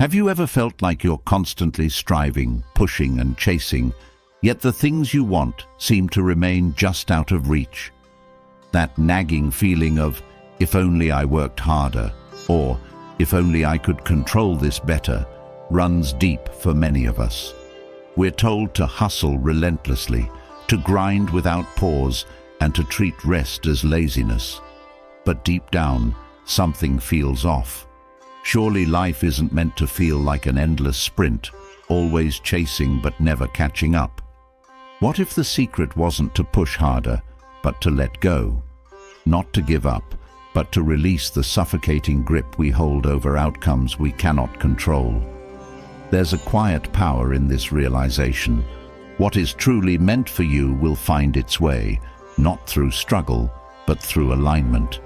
Have you ever felt like you're constantly striving, pushing and chasing, yet the things you want seem to remain just out of reach? That nagging feeling of, if only I worked harder, or if only I could control this better, runs deep for many of us. We're told to hustle relentlessly, to grind without pause, and to treat rest as laziness. But deep down, something feels off. Surely life isn't meant to feel like an endless sprint, always chasing but never catching up. What if the secret wasn't to push harder, but to let go? Not to give up, but to release the suffocating grip we hold over outcomes we cannot control. There's a quiet power in this realization. What is truly meant for you will find its way, not through struggle, but through alignment.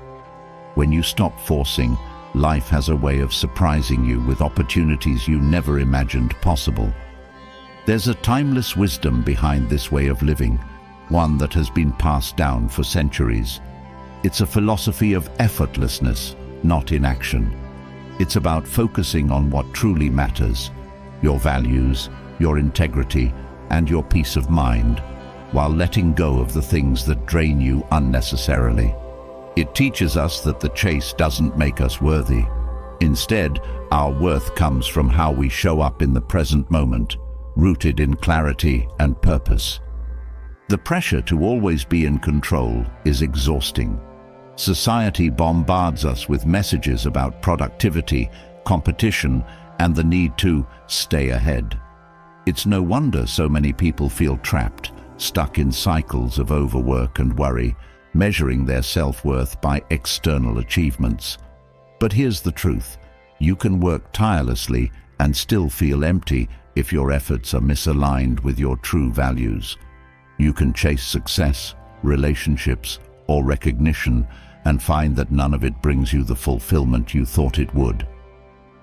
When you stop forcing, life has a way of surprising you with opportunities you never imagined possible. There's a timeless wisdom behind this way of living, one that has been passed down for centuries. It's a philosophy of effortlessness, not inaction. It's about focusing on what truly matters, your values, your integrity, and your peace of mind, while letting go of the things that drain you unnecessarily. It teaches us that the chase doesn't make us worthy. Instead, our worth comes from how we show up in the present moment, rooted in clarity and purpose. The pressure to always be in control is exhausting. Society bombards us with messages about productivity, competition, and the need to stay ahead. It's no wonder so many people feel trapped, stuck in cycles of overwork and worry, measuring their self-worth by external achievements. But here's the truth. You can work tirelessly and still feel empty if your efforts are misaligned with your true values. You can chase success, relationships, or recognition and find that none of it brings you the fulfillment you thought it would.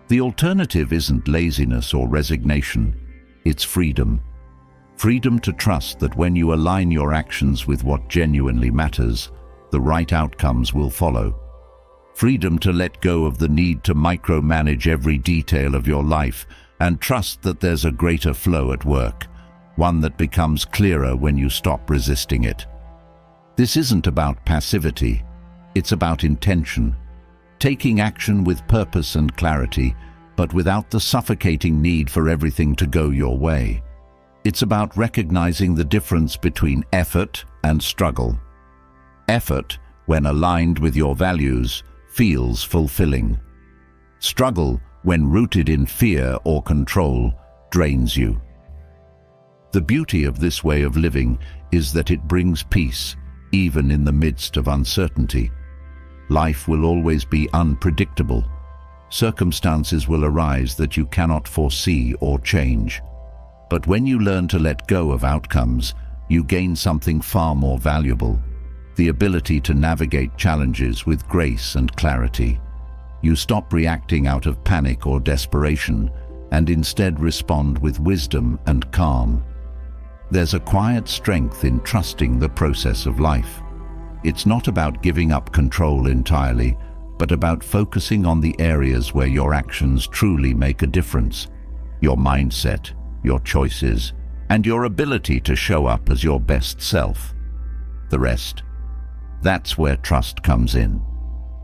The alternative isn't laziness or resignation, it's freedom. Freedom to trust that when you align your actions with what genuinely matters, the right outcomes will follow. Freedom to let go of the need to micromanage every detail of your life and trust that there's a greater flow at work, one that becomes clearer when you stop resisting it. This isn't about passivity, it's about intention, taking action with purpose and clarity, but without the suffocating need for everything to go your way. It's about recognizing the difference between effort and struggle. Effort, when aligned with your values, feels fulfilling. Struggle, when rooted in fear or control, drains you. The beauty of this way of living is that it brings peace, even in the midst of uncertainty. Life will always be unpredictable. Circumstances will arise that you cannot foresee or change. But when you learn to let go of outcomes, you gain something far more valuable: the ability to navigate challenges with grace and clarity. You stop reacting out of panic or desperation and instead respond with wisdom and calm. There's a quiet strength in trusting the process of life. It's not about giving up control entirely, but about focusing on the areas where your actions truly make a difference: your mindset, your choices, and your ability to show up as your best self. The rest, that's where trust comes in.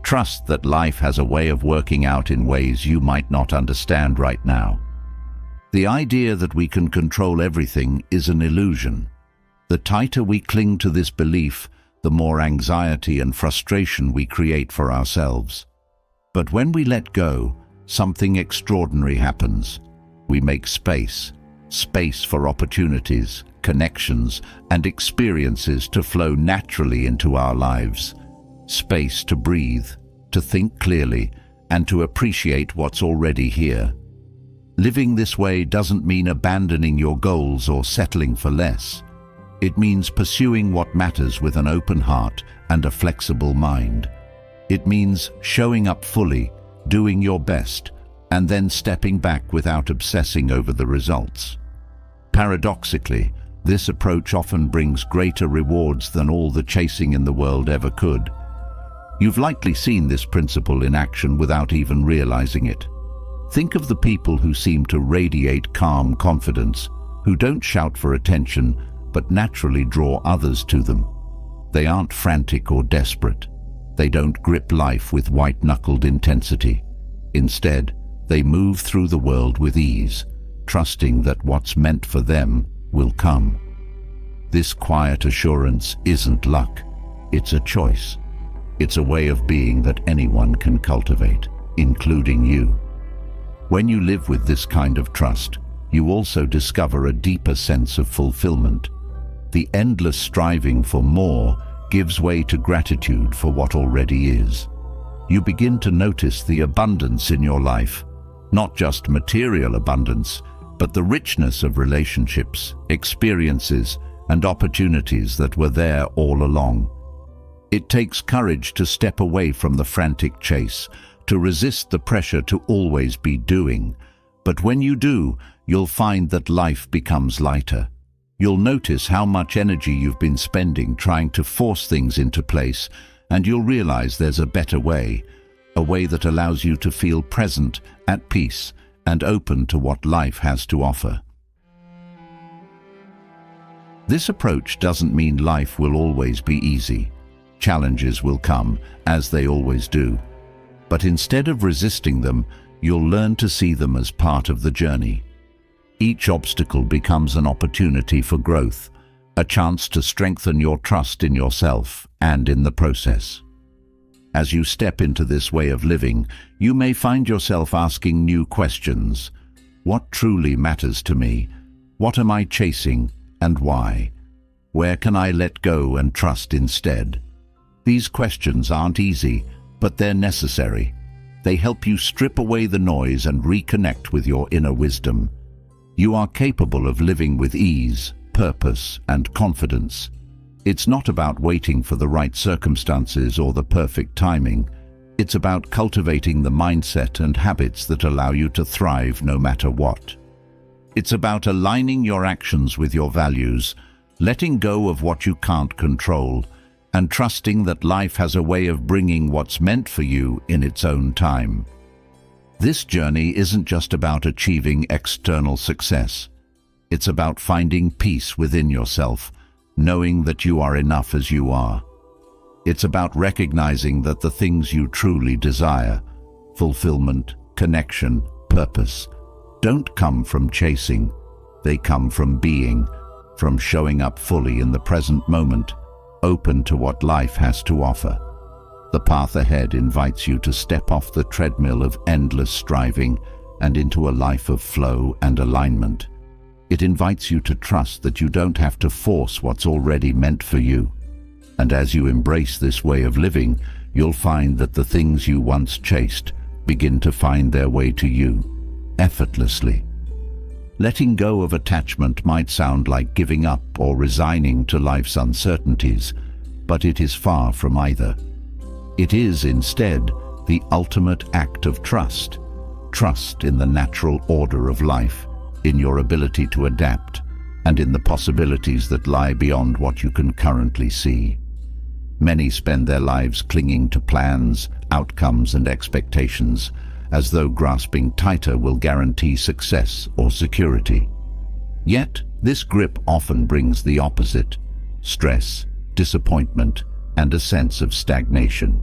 Trust that life has a way of working out in ways you might not understand right now. The idea that we can control everything is an illusion. The tighter we cling to this belief, the more anxiety and frustration we create for ourselves. But when we let go, something extraordinary happens. We make space for opportunities, connections, and experiences to flow naturally into our lives. Space to breathe, to think clearly, and to appreciate what's already here. Living this way doesn't mean abandoning your goals or settling for less. It means pursuing what matters with an open heart and a flexible mind. It means showing up fully, doing your best, and then stepping back without obsessing over the results. Paradoxically, this approach often brings greater rewards than all the chasing in the world ever could. You've likely seen this principle in action without even realizing it. Think of the people who seem to radiate calm confidence, who don't shout for attention, but naturally draw others to them. They aren't frantic or desperate. They don't grip life with white-knuckled intensity. Instead, they move through the world with ease, trusting that what's meant for them will come. This quiet assurance isn't luck. It's a choice. It's a way of being that anyone can cultivate, including you. When you live with this kind of trust, you also discover a deeper sense of fulfillment. The endless striving for more gives way to gratitude for what already is. You begin to notice the abundance in your life, not just material abundance, but the richness of relationships, experiences, and opportunities that were there all along. It takes courage to step away from the frantic chase, to resist the pressure to always be doing. But when you do, you'll find that life becomes lighter. You'll notice how much energy you've been spending trying to force things into place, and you'll realize there's a better way, a way that allows you to feel present, at peace, and open to what life has to offer. This approach doesn't mean life will always be easy. Challenges will come, as they always do. But instead of resisting them, you'll learn to see them as part of the journey. Each obstacle becomes an opportunity for growth, a chance to strengthen your trust in yourself and in the process. As you step into this way of living, you may find yourself asking new questions. What truly matters to me? What am I chasing, and why? Where can I let go and trust instead? These questions aren't easy, but they're necessary. They help you strip away the noise and reconnect with your inner wisdom. You are capable of living with ease, purpose, and confidence. It's not about waiting for the right circumstances or the perfect timing. It's about cultivating the mindset and habits that allow you to thrive no matter what. It's about aligning your actions with your values, letting go of what you can't control, and trusting that life has a way of bringing what's meant for you in its own time. This journey isn't just about achieving external success. It's about finding peace within yourself, knowing that you are enough as you are. It's about recognizing that the things you truly desire, fulfillment, connection, purpose, don't come from chasing. They come from being, from showing up fully in the present moment, open to what life has to offer. The path ahead invites you to step off the treadmill of endless striving and into a life of flow and alignment. It invites you to trust that you don't have to force what's already meant for you. And as you embrace this way of living, you'll find that the things you once chased begin to find their way to you, effortlessly. Letting go of attachment might sound like giving up or resigning to life's uncertainties, but it is far from either. It is instead the ultimate act of trust. Trust in the natural order of life, in your ability to adapt, and in the possibilities that lie beyond what you can currently see. Many spend their lives clinging to plans, outcomes, and expectations, as though grasping tighter will guarantee success or security. Yet, this grip often brings the opposite: stress, disappointment, and a sense of stagnation.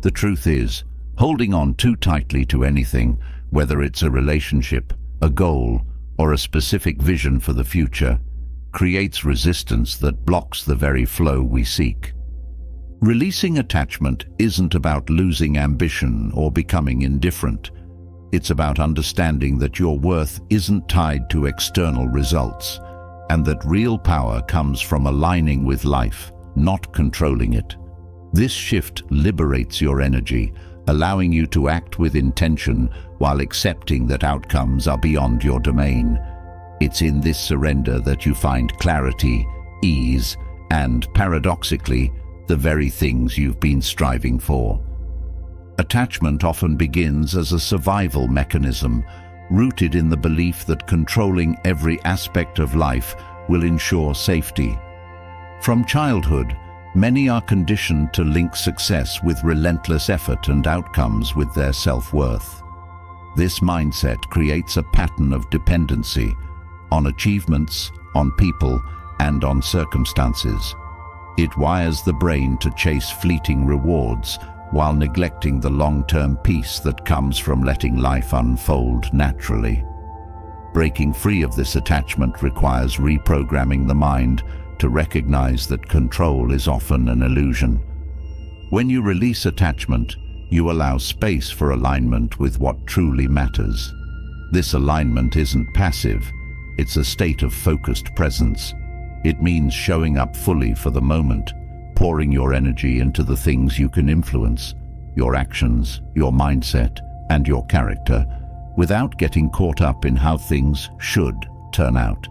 The truth is, holding on too tightly to anything, whether it's a relationship, a goal, or a specific vision for the future, creates resistance that blocks the very flow we seek. Releasing attachment isn't about losing ambition or becoming indifferent. It's about understanding that your worth isn't tied to external results, and that real power comes from aligning with life, not controlling it. This shift liberates your energy, allowing you to act with intention while accepting that outcomes are beyond your domain. It's in this surrender that you find clarity, ease, and, paradoxically, the very things you've been striving for. Attachment often begins as a survival mechanism, rooted in the belief that controlling every aspect of life will ensure safety. From childhood, many are conditioned to link success with relentless effort and outcomes with their self-worth. This mindset creates a pattern of dependency on achievements, on people, and on circumstances. It wires the brain to chase fleeting rewards while neglecting the long-term peace that comes from letting life unfold naturally. Breaking free of this attachment requires reprogramming the mind to recognize that control is often an illusion. When you release attachment, you allow space for alignment with what truly matters. This alignment isn't passive, it's a state of focused presence. It means showing up fully for the moment, pouring your energy into the things you can influence, your actions, your mindset, and your character, without getting caught up in how things should turn out.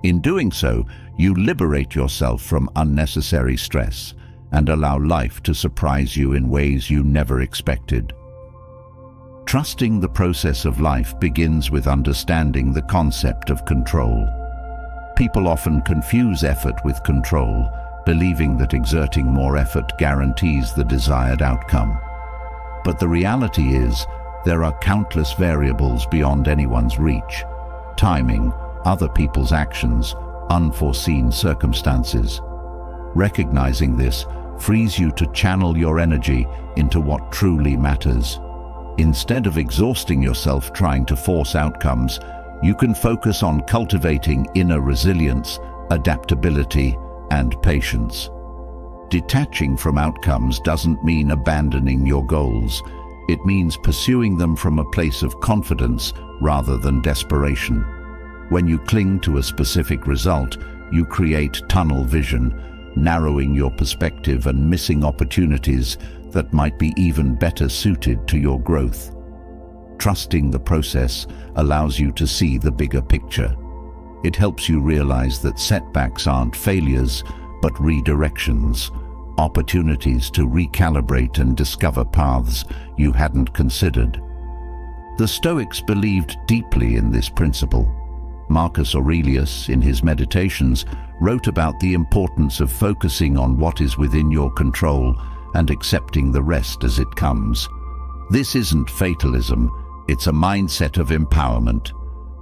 In doing so, you liberate yourself from unnecessary stress and allow life to surprise you in ways you never expected. Trusting the process of life begins with understanding the concept of control. People often confuse effort with control, believing that exerting more effort guarantees the desired outcome. But the reality is, there are countless variables beyond anyone's reach: timing, other people's actions, unforeseen circumstances. Recognizing this frees you to channel your energy into what truly matters. Instead of exhausting yourself trying to force outcomes, you can focus on cultivating inner resilience, adaptability, and patience. Detaching from outcomes doesn't mean abandoning your goals. It means pursuing them from a place of confidence rather than desperation. When you cling to a specific result, you create tunnel vision, narrowing your perspective and missing opportunities that might be even better suited to your growth. Trusting the process allows you to see the bigger picture. It helps you realize that setbacks aren't failures, but redirections, opportunities to recalibrate and discover paths you hadn't considered. The Stoics believed deeply in this principle. Marcus Aurelius, in his Meditations, wrote about the importance of focusing on what is within your control and accepting the rest as it comes. This isn't fatalism, it's a mindset of empowerment.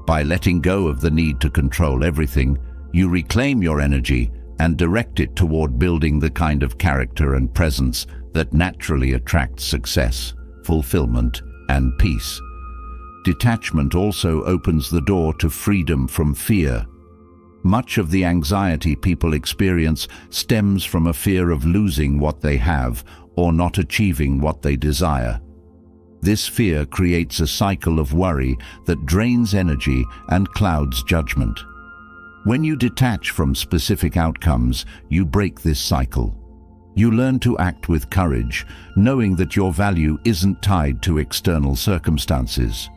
By letting go of the need to control everything, you reclaim your energy and direct it toward building the kind of character and presence that naturally attracts success, fulfillment, and peace. Detachment also opens the door to freedom from fear. Much of the anxiety people experience stems from a fear of losing what they have or not achieving what they desire. This fear creates a cycle of worry that drains energy and clouds judgment. When you detach from specific outcomes, you break this cycle. You learn to act with courage, knowing that your value isn't tied to external circumstances.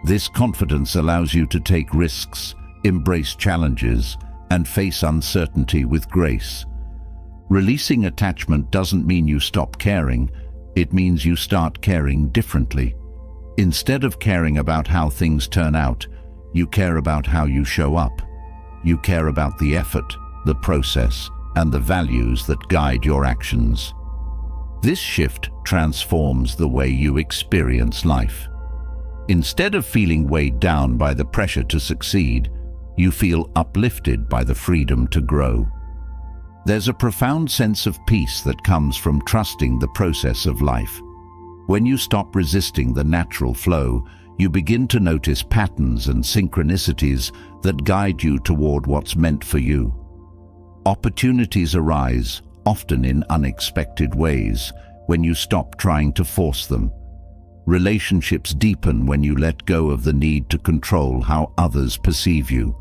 This confidence allows you to take risks, embrace challenges, and face uncertainty with grace. Releasing attachment doesn't mean you stop caring, it means you start caring differently. Instead of caring about how things turn out, you care about how you show up. You care about the effort, the process, and the values that guide your actions. This shift transforms the way you experience life. Instead of feeling weighed down by the pressure to succeed, you feel uplifted by the freedom to grow. There's a profound sense of peace that comes from trusting the process of life. When you stop resisting the natural flow, you begin to notice patterns and synchronicities that guide you toward what's meant for you. Opportunities arise, often in unexpected ways, when you stop trying to force them. Relationships deepen when you let go of the need to control how others perceive you.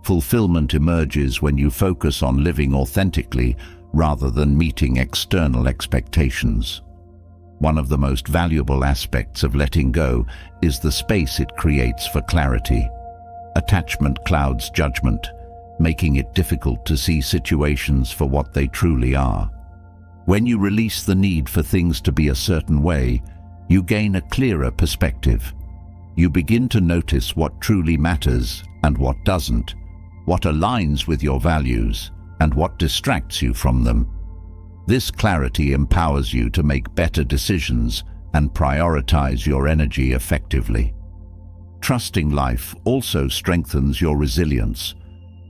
Fulfillment emerges when you focus on living authentically rather than meeting external expectations. One of the most valuable aspects of letting go is the space it creates for clarity. Attachment clouds judgment, making it difficult to see situations for what they truly are. When you release the need for things to be a certain way, you gain a clearer perspective. You begin to notice what truly matters and what doesn't, what aligns with your values and what distracts you from them. This clarity empowers you to make better decisions and prioritize your energy effectively. Trusting life also strengthens your resilience.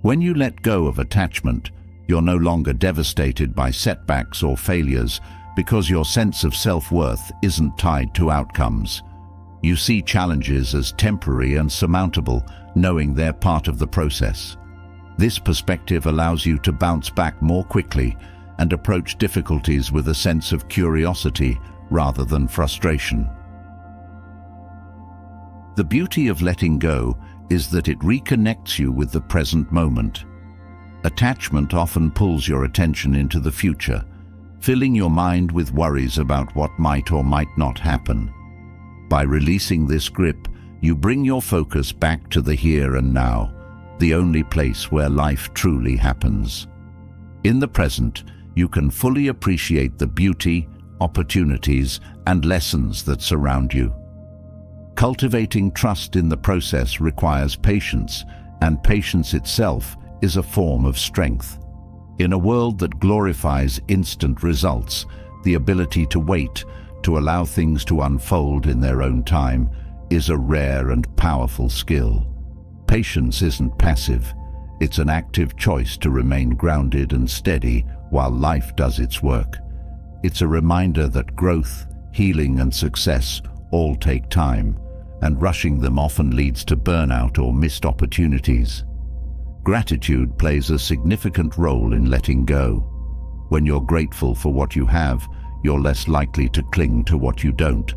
When you let go of attachment, you're no longer devastated by setbacks or failures because your sense of self-worth isn't tied to outcomes. You see challenges as temporary and surmountable, knowing they're part of the process. This perspective allows you to bounce back more quickly and approach difficulties with a sense of curiosity rather than frustration. The beauty of letting go is that it reconnects you with the present moment. Attachment often pulls your attention into the future, filling your mind with worries about what might or might not happen. By releasing this grip, you bring your focus back to the here and now, the only place where life truly happens. In the present, you can fully appreciate the beauty, opportunities, and lessons that surround you. Cultivating trust in the process requires patience, and patience itself is a form of strength. In a world that glorifies instant results, the ability to wait, to allow things to unfold in their own time, is a rare and powerful skill. Patience isn't passive. It's an active choice to remain grounded and steady while life does its work. It's a reminder that growth, healing, and success all take time, and rushing them often leads to burnout or missed opportunities. Gratitude plays a significant role in letting go. When you're grateful for what you have, you're less likely to cling to what you don't.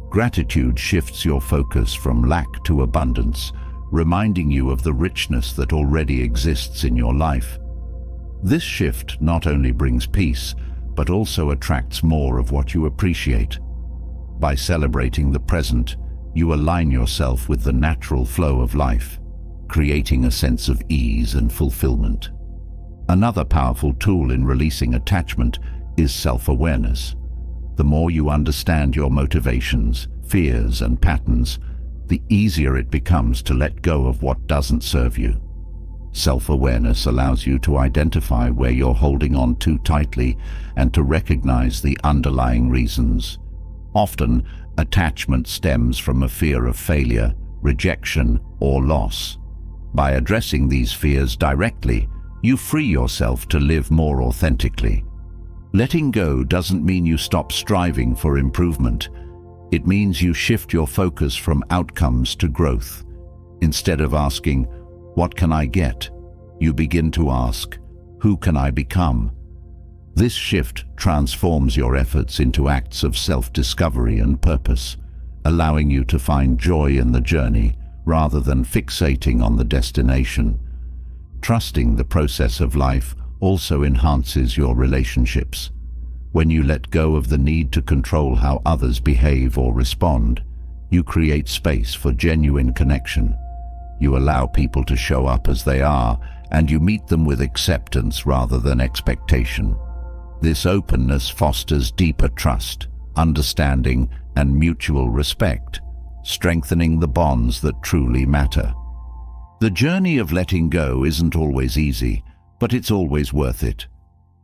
Gratitude shifts your focus from lack to abundance, reminding you of the richness that already exists in your life. This shift not only brings peace, but also attracts more of what you appreciate. By celebrating the present, you align yourself with the natural flow of life, creating a sense of ease and fulfillment. Another powerful tool in releasing attachment is self-awareness. The more you understand your motivations, fears, and patterns, the easier it becomes to let go of what doesn't serve you. Self-awareness allows you to identify where you're holding on too tightly and to recognize the underlying reasons. Often, attachment stems from a fear of failure, rejection, or loss. By addressing these fears directly, you free yourself to live more authentically. Letting go doesn't mean you stop striving for improvement. It means you shift your focus from outcomes to growth. Instead of asking, "What can I get?" you begin to ask, "Who can I become?" This shift transforms your efforts into acts of self-discovery and purpose, allowing you to find joy in the journey rather than fixating on the destination. Trusting the process of life also enhances your relationships. When you let go of the need to control how others behave or respond, you create space for genuine connection. You allow people to show up as they are, and you meet them with acceptance rather than expectation. This openness fosters deeper trust, understanding, and mutual respect, strengthening the bonds that truly matter. The journey of letting go isn't always easy, but it's always worth it.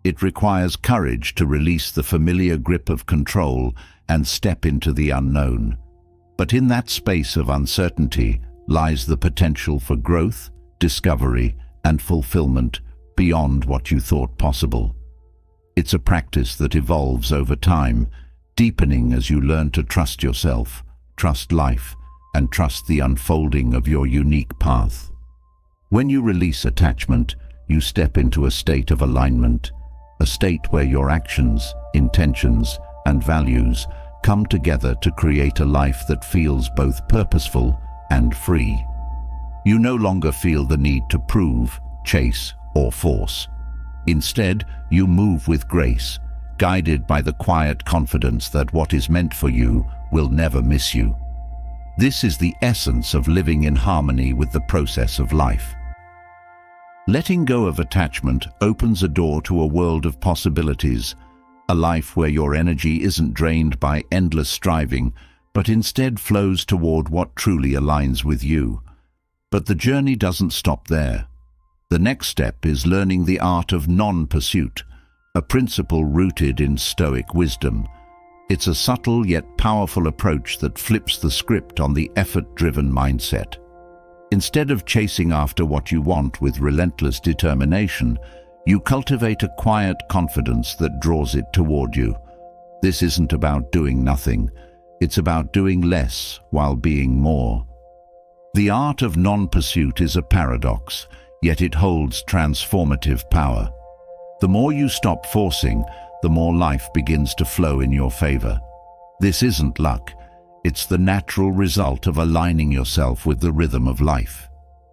It requires courage to release the familiar grip of control and step into the unknown. But in that space of uncertainty lies the potential for growth, discovery, and fulfillment beyond what you thought possible. It's a practice that evolves over time, deepening as you learn to trust yourself, trust life, and trust the unfolding of your unique path. When you release attachment, you step into a state of alignment, a state where your actions, intentions, and values come together to create a life that feels both purposeful and free. You no longer feel the need to prove, chase, or force. Instead, you move with grace, guided by the quiet confidence that what is meant for you will never miss you. This is the essence of living in harmony with the process of life. Letting go of attachment opens a door to a world of possibilities, a life where your energy isn't drained by endless striving, but instead flows toward what truly aligns with you. But the journey doesn't stop there. The next step is learning the art of non-pursuit, a principle rooted in Stoic wisdom. It's a subtle yet powerful approach that flips the script on the effort-driven mindset. Instead of chasing after what you want with relentless determination, you cultivate a quiet confidence that draws it toward you. This isn't about doing nothing. It's about doing less while being more. The art of non-pursuit is a paradox, yet it holds transformative power. The more you stop forcing, the more life begins to flow in your favor. This isn't luck. It's the natural result of aligning yourself with the rhythm of life.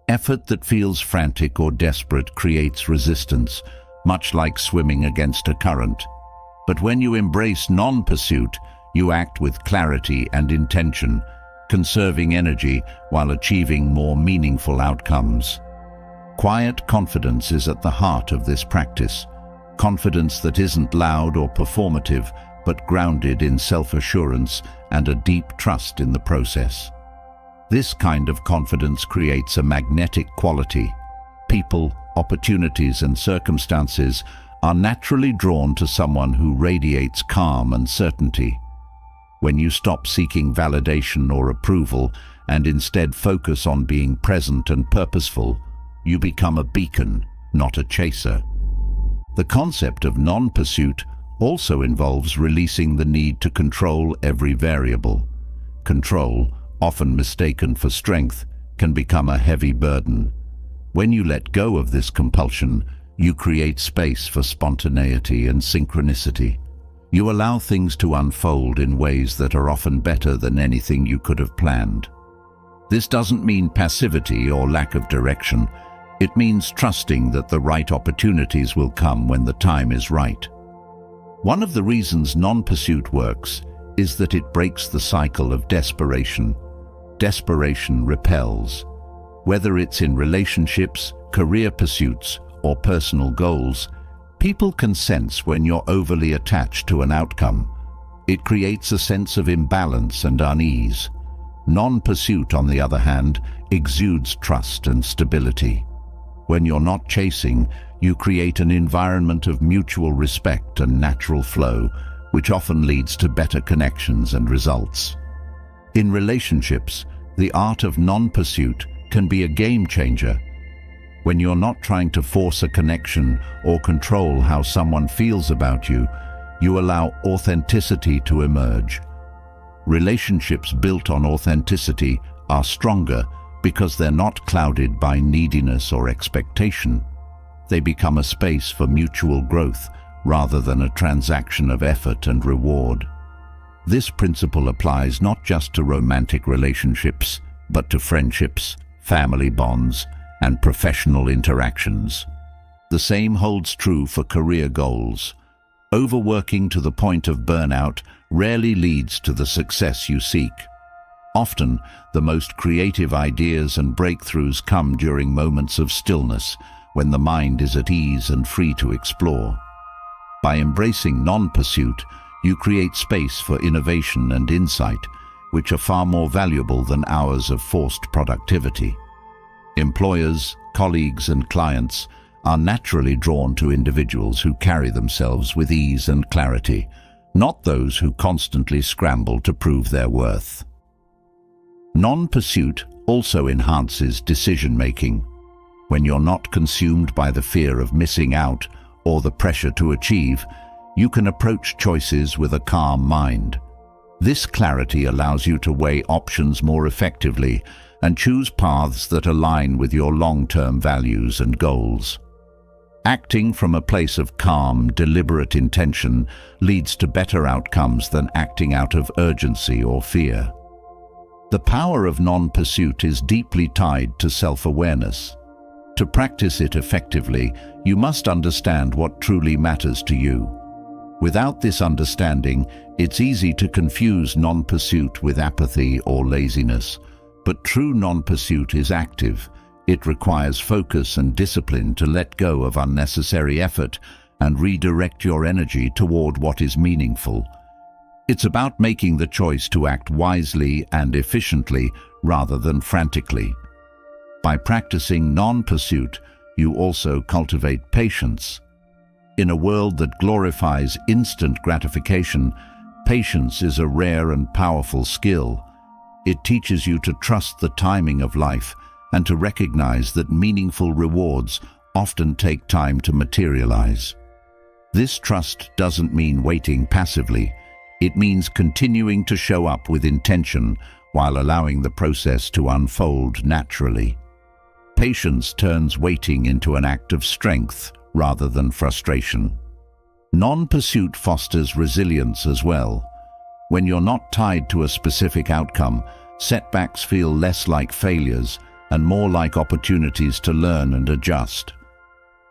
Effort that feels frantic or desperate creates resistance, much like swimming against a current. But when you embrace non-pursuit, you act with clarity and intention, conserving energy while achieving more meaningful outcomes. Quiet confidence is at the heart of this practice. Confidence that isn't loud or performative, but grounded in self-assurance and a deep trust in the process. This kind of confidence creates a magnetic quality. People, opportunities, and circumstances are naturally drawn to someone who radiates calm and certainty. When you stop seeking validation or approval and instead focus on being present and purposeful, you become a beacon, not a chaser. The concept of non-pursuit also involves releasing the need to control every variable. Control, often mistaken for strength, can become a heavy burden. When you let go of this compulsion, you create space for spontaneity and synchronicity. You allow things to unfold in ways that are often better than anything you could have planned. This doesn't mean passivity or lack of direction. It means trusting that the right opportunities will come when the time is right. One of the reasons non-pursuit works is that it breaks the cycle of desperation. Desperation repels. Whether it's in relationships, career pursuits, or personal goals, people can sense when you're overly attached to an outcome. It creates a sense of imbalance and unease. Non-pursuit, on the other hand, exudes trust and stability. When you're not chasing, you create an environment of mutual respect and natural flow, which often leads to better connections and results. In relationships, the art of non-pursuit can be a game changer. When you're not trying to force a connection or control how someone feels about you, you allow authenticity to emerge. Relationships built on authenticity are stronger because they're not clouded by neediness or expectation. They become a space for mutual growth rather than a transaction of effort and reward. This principle applies not just to romantic relationships, but to friendships, family bonds, and professional interactions. The same holds true for career goals. Overworking to the point of burnout rarely leads to the success you seek. Often, the most creative ideas and breakthroughs come during moments of stillness, when the mind is at ease and free to explore. By embracing non-pursuit, you create space for innovation and insight, which are far more valuable than hours of forced productivity. Employers, colleagues, and clients are naturally drawn to individuals who carry themselves with ease and clarity, not those who constantly scramble to prove their worth. Non-pursuit also enhances decision-making. When you're not consumed by the fear of missing out or the pressure to achieve, you can approach choices with a calm mind. This clarity allows you to weigh options more effectively and choose paths that align with your long-term values and goals. Acting from a place of calm, deliberate intention leads to better outcomes than acting out of urgency or fear. The power of non-pursuit is deeply tied to self-awareness. To practice it effectively, you must understand what truly matters to you. Without this understanding, it's easy to confuse non-pursuit with apathy or laziness. But true non-pursuit is active. It requires focus and discipline to let go of unnecessary effort and redirect your energy toward what is meaningful. It's about making the choice to act wisely and efficiently rather than frantically. By practicing non-pursuit, you also cultivate patience. In a world that glorifies instant gratification, Patience is a rare and powerful skill. It teaches you to trust the timing of life and to recognize that meaningful rewards often take time to materialize. This trust doesn't mean waiting passively. It means continuing to show up with intention while allowing the process to unfold naturally. Patience turns waiting into an act of strength rather than frustration. Non-pursuit fosters resilience as well. When you're not tied to a specific outcome, setbacks feel less like failures and more like opportunities to learn and adjust.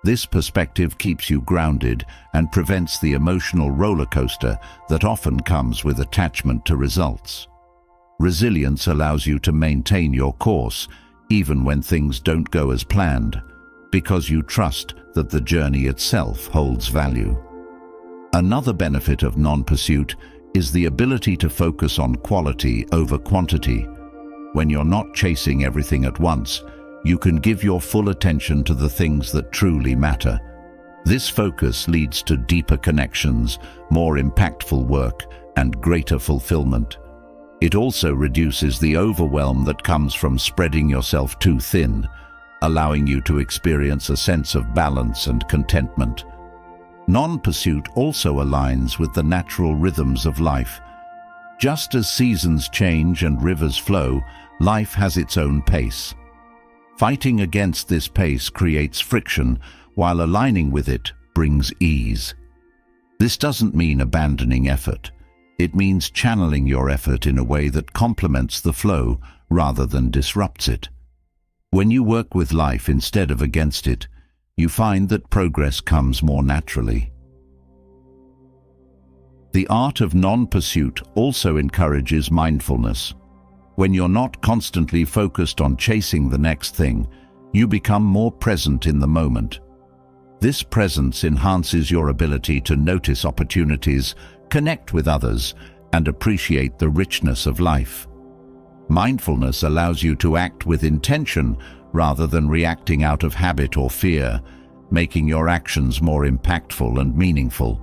This perspective keeps you grounded and prevents the emotional roller coaster that often comes with attachment to results. Resilience allows you to maintain your course even when things don't go as planned, because you trust that the journey itself holds value. Another benefit of non-pursuit is the ability to focus on quality over quantity. When you're not chasing everything at once, you can give your full attention to the things that truly matter. This focus leads to deeper connections, more impactful work, and greater fulfillment. It also reduces the overwhelm that comes from spreading yourself too thin, allowing you to experience a sense of balance and contentment. Non-pursuit also aligns with the natural rhythms of life. Just as seasons change and rivers flow, life has its own pace. Fighting against this pace creates friction, while aligning with it brings ease. This doesn't mean abandoning effort. It means channeling your effort in a way that complements the flow rather than disrupts it. When you work with life instead of against it, you find that progress comes more naturally. The art of non-pursuit also encourages mindfulness. When you're not constantly focused on chasing the next thing, you become more present in the moment. This presence enhances your ability to notice opportunities, connect with others, and appreciate the richness of life. Mindfulness allows you to act with intention rather than reacting out of habit or fear, making your actions more impactful and meaningful.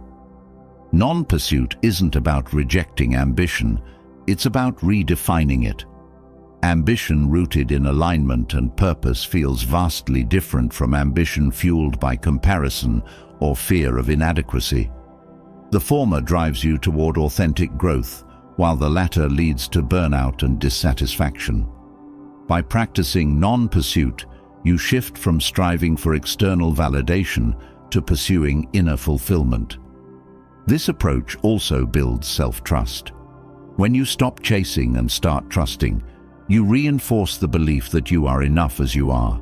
Non-pursuit isn't about rejecting ambition, it's about redefining it. Ambition rooted in alignment and purpose feels vastly different from ambition fueled by comparison or fear of inadequacy. The former drives you toward authentic growth, while the latter leads to burnout and dissatisfaction. By practicing non-pursuit, you shift from striving for external validation to pursuing inner fulfillment. This approach also builds self-trust. When you stop chasing and start trusting, you reinforce the belief that you are enough as you are.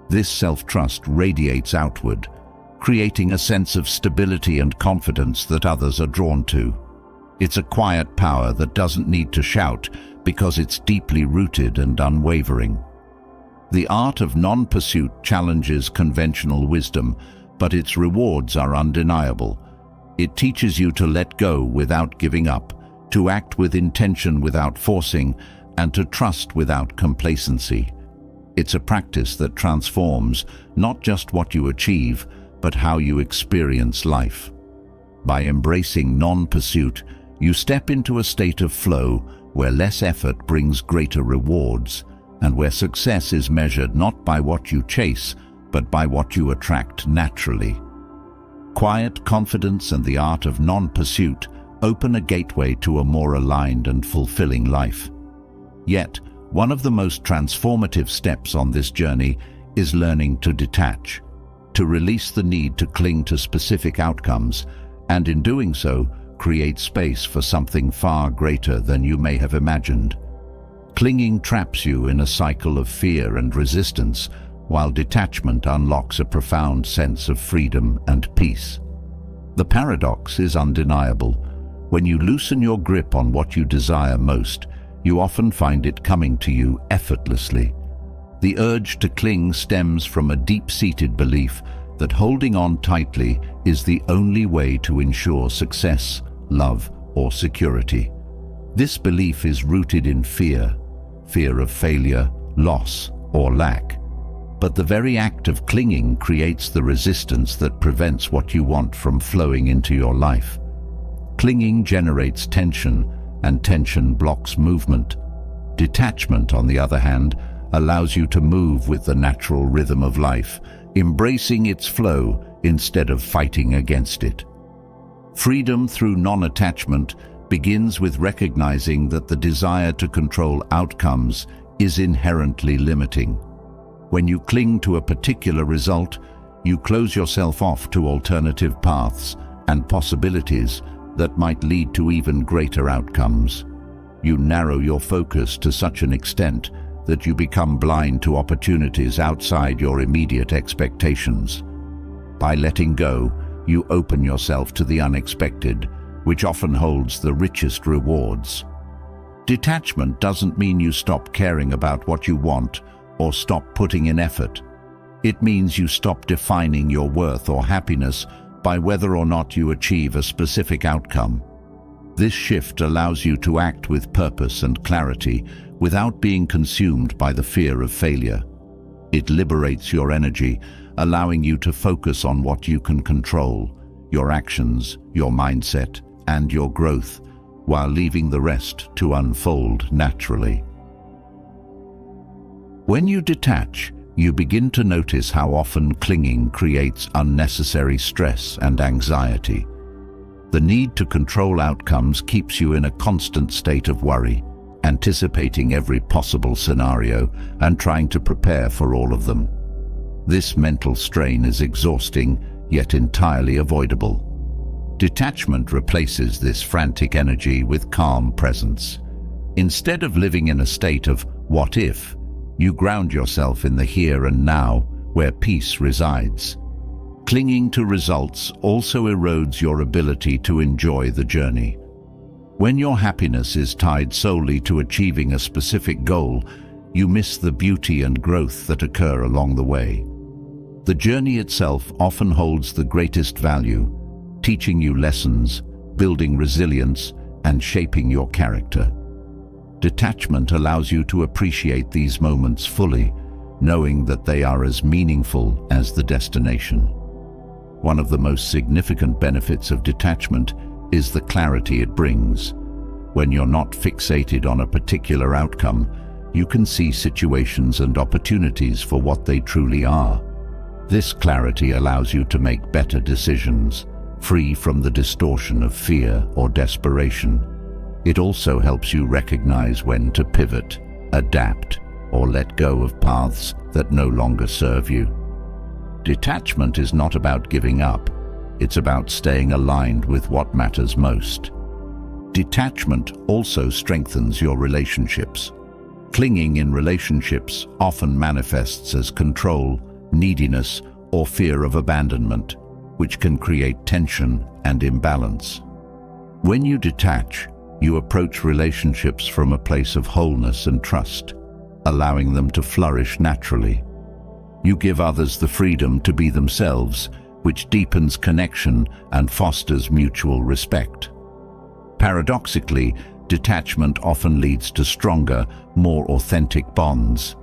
This self-trust radiates outward, creating a sense of stability and confidence that others are drawn to. It's a quiet power that doesn't need to shout because it's deeply rooted and unwavering. The art of non-pursuit challenges conventional wisdom, but its rewards are undeniable. It teaches you to let go without giving up, to act with intention without forcing, and to trust without complacency. It's a practice that transforms not just what you achieve, but how you experience life. By embracing non-pursuit, you step into a state of flow where less effort brings greater rewards, and where success is measured not by what you chase, but by what you attract naturally. Quiet confidence and the art of non-pursuit open a gateway to a more aligned and fulfilling life. Yet, one of the most transformative steps on this journey is learning to detach, to release the need to cling to specific outcomes, and in doing so, create space for something far greater than you may have imagined. Clinging traps you in a cycle of fear and resistance, while detachment unlocks a profound sense of freedom and peace. The paradox is undeniable. When you loosen your grip on what you desire most, you often find it coming to you effortlessly. The urge to cling stems from a deep-seated belief that holding on tightly is the only way to ensure success, love, or security. This belief is rooted in fear of failure, loss, or lack. But the very act of clinging creates the resistance that prevents what you want from flowing into your life. Clinging generates tension, and tension blocks movement. Detachment, on the other hand, allows you to move with the natural rhythm of life, embracing its flow instead of fighting against it. Freedom through non-attachment begins with recognizing that the desire to control outcomes is inherently limiting. When you cling to a particular result, you close yourself off to alternative paths and possibilities that might lead to even greater outcomes. You narrow your focus to such an extent that you become blind to opportunities outside your immediate expectations. By letting go, you open yourself to the unexpected, which often holds the richest rewards. Detachment doesn't mean you stop caring about what you want or stop putting in effort. It means you stop defining your worth or happiness by whether or not you achieve a specific outcome. This shift allows you to act with purpose and clarity without being consumed by the fear of failure. It liberates your energy, allowing you to focus on what you can control, your actions, your mindset, and your growth, while leaving the rest to unfold naturally. When you detach, you begin to notice how often clinging creates unnecessary stress and anxiety. The need to control outcomes keeps you in a constant state of worry, anticipating every possible scenario and trying to prepare for all of them. This mental strain is exhausting, yet entirely avoidable. Detachment replaces this frantic energy with calm presence. Instead of living in a state of what if, you ground yourself in the here and now, where peace resides. Clinging to results also erodes your ability to enjoy the journey. When your happiness is tied solely to achieving a specific goal, you miss the beauty and growth that occur along the way. The journey itself often holds the greatest value, teaching you lessons, building resilience, and shaping your character. Detachment allows you to appreciate these moments fully, knowing that they are as meaningful as the destination. One of the most significant benefits of detachment is the clarity it brings. When you're not fixated on a particular outcome, you can see situations and opportunities for what they truly are. This clarity allows you to make better decisions, free from the distortion of fear or desperation. It also helps you recognize when to pivot, adapt, or let go of paths that no longer serve you. Detachment is not about giving up. It's about staying aligned with what matters most. Detachment also strengthens your relationships. Clinging in relationships often manifests as control, neediness, or fear of abandonment, which can create tension and imbalance. When you detach, you approach relationships from a place of wholeness and trust, allowing them to flourish naturally. You give others the freedom to be themselves, which deepens connection and fosters mutual respect. Paradoxically, detachment often leads to stronger, more authentic bonds.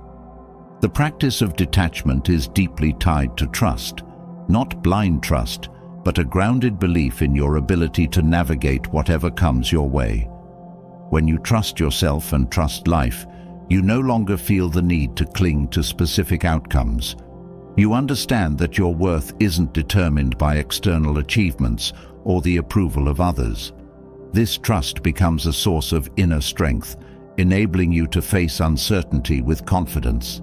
The practice of detachment is deeply tied to trust, not blind trust, but a grounded belief in your ability to navigate whatever comes your way. When you trust yourself and trust life, you no longer feel the need to cling to specific outcomes. You understand that your worth isn't determined by external achievements or the approval of others. This trust becomes a source of inner strength, enabling you to face uncertainty with confidence.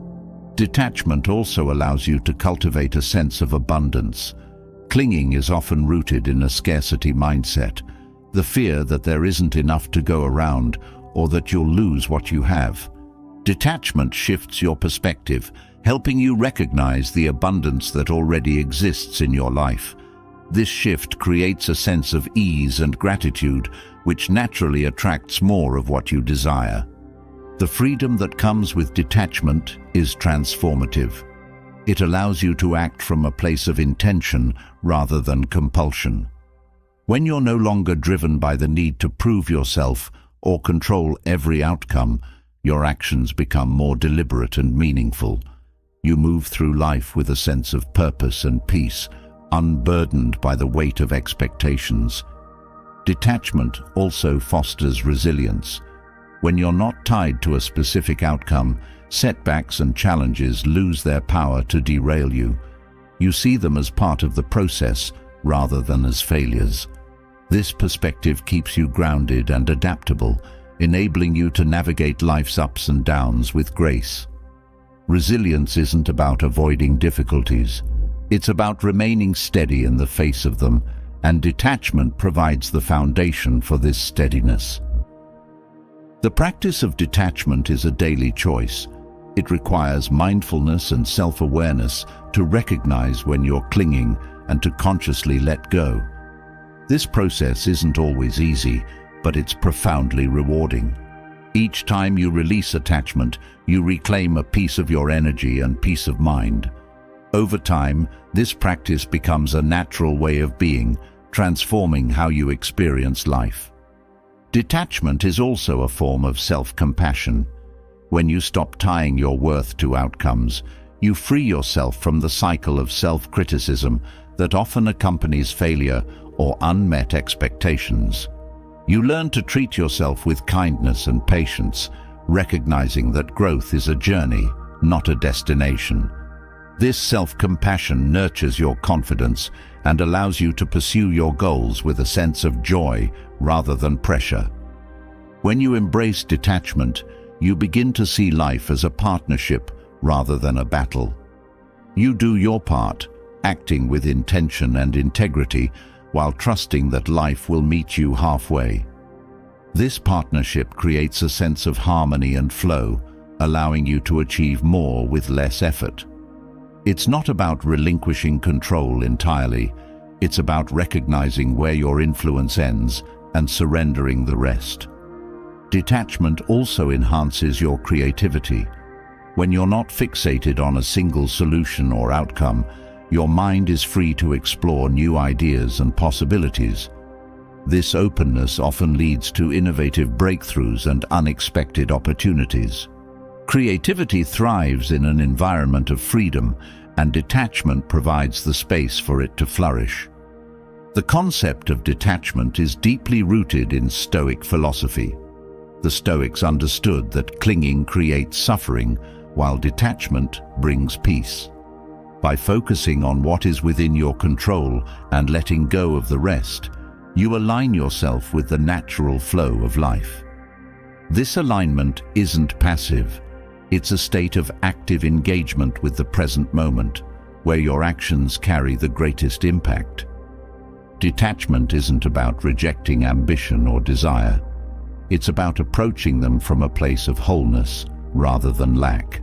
Detachment also allows you to cultivate a sense of abundance. Clinging is often rooted in a scarcity mindset, the fear that there isn't enough to go around or that you'll lose what you have. Detachment shifts your perspective, helping you recognize the abundance that already exists in your life. This shift creates a sense of ease and gratitude, which naturally attracts more of what you desire. The freedom that comes with detachment is transformative. It allows you to act from a place of intention rather than compulsion. When you're no longer driven by the need to prove yourself or control every outcome, your actions become more deliberate and meaningful. You move through life with a sense of purpose and peace, unburdened by the weight of expectations. Detachment also fosters resilience. When you're not tied to a specific outcome, setbacks and challenges lose their power to derail you. You see them as part of the process rather than as failures. This perspective keeps you grounded and adaptable, enabling you to navigate life's ups and downs with grace. Resilience isn't about avoiding difficulties. It's about remaining steady in the face of them, and detachment provides the foundation for this steadiness. The practice of detachment is a daily choice. It requires mindfulness and self-awareness to recognize when you're clinging and to consciously let go. This process isn't always easy, but it's profoundly rewarding. Each time you release attachment, you reclaim a piece of your energy and peace of mind. Over time, this practice becomes a natural way of being, transforming how you experience life. Detachment is also a form of self-compassion. When you stop tying your worth to outcomes, you free yourself from the cycle of self-criticism that often accompanies failure or unmet expectations. You learn to treat yourself with kindness and patience, recognizing that growth is a journey, not a destination. This self-compassion nurtures your confidence and allows you to pursue your goals with a sense of joy rather than pressure. When you embrace detachment, you begin to see life as a partnership rather than a battle. You do your part, acting with intention and integrity, while trusting that life will meet you halfway. This partnership creates a sense of harmony and flow, allowing you to achieve more with less effort. It's not about relinquishing control entirely. It's about recognizing where your influence ends and surrendering the rest. Detachment also enhances your creativity. When you're not fixated on a single solution or outcome, your mind is free to explore new ideas and possibilities. This openness often leads to innovative breakthroughs and unexpected opportunities. Creativity thrives in an environment of freedom, and detachment provides the space for it to flourish. The concept of detachment is deeply rooted in Stoic philosophy. The Stoics understood that clinging creates suffering, while detachment brings peace. By focusing on what is within your control and letting go of the rest, you align yourself with the natural flow of life. This alignment isn't passive. It's a state of active engagement with the present moment, where your actions carry the greatest impact. Detachment isn't about rejecting ambition or desire. It's about approaching them from a place of wholeness rather than lack.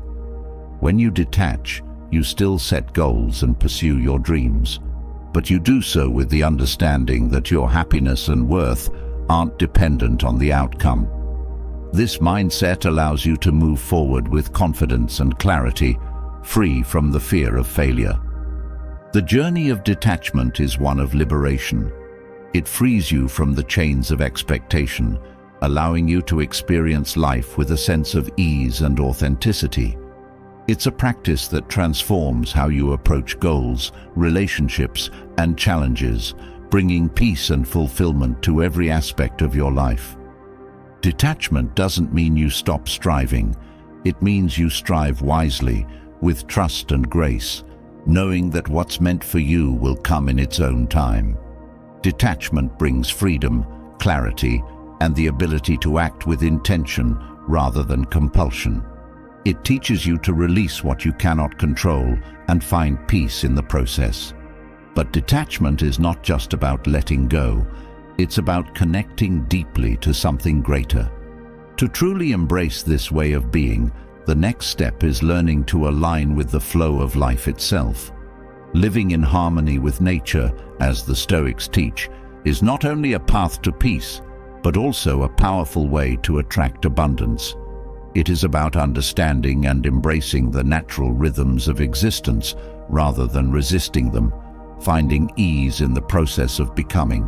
When you detach, you still set goals and pursue your dreams, but you do so with the understanding that your happiness and worth aren't dependent on the outcome. This mindset allows you to move forward with confidence and clarity, free from the fear of failure. The journey of detachment is one of liberation. It frees you from the chains of expectation, allowing you to experience life with a sense of ease and authenticity. It's a practice that transforms how you approach goals, relationships, and challenges, bringing peace and fulfillment to every aspect of your life. Detachment doesn't mean you stop striving. It means you strive wisely, with trust and grace, knowing that what's meant for you will come in its own time. Detachment brings freedom, clarity, and the ability to act with intention rather than compulsion. It teaches you to release what you cannot control and find peace in the process. But detachment is not just about letting go. It's about connecting deeply to something greater. To truly embrace this way of being, the next step is learning to align with the flow of life itself. Living in harmony with nature, as the Stoics teach, is not only a path to peace, but also a powerful way to attract abundance. It is about understanding and embracing the natural rhythms of existence rather than resisting them, finding ease in the process of becoming.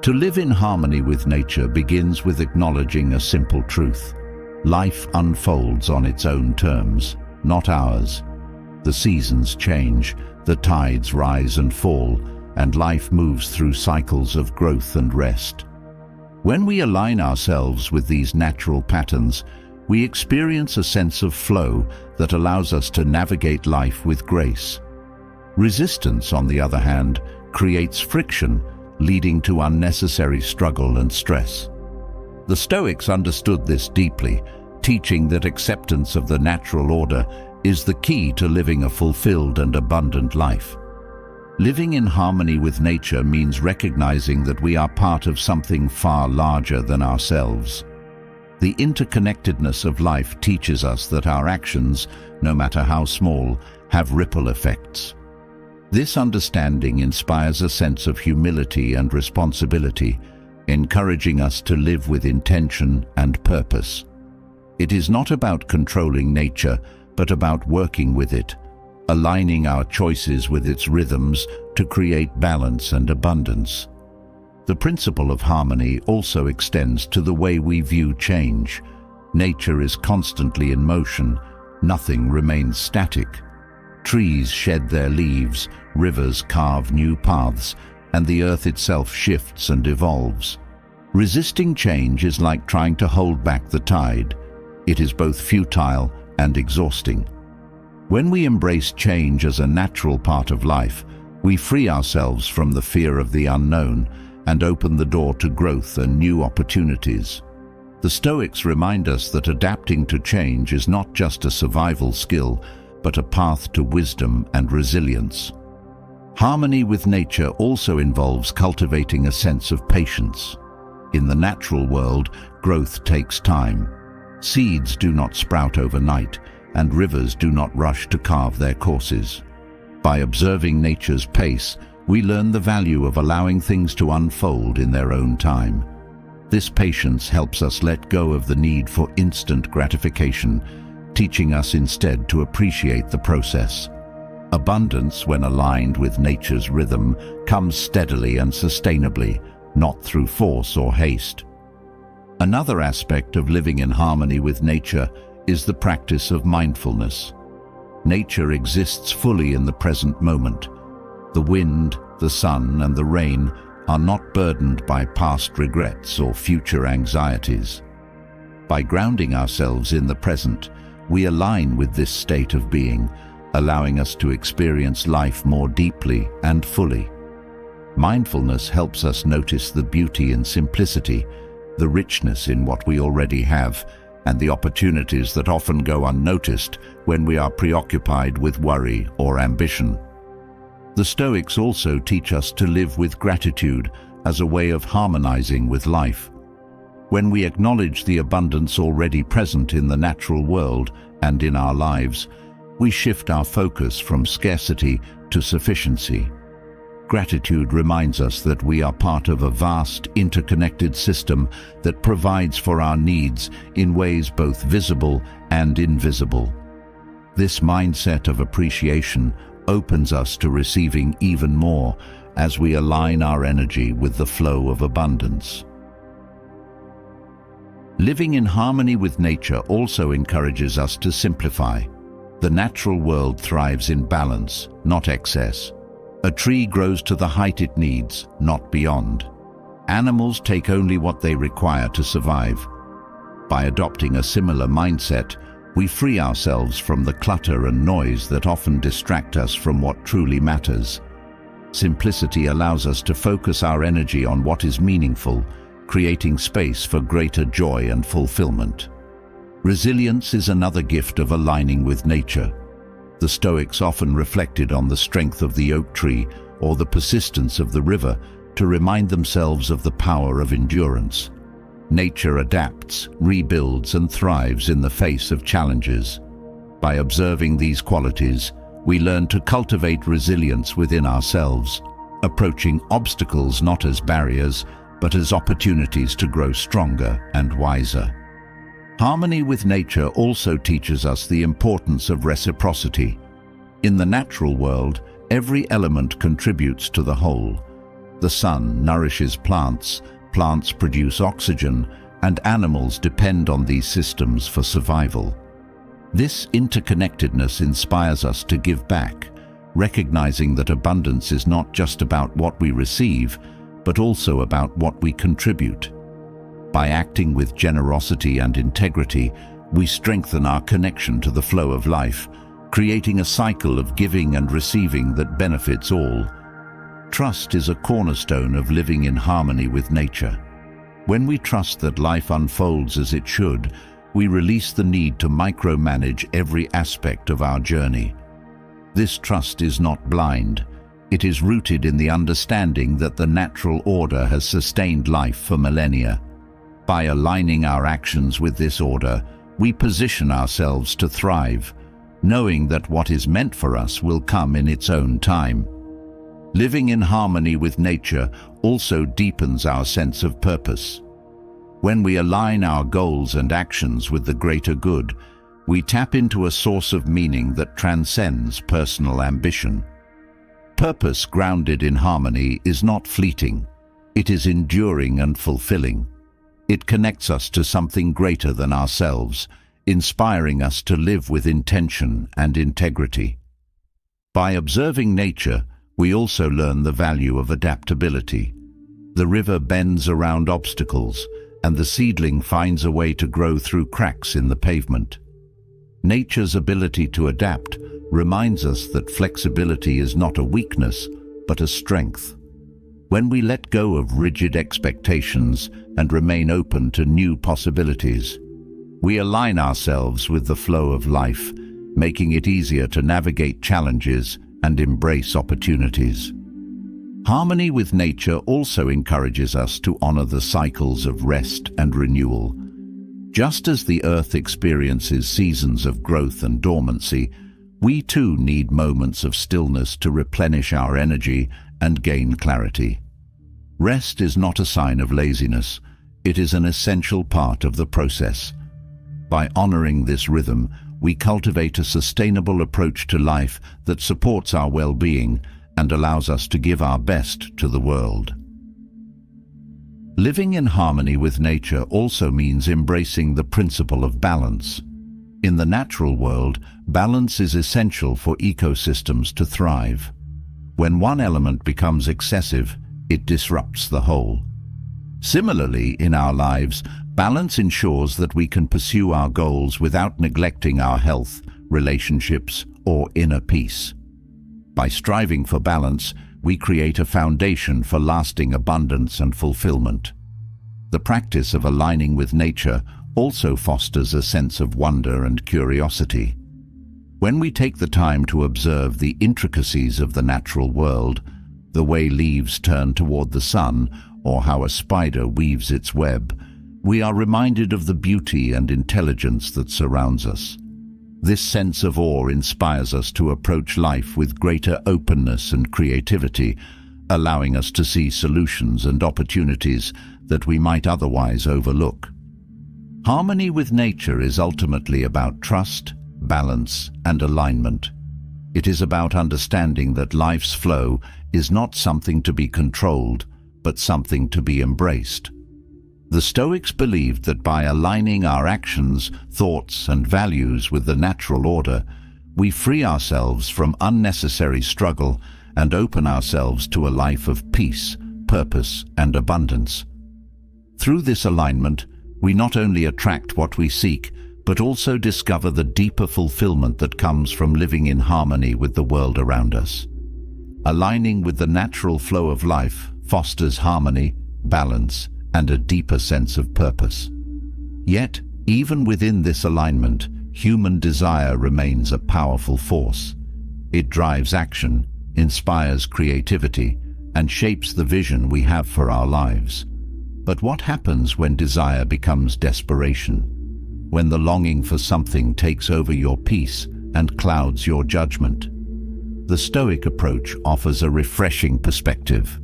To live in harmony with nature begins with acknowledging a simple truth. Life unfolds on its own terms, not ours. The seasons change, the tides rise and fall, and life moves through cycles of growth and rest. When we align ourselves with these natural patterns, we experience a sense of flow that allows us to navigate life with grace. Resistance, on the other hand, creates friction, leading to unnecessary struggle and stress. The Stoics understood this deeply, teaching that acceptance of the natural order is the key to living a fulfilled and abundant life. Living in harmony with nature means recognizing that we are part of something far larger than ourselves. The interconnectedness of life teaches us that our actions, no matter how small, have ripple effects. This understanding inspires a sense of humility and responsibility, encouraging us to live with intention and purpose. It is not about controlling nature, but about working with it, aligning our choices with its rhythms to create balance and abundance. The principle of harmony also extends to the way we view change. Nature is constantly in motion, nothing remains static. Trees shed their leaves, rivers carve new paths, and the earth itself shifts and evolves. Resisting change is like trying to hold back the tide. It is both futile and exhausting. When we embrace change as a natural part of life, we free ourselves from the fear of the unknown and open the door to growth and new opportunities. The Stoics remind us that adapting to change is not just a survival skill, but a path to wisdom and resilience. Harmony with nature also involves cultivating a sense of patience. In the natural world, growth takes time. Seeds do not sprout overnight, and rivers do not rush to carve their courses. By observing nature's pace, we learn the value of allowing things to unfold in their own time. This patience helps us let go of the need for instant gratification, teaching us instead to appreciate the process. Abundance, when aligned with nature's rhythm, comes steadily and sustainably, not through force or haste. Another aspect of living in harmony with nature is the practice of mindfulness. Nature exists fully in the present moment. The wind, the sun, and the rain are not burdened by past regrets or future anxieties. By grounding ourselves in the present, we align with this state of being, allowing us to experience life more deeply and fully. Mindfulness helps us notice the beauty in simplicity, the richness in what we already have, and the opportunities that often go unnoticed when we are preoccupied with worry or ambition. The Stoics also teach us to live with gratitude as a way of harmonizing with life. When we acknowledge the abundance already present in the natural world and in our lives, we shift our focus from scarcity to sufficiency. Gratitude reminds us that we are part of a vast, interconnected system that provides for our needs in ways both visible and invisible. This mindset of appreciation opens us to receiving even more as we align our energy with the flow of abundance. Living in harmony with nature also encourages us to simplify. The natural world thrives in balance, not excess. A tree grows to the height it needs, not beyond. Animals take only what they require to survive. By adopting a similar mindset, we free ourselves from the clutter and noise that often distract us from what truly matters. Simplicity allows us to focus our energy on what is meaningful, creating space for greater joy and fulfillment. Resilience is another gift of aligning with nature. The Stoics often reflected on the strength of the oak tree or the persistence of the river to remind themselves of the power of endurance. Nature adapts, rebuilds, and thrives in the face of challenges. By observing these qualities, we learn to cultivate resilience within ourselves, approaching obstacles not as barriers, but as opportunities to grow stronger and wiser. Harmony with nature also teaches us the importance of reciprocity. In the natural world, every element contributes to the whole. The sun nourishes plants, plants produce oxygen, and animals depend on these systems for survival. This interconnectedness inspires us to give back, recognizing that abundance is not just about what we receive, but also about what we contribute. By acting with generosity and integrity, we strengthen our connection to the flow of life, creating a cycle of giving and receiving that benefits all. Trust is a cornerstone of living in harmony with nature. When we trust that life unfolds as it should, we release the need to micromanage every aspect of our journey. This trust is not blind. It is rooted in the understanding that the natural order has sustained life for millennia. By aligning our actions with this order, we position ourselves to thrive, knowing that what is meant for us will come in its own time. Living in harmony with nature also deepens our sense of purpose. When we align our goals and actions with the greater good, we tap into a source of meaning that transcends personal ambition. Purpose grounded in harmony is not fleeting. It is enduring and fulfilling. It connects us to something greater than ourselves, inspiring us to live with intention and integrity. By observing nature, we also learn the value of adaptability. The river bends around obstacles, and the seedling finds a way to grow through cracks in the pavement. Nature's ability to adapt reminds us that flexibility is not a weakness, but a strength. When we let go of rigid expectations and remain open to new possibilities, we align ourselves with the flow of life, making it easier to navigate challenges and embrace opportunities. Harmony with nature also encourages us to honor the cycles of rest and renewal. Just as the earth experiences seasons of growth and dormancy, we too need moments of stillness to replenish our energy and gain clarity. Rest is not a sign of laziness. It is an essential part of the process. By honoring this rhythm, we cultivate a sustainable approach to life that supports our well-being and allows us to give our best to the world. Living in harmony with nature also means embracing the principle of balance. In the natural world, balance is essential for ecosystems to thrive. When one element becomes excessive, it disrupts the whole. Similarly, in our lives, balance ensures that we can pursue our goals without neglecting our health, relationships, or inner peace. By striving for balance, we create a foundation for lasting abundance and fulfillment. The practice of aligning with nature also fosters a sense of wonder and curiosity. When we take the time to observe the intricacies of the natural world, the way leaves turn toward the sun, or how a spider weaves its web, we are reminded of the beauty and intelligence that surrounds us. This sense of awe inspires us to approach life with greater openness and creativity, allowing us to see solutions and opportunities that we might otherwise overlook. Harmony with nature is ultimately about trust, balance, and alignment. It is about understanding that life's flow is not something to be controlled, but something to be embraced. The Stoics believed that by aligning our actions, thoughts, and values with the natural order, we free ourselves from unnecessary struggle and open ourselves to a life of peace, purpose, and abundance. Through this alignment, we not only attract what we seek, but also discover the deeper fulfillment that comes from living in harmony with the world around us. Aligning with the natural flow of life fosters harmony, balance, and a deeper sense of purpose. Yet, even within this alignment, human desire remains a powerful force. It drives action, inspires creativity, and shapes the vision we have for our lives. But what happens when desire becomes desperation? When the longing for something takes over your peace and clouds your judgment? The Stoic approach offers a refreshing perspective,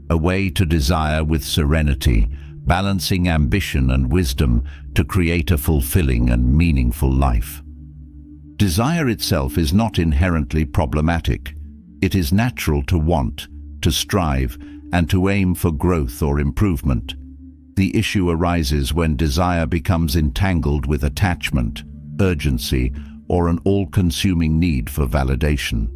a way to desire with serenity, balancing ambition and wisdom to create a fulfilling and meaningful life. Desire itself is not inherently problematic. It is natural to want, to strive, and to aim for growth or improvement. The issue arises when desire becomes entangled with attachment, urgency, or an all-consuming need for validation.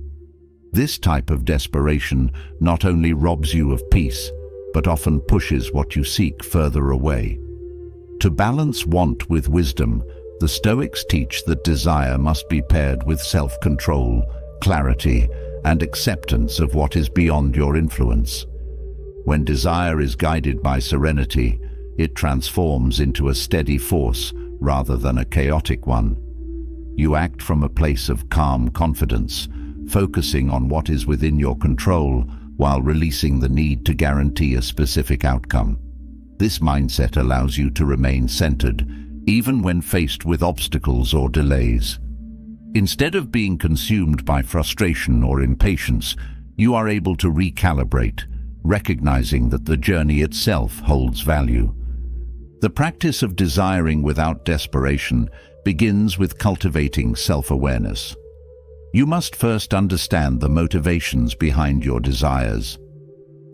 This type of desperation not only robs you of peace, but often pushes what you seek further away. To balance want with wisdom, the Stoics teach that desire must be paired with self-control, clarity, and acceptance of what is beyond your influence. When desire is guided by serenity, it transforms into a steady force rather than a chaotic one. You act from a place of calm confidence, focusing on what is within your control while releasing the need to guarantee a specific outcome. This mindset allows you to remain centered, even when faced with obstacles or delays. Instead of being consumed by frustration or impatience, you are able to recalibrate, recognizing that the journey itself holds value. The practice of desiring without desperation begins with cultivating self-awareness. You must first understand the motivations behind your desires.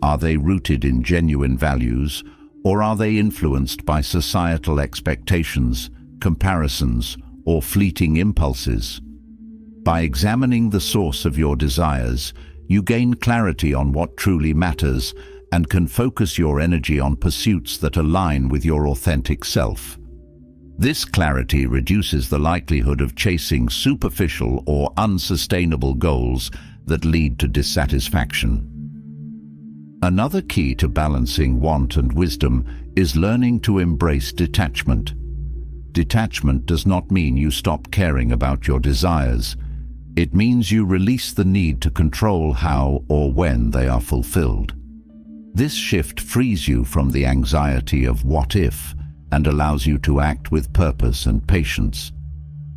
Are they rooted in genuine values, or are they influenced by societal expectations, comparisons, or fleeting impulses? By examining the source of your desires, you gain clarity on what truly matters and can focus your energy on pursuits that align with your authentic self. This clarity reduces the likelihood of chasing superficial or unsustainable goals that lead to dissatisfaction. Another key to balancing want and wisdom is learning to embrace detachment. Detachment does not mean you stop caring about your desires. It means you release the need to control how or when they are fulfilled. This shift frees you from the anxiety of what if and allows you to act with purpose and patience.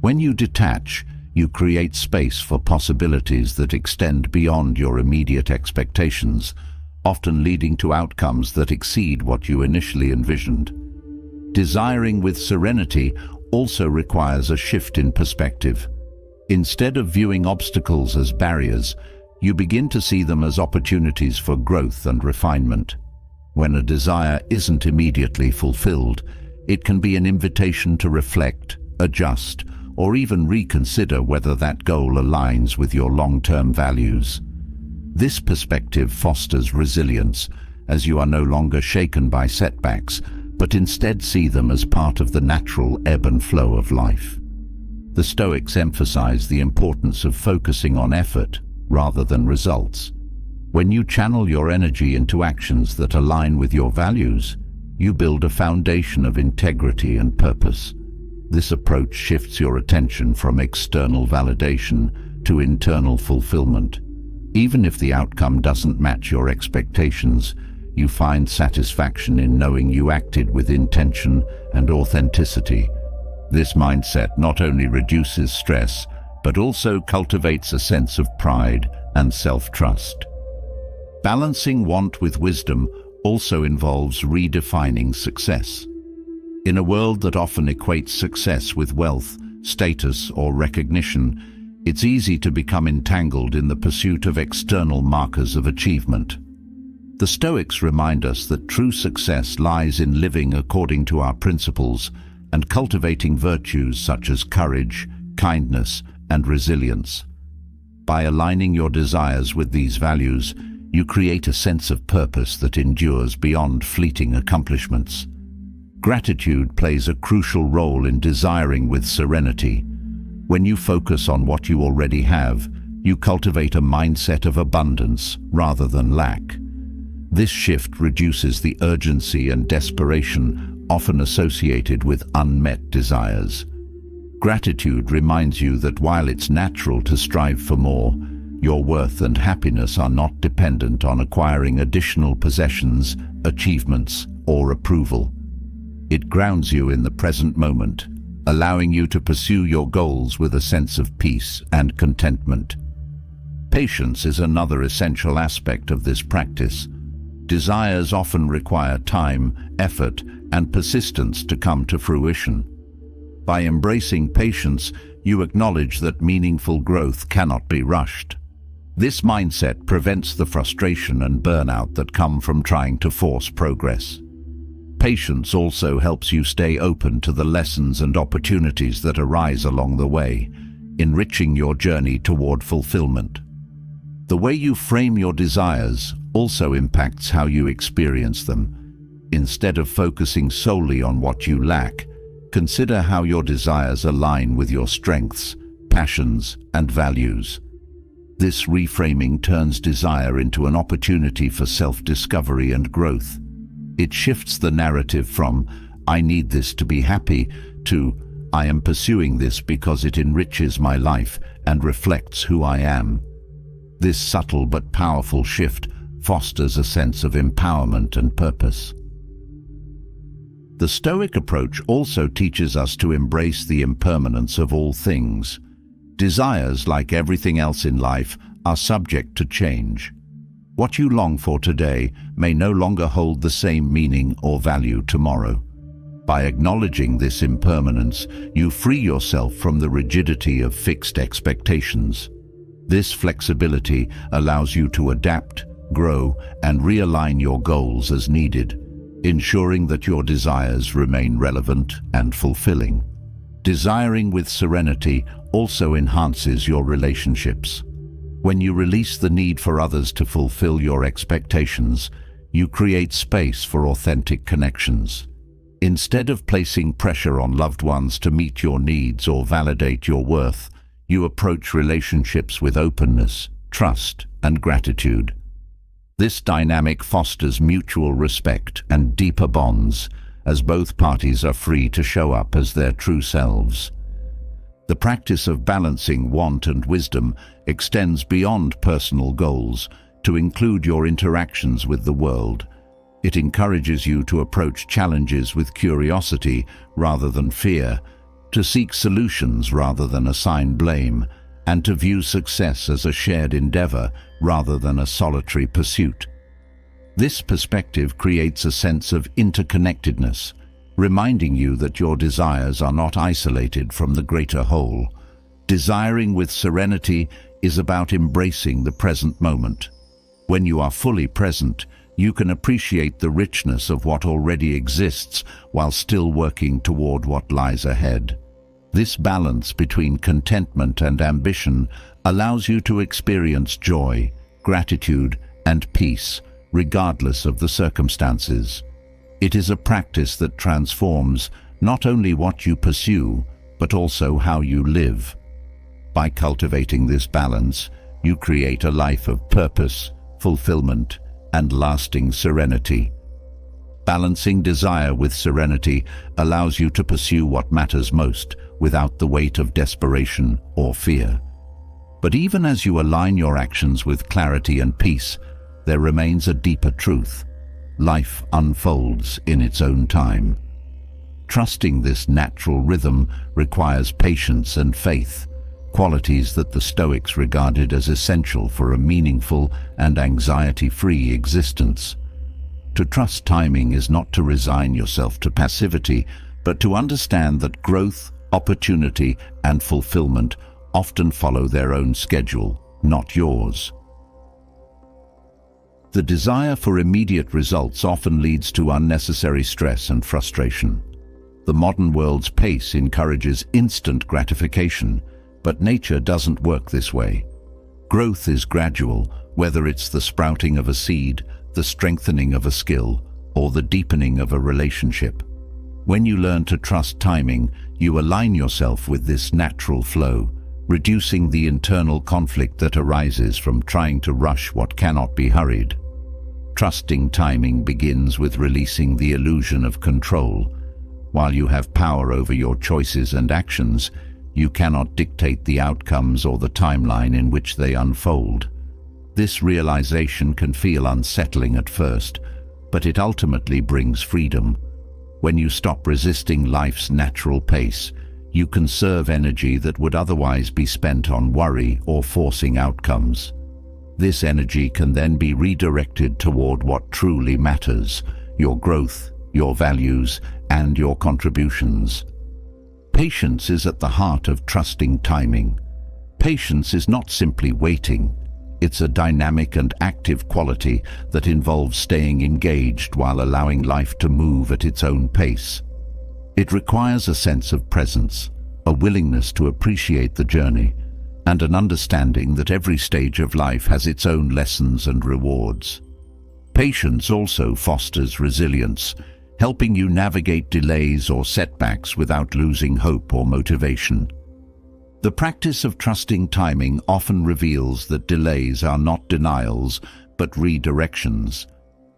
When you detach, you create space for possibilities that extend beyond your immediate expectations, often leading to outcomes that exceed what you initially envisioned. Desiring with serenity also requires a shift in perspective. Instead of viewing obstacles as barriers, you begin to see them as opportunities for growth and refinement. When a desire isn't immediately fulfilled, it can be an invitation to reflect, adjust, or even reconsider whether that goal aligns with your long-term values. This perspective fosters resilience, as you are no longer shaken by setbacks, but instead see them as part of the natural ebb and flow of life. The Stoics emphasize the importance of focusing on effort rather than results. When you channel your energy into actions that align with your values, you build a foundation of integrity and purpose. This approach shifts your attention from external validation to internal fulfillment. Even if the outcome doesn't match your expectations, you find satisfaction in knowing you acted with intention and authenticity. This mindset not only reduces stress, but also cultivates a sense of pride and self-trust. Balancing want with wisdom also involves redefining success. In a world that often equates success with wealth, status, or recognition, it's easy to become entangled in the pursuit of external markers of achievement. The Stoics remind us that true success lies in living according to our principles and cultivating virtues such as courage, kindness, and resilience. By aligning your desires with these values, you create a sense of purpose that endures beyond fleeting accomplishments. Gratitude plays a crucial role in desiring with serenity. When you focus on what you already have, you cultivate a mindset of abundance rather than lack. This shift reduces the urgency and desperation often associated with unmet desires. Gratitude reminds you that while it's natural to strive for more, your worth and happiness are not dependent on acquiring additional possessions, achievements, or approval. It grounds you in the present moment, allowing you to pursue your goals with a sense of peace and contentment. Patience is another essential aspect of this practice. Desires often require time, effort, and persistence to come to fruition. By embracing patience, you acknowledge that meaningful growth cannot be rushed. This mindset prevents the frustration and burnout that come from trying to force progress. Patience also helps you stay open to the lessons and opportunities that arise along the way, enriching your journey toward fulfillment. The way you frame your desires also impacts how you experience them. Instead of focusing solely on what you lack, consider how your desires align with your strengths, passions, and values. This reframing turns desire into an opportunity for self-discovery and growth. It shifts the narrative from, "I need this to be happy," to, "I am pursuing this because it enriches my life and reflects who I am." This subtle but powerful shift fosters a sense of empowerment and purpose. The Stoic approach also teaches us to embrace the impermanence of all things. Desires, like everything else in life, are subject to change. What you long for today may no longer hold the same meaning or value tomorrow. By acknowledging this impermanence, you free yourself from the rigidity of fixed expectations. This flexibility allows you to adapt, grow, and realign your goals as needed, ensuring that your desires remain relevant and fulfilling. Desiring with serenity also enhances your relationships. When you release the need for others to fulfill your expectations, you create space for authentic connections. Instead of placing pressure on loved ones to meet your needs or validate your worth, you approach relationships with openness, trust, and gratitude. This dynamic fosters mutual respect and deeper bonds, as both parties are free to show up as their true selves. The practice of balancing want and wisdom extends beyond personal goals to include your interactions with the world. It encourages you to approach challenges with curiosity rather than fear, to seek solutions rather than assign blame, and to view success as a shared endeavor rather than a solitary pursuit. This perspective creates a sense of interconnectedness, reminding you that your desires are not isolated from the greater whole. Desiring with serenity is about embracing the present moment. When you are fully present, you can appreciate the richness of what already exists while still working toward what lies ahead. This balance between contentment and ambition allows you to experience joy, gratitude, and peace, regardless of the circumstances. It is a practice that transforms not only what you pursue, but also how you live. By cultivating this balance, you create a life of purpose, fulfillment, and lasting serenity. Balancing desire with serenity allows you to pursue what matters most without the weight of desperation or fear. But even as you align your actions with clarity and peace, there remains a deeper truth. Life unfolds in its own time. Trusting this natural rhythm requires patience and faith, qualities that the Stoics regarded as essential for a meaningful and anxiety-free existence. To trust timing is not to resign yourself to passivity, but to understand that growth, opportunity, and fulfillment often follow their own schedule, not yours. The desire for immediate results often leads to unnecessary stress and frustration. The modern world's pace encourages instant gratification, but nature doesn't work this way. Growth is gradual, whether it's the sprouting of a seed, the strengthening of a skill, or the deepening of a relationship. When you learn to trust timing, you align yourself with this natural flow, reducing the internal conflict that arises from trying to rush what cannot be hurried. Trusting timing begins with releasing the illusion of control. While you have power over your choices and actions, you cannot dictate the outcomes or the timeline in which they unfold. This realization can feel unsettling at first, but it ultimately brings freedom. When you stop resisting life's natural pace, you conserve energy that would otherwise be spent on worry or forcing outcomes. This energy can then be redirected toward what truly matters: your growth, your values, and your contributions. Patience is at the heart of trusting timing. Patience is not simply waiting. It's a dynamic and active quality that involves staying engaged while allowing life to move at its own pace. It requires a sense of presence, a willingness to appreciate the journey, and an understanding that every stage of life has its own lessons and rewards. Patience also fosters resilience, helping you navigate delays or setbacks without losing hope or motivation. The practice of trusting timing often reveals that delays are not denials, but redirections.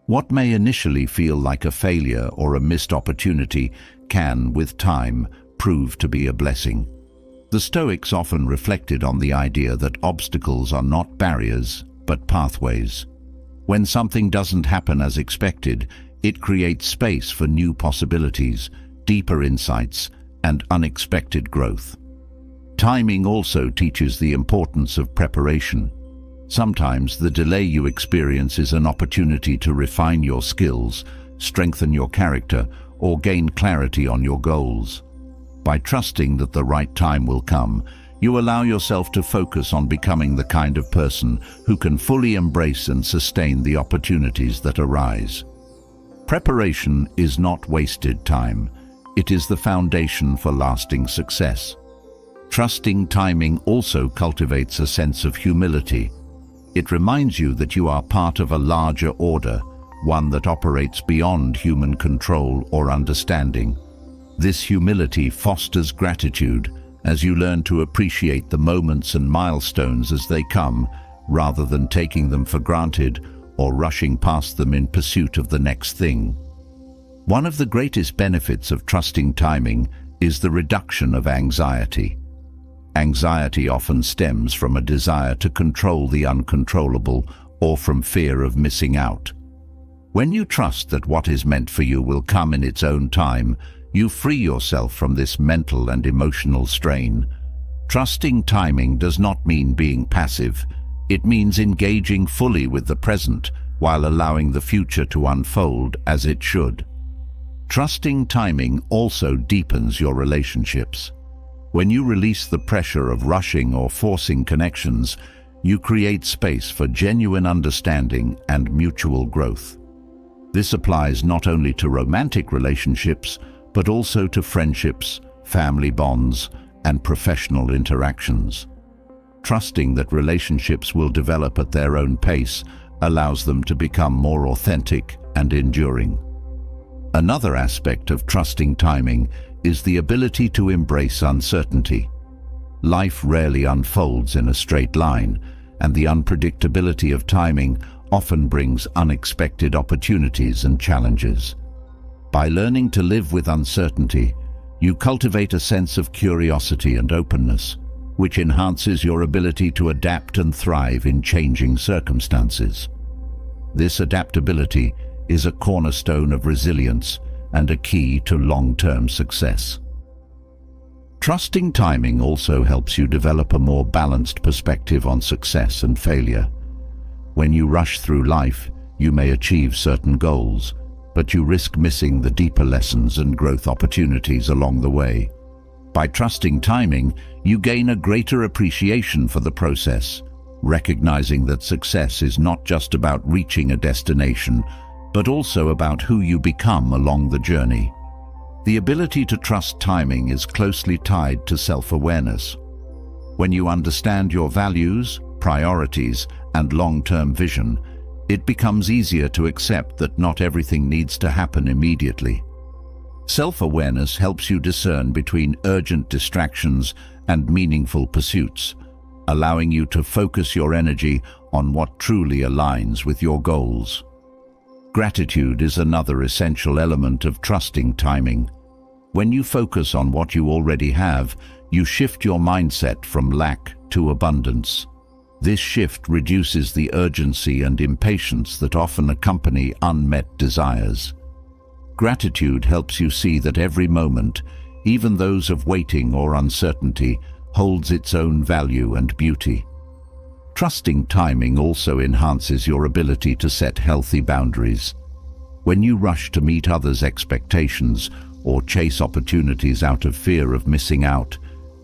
What may initially feel like a failure or a missed opportunity can, with time, prove to be a blessing. The Stoics often reflected on the idea that obstacles are not barriers, but pathways. When something doesn't happen as expected, it creates space for new possibilities, deeper insights, and unexpected growth. Timing also teaches the importance of preparation. Sometimes the delay you experience is an opportunity to refine your skills, strengthen your character, or gain clarity on your goals. By trusting that the right time will come, you allow yourself to focus on becoming the kind of person who can fully embrace and sustain the opportunities that arise. Preparation is not wasted time. It is the foundation for lasting success. Trusting timing also cultivates a sense of humility. It reminds you that you are part of a larger order, one that operates beyond human control or understanding. This humility fosters gratitude as you learn to appreciate the moments and milestones as they come, rather than taking them for granted or rushing past them in pursuit of the next thing. One of the greatest benefits of trusting timing is the reduction of anxiety. Anxiety often stems from a desire to control the uncontrollable or from fear of missing out. When you trust that what is meant for you will come in its own time, you free yourself from this mental and emotional strain. Trusting timing does not mean being passive. It means engaging fully with the present while allowing the future to unfold as it should. Trusting timing also deepens your relationships. When you release the pressure of rushing or forcing connections, you create space for genuine understanding and mutual growth. This applies not only to romantic relationships, but also to friendships, family bonds, and professional interactions. Trusting that relationships will develop at their own pace allows them to become more authentic and enduring. Another aspect of trusting timing is the ability to embrace uncertainty. Life rarely unfolds in a straight line, and the unpredictability of timing often brings unexpected opportunities and challenges. By learning to live with uncertainty, you cultivate a sense of curiosity and openness, which enhances your ability to adapt and thrive in changing circumstances. This adaptability is a cornerstone of resilience and a key to long-term success. Trusting timing also helps you develop a more balanced perspective on success and failure. When you rush through life, you may achieve certain goals, but you risk missing the deeper lessons and growth opportunities along the way. By trusting timing, you gain a greater appreciation for the process, recognizing that success is not just about reaching a destination, but also about who you become along the journey. The ability to trust timing is closely tied to self-awareness. When you understand your values, priorities, and long-term vision, it becomes easier to accept that not everything needs to happen immediately. Self-awareness helps you discern between urgent distractions and meaningful pursuits, allowing you to focus your energy on what truly aligns with your goals. Gratitude is another essential element of trusting timing. When you focus on what you already have, you shift your mindset from lack to abundance. This shift reduces the urgency and impatience that often accompany unmet desires. Gratitude helps you see that every moment, even those of waiting or uncertainty, holds its own value and beauty. Trusting timing also enhances your ability to set healthy boundaries. When you rush to meet others' expectations or chase opportunities out of fear of missing out,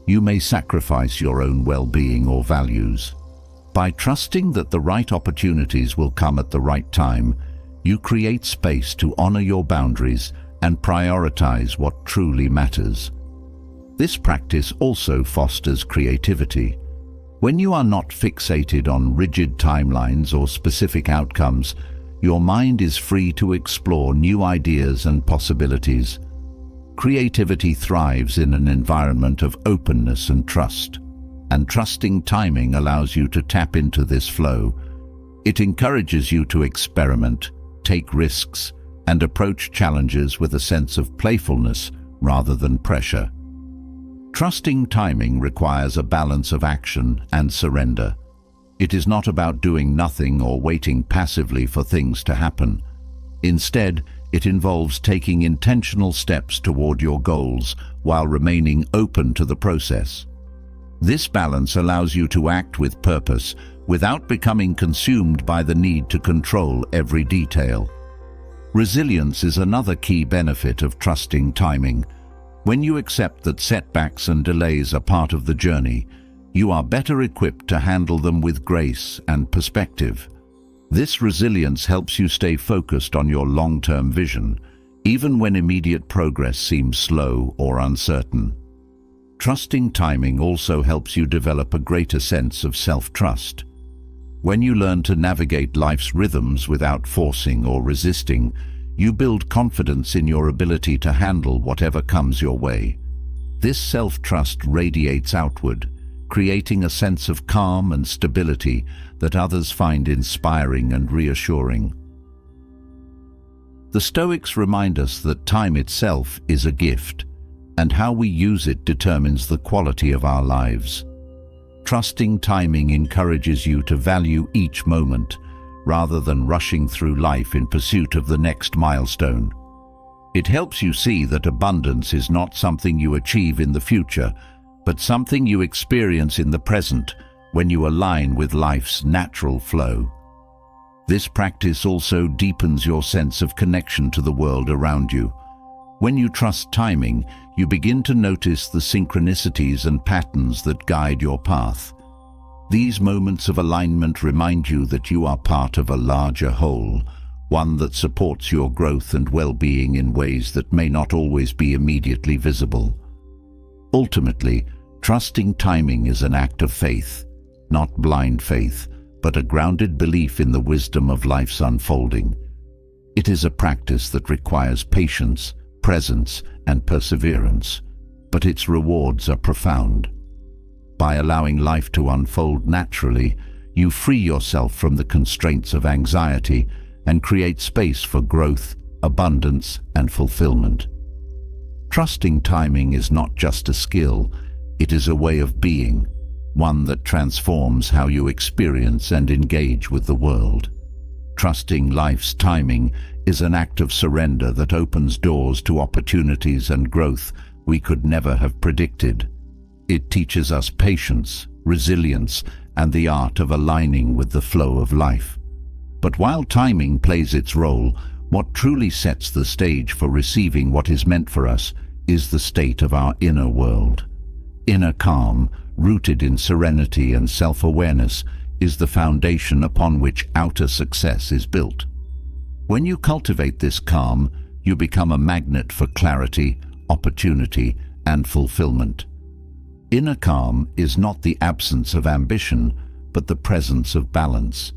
you may sacrifice your own well-being or values. By trusting that the right opportunities will come at the right time, you create space to honor your boundaries and prioritize what truly matters. This practice also fosters creativity. When you are not fixated on rigid timelines or specific outcomes, your mind is free to explore new ideas and possibilities. Creativity thrives in an environment of openness and trust, and trusting timing allows you to tap into this flow. It encourages you to experiment, take risks, and approach challenges with a sense of playfulness rather than pressure. Trusting timing requires a balance of action and surrender. It is not about doing nothing or waiting passively for things to happen. Instead, it involves taking intentional steps toward your goals while remaining open to the process. This balance allows you to act with purpose without becoming consumed by the need to control every detail. Resilience is another key benefit of trusting timing. When you accept that setbacks and delays are part of the journey, you are better equipped to handle them with grace and perspective. This resilience helps you stay focused on your long-term vision, even when immediate progress seems slow or uncertain. Trusting timing also helps you develop a greater sense of self-trust. When you learn to navigate life's rhythms without forcing or resisting, you build confidence in your ability to handle whatever comes your way. This self-trust radiates outward, creating a sense of calm and stability that others find inspiring and reassuring. The Stoics remind us that time itself is a gift, and how we use it determines the quality of our lives. Trusting timing encourages you to value each moment, rather than rushing through life in pursuit of the next milestone. It helps you see that abundance is not something you achieve in the future, but something you experience in the present when you align with life's natural flow. This practice also deepens your sense of connection to the world around you. When you trust timing, you begin to notice the synchronicities and patterns that guide your path. These moments of alignment remind you that you are part of a larger whole, one that supports your growth and well-being in ways that may not always be immediately visible. Ultimately, trusting timing is an act of faith, not blind faith, but a grounded belief in the wisdom of life's unfolding. It is a practice that requires patience, presence, and perseverance, but its rewards are profound. By allowing life to unfold naturally, you free yourself from the constraints of anxiety and create space for growth, abundance, and fulfillment. Trusting timing is not just a skill, it is a way of being, one that transforms how you experience and engage with the world. Trusting life's timing is an act of surrender that opens doors to opportunities and growth we could never have predicted. It teaches us patience, resilience, and the art of aligning with the flow of life. But while timing plays its role, what truly sets the stage for receiving what is meant for us is the state of our inner world. Inner calm, rooted in serenity and self-awareness, is the foundation upon which outer success is built. When you cultivate this calm, you become a magnet for clarity, opportunity, and fulfillment. Inner calm is not the absence of ambition, but the presence of balance.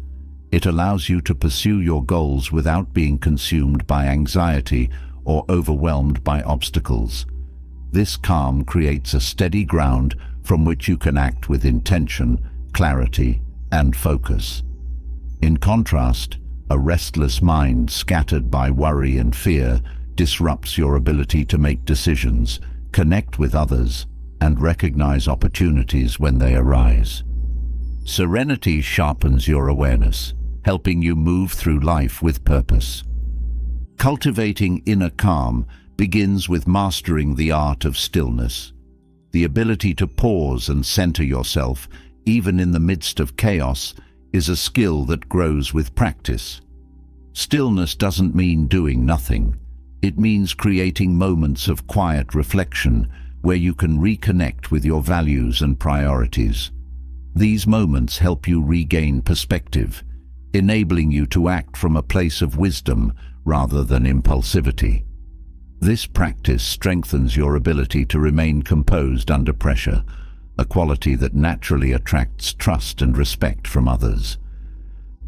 It allows you to pursue your goals without being consumed by anxiety or overwhelmed by obstacles. This calm creates a steady ground from which you can act with intention, clarity, and focus. In contrast, a restless mind scattered by worry and fear disrupts your ability to make decisions, connect with others, and recognize opportunities when they arise. Serenity sharpens your awareness, helping you move through life with purpose. Cultivating inner calm begins with mastering the art of stillness. The ability to pause and center yourself, even in the midst of chaos, is a skill that grows with practice. Stillness doesn't mean doing nothing. It means creating moments of quiet reflection where you can reconnect with your values and priorities. These moments help you regain perspective, enabling you to act from a place of wisdom rather than impulsivity. This practice strengthens your ability to remain composed under pressure, a quality that naturally attracts trust and respect from others.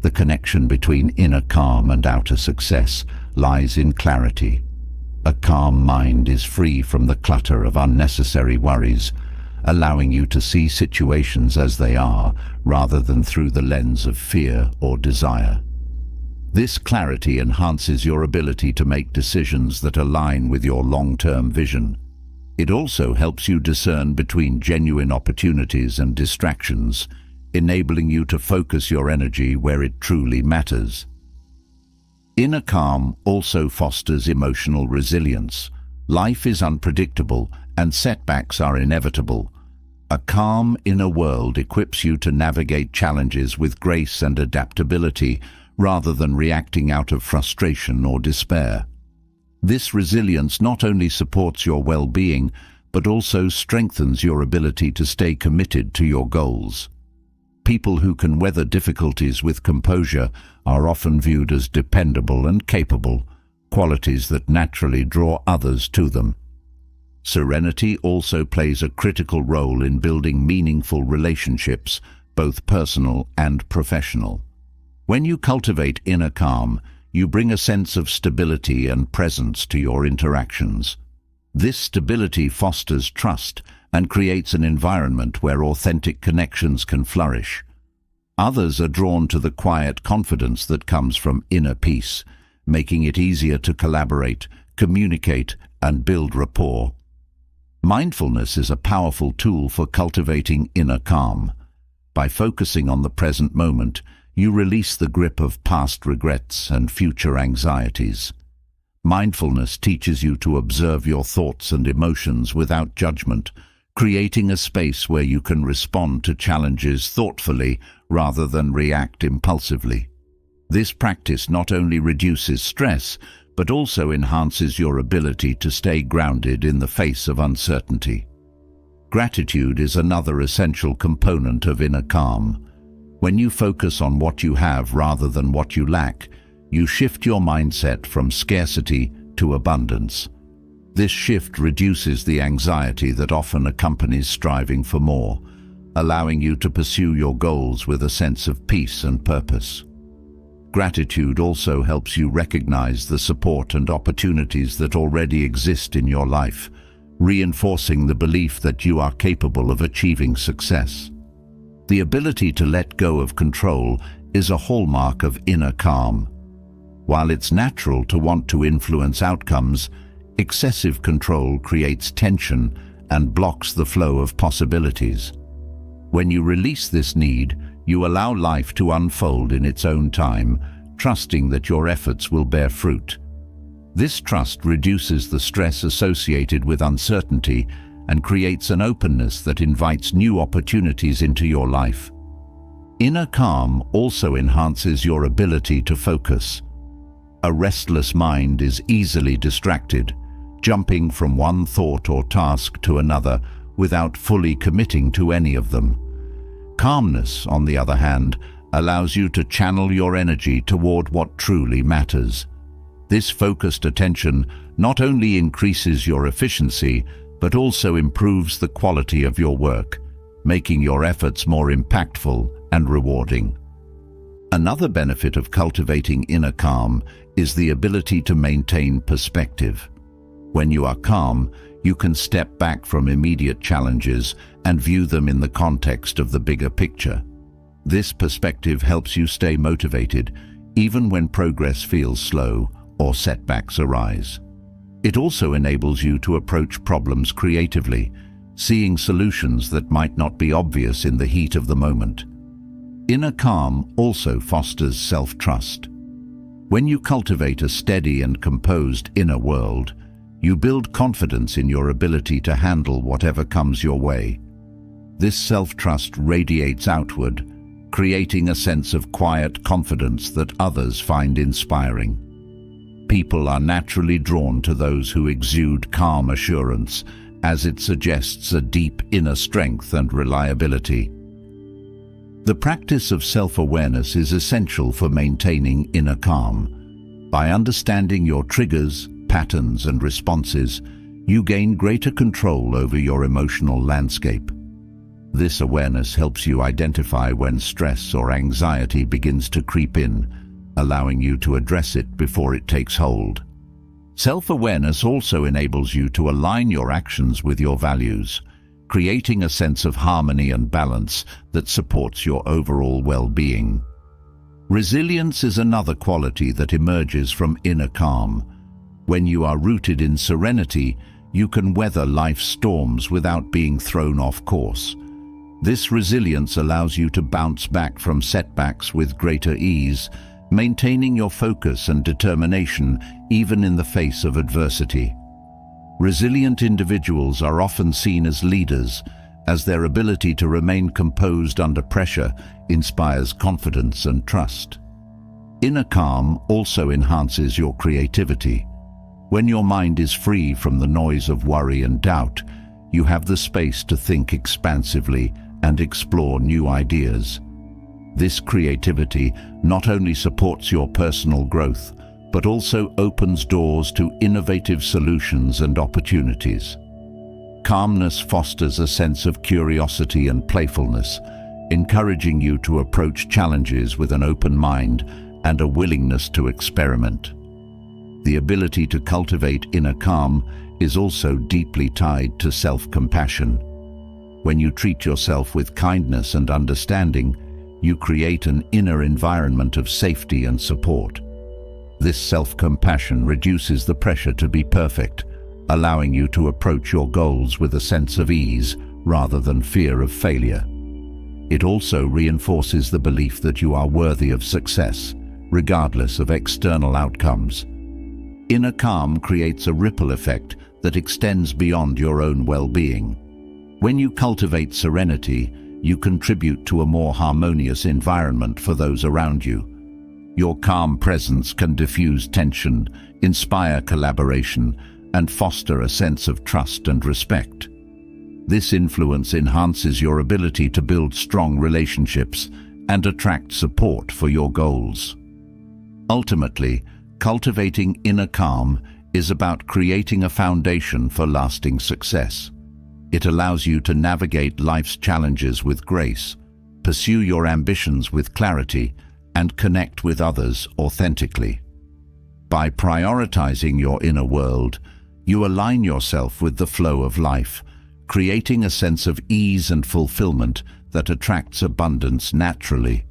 The connection between inner calm and outer success lies in clarity. A calm mind is free from the clutter of unnecessary worries, allowing you to see situations as they are rather than through the lens of fear or desire. This clarity enhances your ability to make decisions that align with your long-term vision. It also helps you discern between genuine opportunities and distractions, enabling you to focus your energy where it truly matters. Inner calm also fosters emotional resilience. Life is unpredictable and setbacks are inevitable. A calm inner world equips you to navigate challenges with grace and adaptability rather than reacting out of frustration or despair. This resilience not only supports your well-being, but also strengthens your ability to stay committed to your goals. People who can weather difficulties with composure are often viewed as dependable and capable, qualities that naturally draw others to them. Serenity also plays a critical role in building meaningful relationships, both personal and professional. When you cultivate inner calm, you bring a sense of stability and presence to your interactions. This stability fosters trust and creates an environment where authentic connections can flourish. Others are drawn to the quiet confidence that comes from inner peace, making it easier to collaborate, communicate, and build rapport. Mindfulness is a powerful tool for cultivating inner calm. By focusing on the present moment, you release the grip of past regrets and future anxieties. Mindfulness teaches you to observe your thoughts and emotions without judgment, creating a space where you can respond to challenges thoughtfully rather than react impulsively. This practice not only reduces stress, but also enhances your ability to stay grounded in the face of uncertainty. Gratitude is another essential component of inner calm. When you focus on what you have rather than what you lack, you shift your mindset from scarcity to abundance. This shift reduces the anxiety that often accompanies striving for more, allowing you to pursue your goals with a sense of peace and purpose. Gratitude also helps you recognize the support and opportunities that already exist in your life, reinforcing the belief that you are capable of achieving success. The ability to let go of control is a hallmark of inner calm. While it's natural to want to influence outcomes, excessive control creates tension and blocks the flow of possibilities. When you release this need, you allow life to unfold in its own time, trusting that your efforts will bear fruit. This trust reduces the stress associated with uncertainty and creates an openness that invites new opportunities into your life. Inner calm also enhances your ability to focus. A restless mind is easily distracted, jumping from one thought or task to another without fully committing to any of them. Calmness, on the other hand, allows you to channel your energy toward what truly matters. This focused attention not only increases your efficiency, but also improves the quality of your work, making your efforts more impactful and rewarding. Another benefit of cultivating inner calm is the ability to maintain perspective. When you are calm, you can step back from immediate challenges and view them in the context of the bigger picture. This perspective helps you stay motivated, even when progress feels slow or setbacks arise. It also enables you to approach problems creatively, seeing solutions that might not be obvious in the heat of the moment. Inner calm also fosters self-trust. When you cultivate a steady and composed inner world, you build confidence in your ability to handle whatever comes your way. This self-trust radiates outward, creating a sense of quiet confidence that others find inspiring. People are naturally drawn to those who exude calm assurance, as it suggests a deep inner strength and reliability. The practice of self-awareness is essential for maintaining inner calm. By understanding your triggers, patterns, and responses, you gain greater control over your emotional landscape. This awareness helps you identify when stress or anxiety begins to creep in, allowing you to address it before it takes hold. Self-awareness also enables you to align your actions with your values, creating a sense of harmony and balance that supports your overall well-being. Resilience is another quality that emerges from inner calm. When you are rooted in serenity, you can weather life's storms without being thrown off course. This resilience allows you to bounce back from setbacks with greater ease, maintaining your focus and determination even in the face of adversity. Resilient individuals are often seen as leaders, as their ability to remain composed under pressure inspires confidence and trust. Inner calm also enhances your creativity. When your mind is free from the noise of worry and doubt, you have the space to think expansively and explore new ideas. This creativity not only supports your personal growth, but also opens doors to innovative solutions and opportunities. Calmness fosters a sense of curiosity and playfulness, encouraging you to approach challenges with an open mind and a willingness to experiment. The ability to cultivate inner calm is also deeply tied to self-compassion. When you treat yourself with kindness and understanding, you create an inner environment of safety and support. This self-compassion reduces the pressure to be perfect, allowing you to approach your goals with a sense of ease rather than fear of failure. It also reinforces the belief that you are worthy of success, regardless of external outcomes. Inner calm creates a ripple effect that extends beyond your own well-being. When you cultivate serenity, you contribute to a more harmonious environment for those around you. Your calm presence can diffuse tension, inspire collaboration, and foster a sense of trust and respect. This influence enhances your ability to build strong relationships and attract support for your goals. Ultimately, cultivating inner calm is about creating a foundation for lasting success. It allows you to navigate life's challenges with grace, pursue your ambitions with clarity, and connect with others authentically. By prioritizing your inner world, you align yourself with the flow of life, creating a sense of ease and fulfillment that attracts abundance naturally.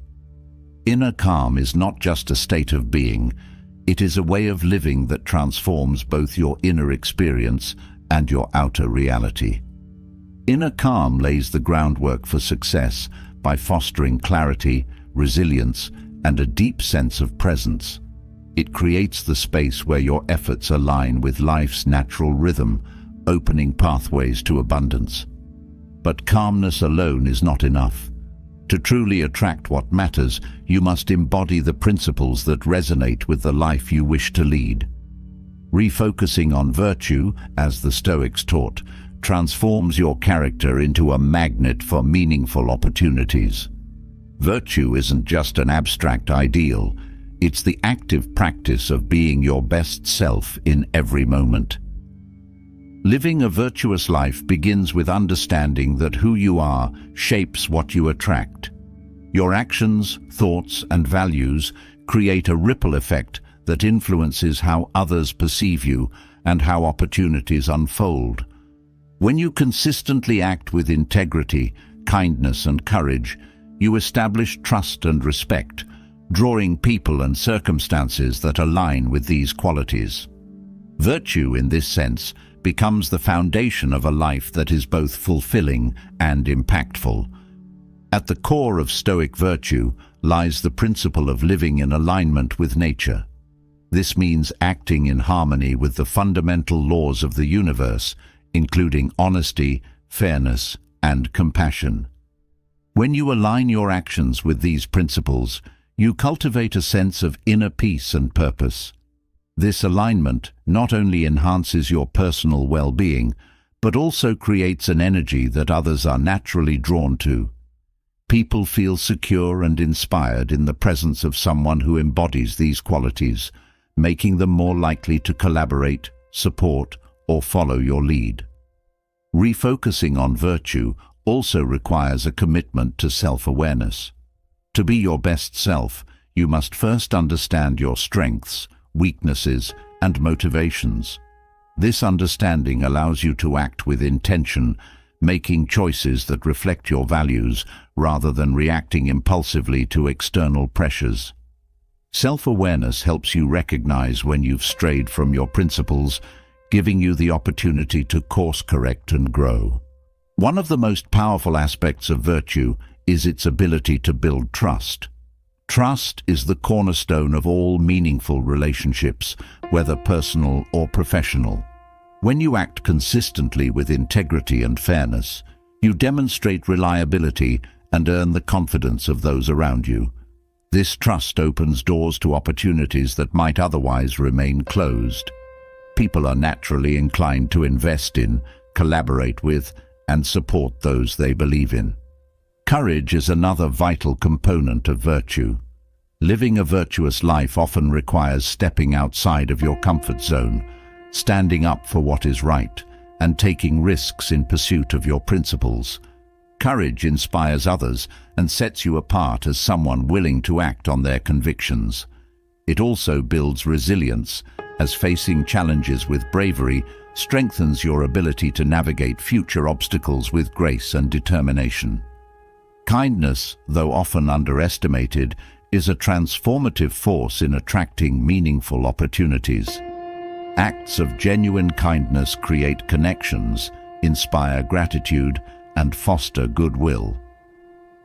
Inner calm is not just a state of being, it is a way of living that transforms both your inner experience and your outer reality. Inner calm lays the groundwork for success by fostering clarity, resilience, and a deep sense of presence. It creates the space where your efforts align with life's natural rhythm, opening pathways to abundance. But calmness alone is not enough. To truly attract what matters, you must embody the principles that resonate with the life you wish to lead. Refocusing on virtue, as the Stoics taught, transforms your character into a magnet for meaningful opportunities. Virtue isn't just an abstract ideal, it's the active practice of being your best self in every moment. Living a virtuous life begins with understanding that who you are shapes what you attract. Your actions, thoughts, and values create a ripple effect that influences how others perceive you and how opportunities unfold. When you consistently act with integrity, kindness, and courage, you establish trust and respect, drawing people and circumstances that align with these qualities. Virtue, in this sense, becomes the foundation of a life that is both fulfilling and impactful. At the core of Stoic virtue lies the principle of living in alignment with nature. This means acting in harmony with the fundamental laws of the universe, including honesty, fairness, and compassion. When you align your actions with these principles, you cultivate a sense of inner peace and purpose. This alignment not only enhances your personal well-being, but also creates an energy that others are naturally drawn to. People feel secure and inspired in the presence of someone who embodies these qualities, making them more likely to collaborate, support, or follow your lead. Refocusing on virtue also requires a commitment to self-awareness. To be your best self, you must first understand your strengths, weaknesses, and motivations. This understanding allows you to act with intention, making choices that reflect your values rather than reacting impulsively to external pressures. Self-awareness helps you recognize when you've strayed from your principles, giving you the opportunity to course-correct and grow. One of the most powerful aspects of virtue is its ability to build trust. Trust is the cornerstone of all meaningful relationships, whether personal or professional. When you act consistently with integrity and fairness, you demonstrate reliability and earn the confidence of those around you. This trust opens doors to opportunities that might otherwise remain closed. People are naturally inclined to invest in, collaborate with, and support those they believe in. Courage is another vital component of virtue. Living a virtuous life often requires stepping outside of your comfort zone, standing up for what is right, and taking risks in pursuit of your principles. Courage inspires others and sets you apart as someone willing to act on their convictions. It also builds resilience, as facing challenges with bravery strengthens your ability to navigate future obstacles with grace and determination. Kindness, though often underestimated, is a transformative force in attracting meaningful opportunities. Acts of genuine kindness create connections, inspire gratitude, and foster goodwill.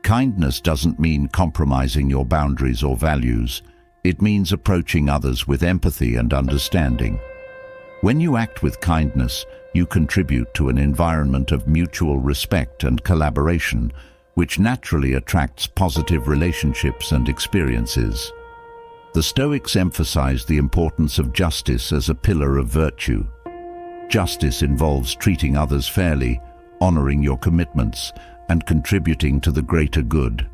Kindness doesn't mean compromising your boundaries or values. It means approaching others with empathy and understanding. When you act with kindness, you contribute to an environment of mutual respect and collaboration, which naturally attracts positive relationships and experiences. The Stoics emphasized the importance of justice as a pillar of virtue. Justice involves treating others fairly, honoring your commitments, and contributing to the greater good.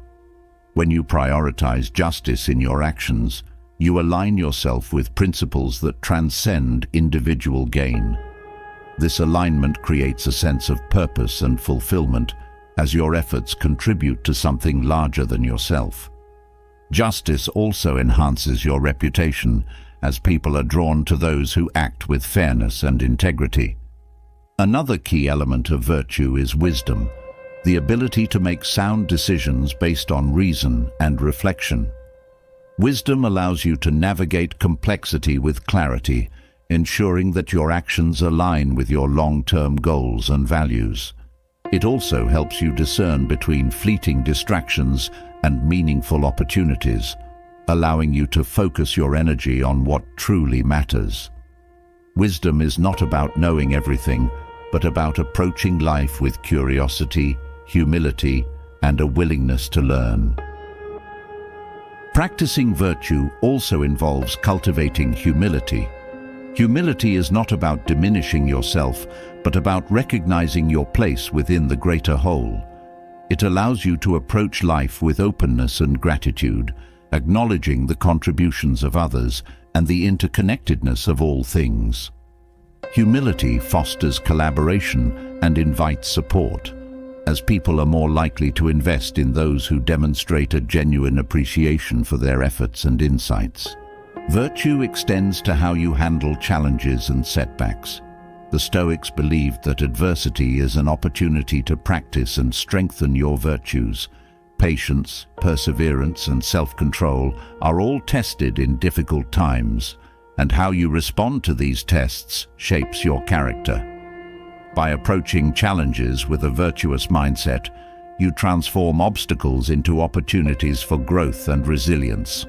When you prioritize justice in your actions, you align yourself with principles that transcend individual gain. This alignment creates a sense of purpose and fulfillment, as your efforts contribute to something larger than yourself. Justice also enhances your reputation, as people are drawn to those who act with fairness and integrity. Another key element of virtue is wisdom, the ability to make sound decisions based on reason and reflection. Wisdom allows you to navigate complexity with clarity, ensuring that your actions align with your long-term goals and values. It also helps you discern between fleeting distractions and meaningful opportunities, allowing you to focus your energy on what truly matters. Wisdom is not about knowing everything, but about approaching life with curiosity, humility, and a willingness to learn. Practicing virtue also involves cultivating humility. Humility is not about diminishing yourself, but about recognizing your place within the greater whole. It allows you to approach life with openness and gratitude, acknowledging the contributions of others and the interconnectedness of all things. Humility fosters collaboration and invites support, as people are more likely to invest in those who demonstrate a genuine appreciation for their efforts and insights. Virtue extends to how you handle challenges and setbacks. The Stoics believed that adversity is an opportunity to practice and strengthen your virtues. Patience, perseverance, and self-control are all tested in difficult times, and how you respond to these tests shapes your character. By approaching challenges with a virtuous mindset, you transform obstacles into opportunities for growth and resilience.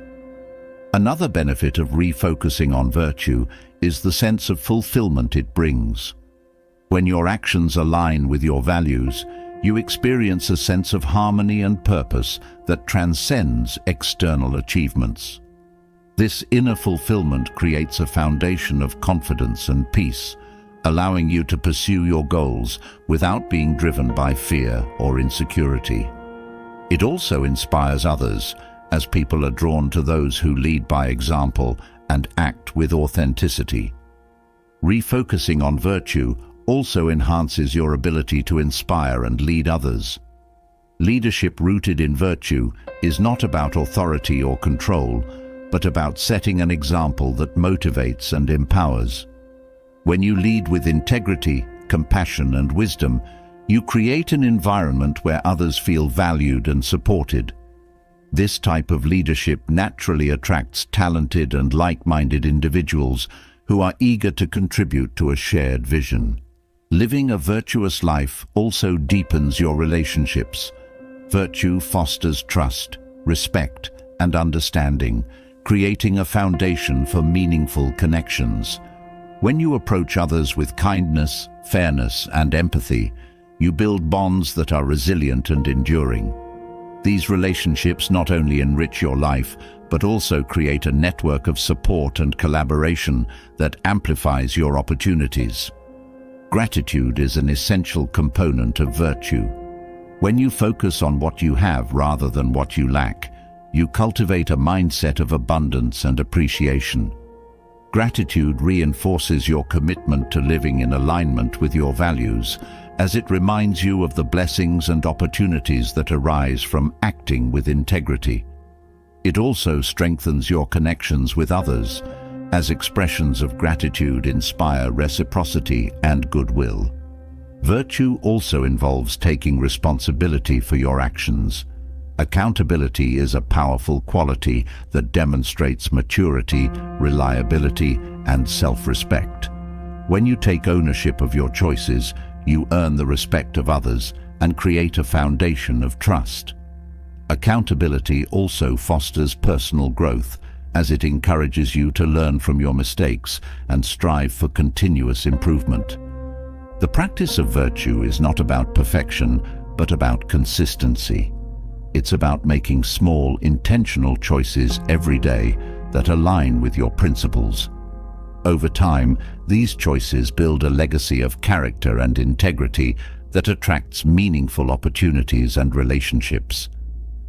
Another benefit of refocusing on virtue is the sense of fulfillment it brings. When your actions align with your values, you experience a sense of harmony and purpose that transcends external achievements. This inner fulfillment creates a foundation of confidence and peace, allowing you to pursue your goals without being driven by fear or insecurity. It also inspires others, as people are drawn to those who lead by example and act with authenticity. Refocusing on virtue also enhances your ability to inspire and lead others. Leadership rooted in virtue is not about authority or control, but about setting an example that motivates and empowers. When you lead with integrity, compassion, and wisdom, you create an environment where others feel valued and supported. This type of leadership naturally attracts talented and like-minded individuals who are eager to contribute to a shared vision. Living a virtuous life also deepens your relationships. Virtue fosters trust, respect, and understanding, creating a foundation for meaningful connections. When you approach others with kindness, fairness, and empathy, you build bonds that are resilient and enduring. These relationships not only enrich your life, but also create a network of support and collaboration that amplifies your opportunities. Gratitude is an essential component of virtue. When you focus on what you have rather than what you lack, you cultivate a mindset of abundance and appreciation. Gratitude reinforces your commitment to living in alignment with your values, as it reminds you of the blessings and opportunities that arise from acting with integrity. It also strengthens your connections with others, as expressions of gratitude inspire reciprocity and goodwill. Virtue also involves taking responsibility for your actions. Accountability is a powerful quality that demonstrates maturity, reliability, and self-respect. When you take ownership of your choices, you earn the respect of others and create a foundation of trust. Accountability also fosters personal growth, as it encourages you to learn from your mistakes and strive for continuous improvement. The practice of virtue is not about perfection, but about consistency. It's about making small, intentional choices every day that align with your principles. Over time, these choices build a legacy of character and integrity that attracts meaningful opportunities and relationships.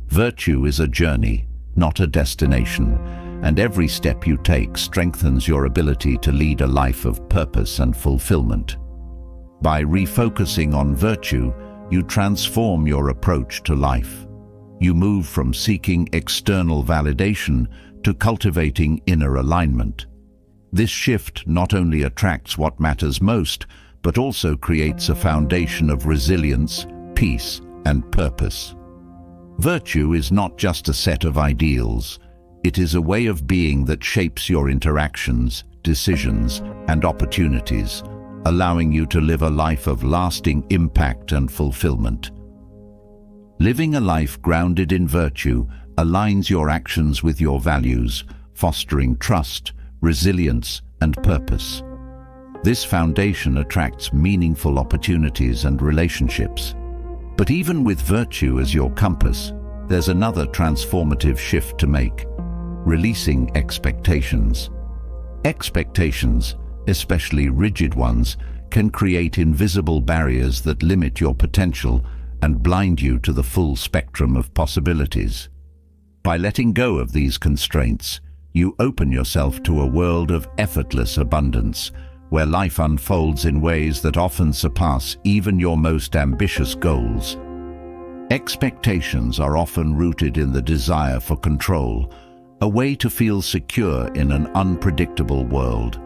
Virtue is a journey, not a destination, and every step you take strengthens your ability to lead a life of purpose and fulfillment. By refocusing on virtue, you transform your approach to life. You move from seeking external validation to cultivating inner alignment. This shift not only attracts what matters most, but also creates a foundation of resilience, peace, and purpose. Virtue is not just a set of ideals. It is a way of being that shapes your interactions, decisions, and opportunities, allowing you to live a life of lasting impact and fulfillment. Living a life grounded in virtue aligns your actions with your values, fostering trust, resilience, and purpose. This foundation attracts meaningful opportunities and relationships. But even with virtue as your compass, there's another transformative shift to make: releasing expectations. Expectations, especially rigid ones, can create invisible barriers that limit your potential and blind you to the full spectrum of possibilities. By letting go of these constraints, you open yourself to a world of effortless abundance, where life unfolds in ways that often surpass even your most ambitious goals. Expectations are often rooted in the desire for control, a way to feel secure in an unpredictable world.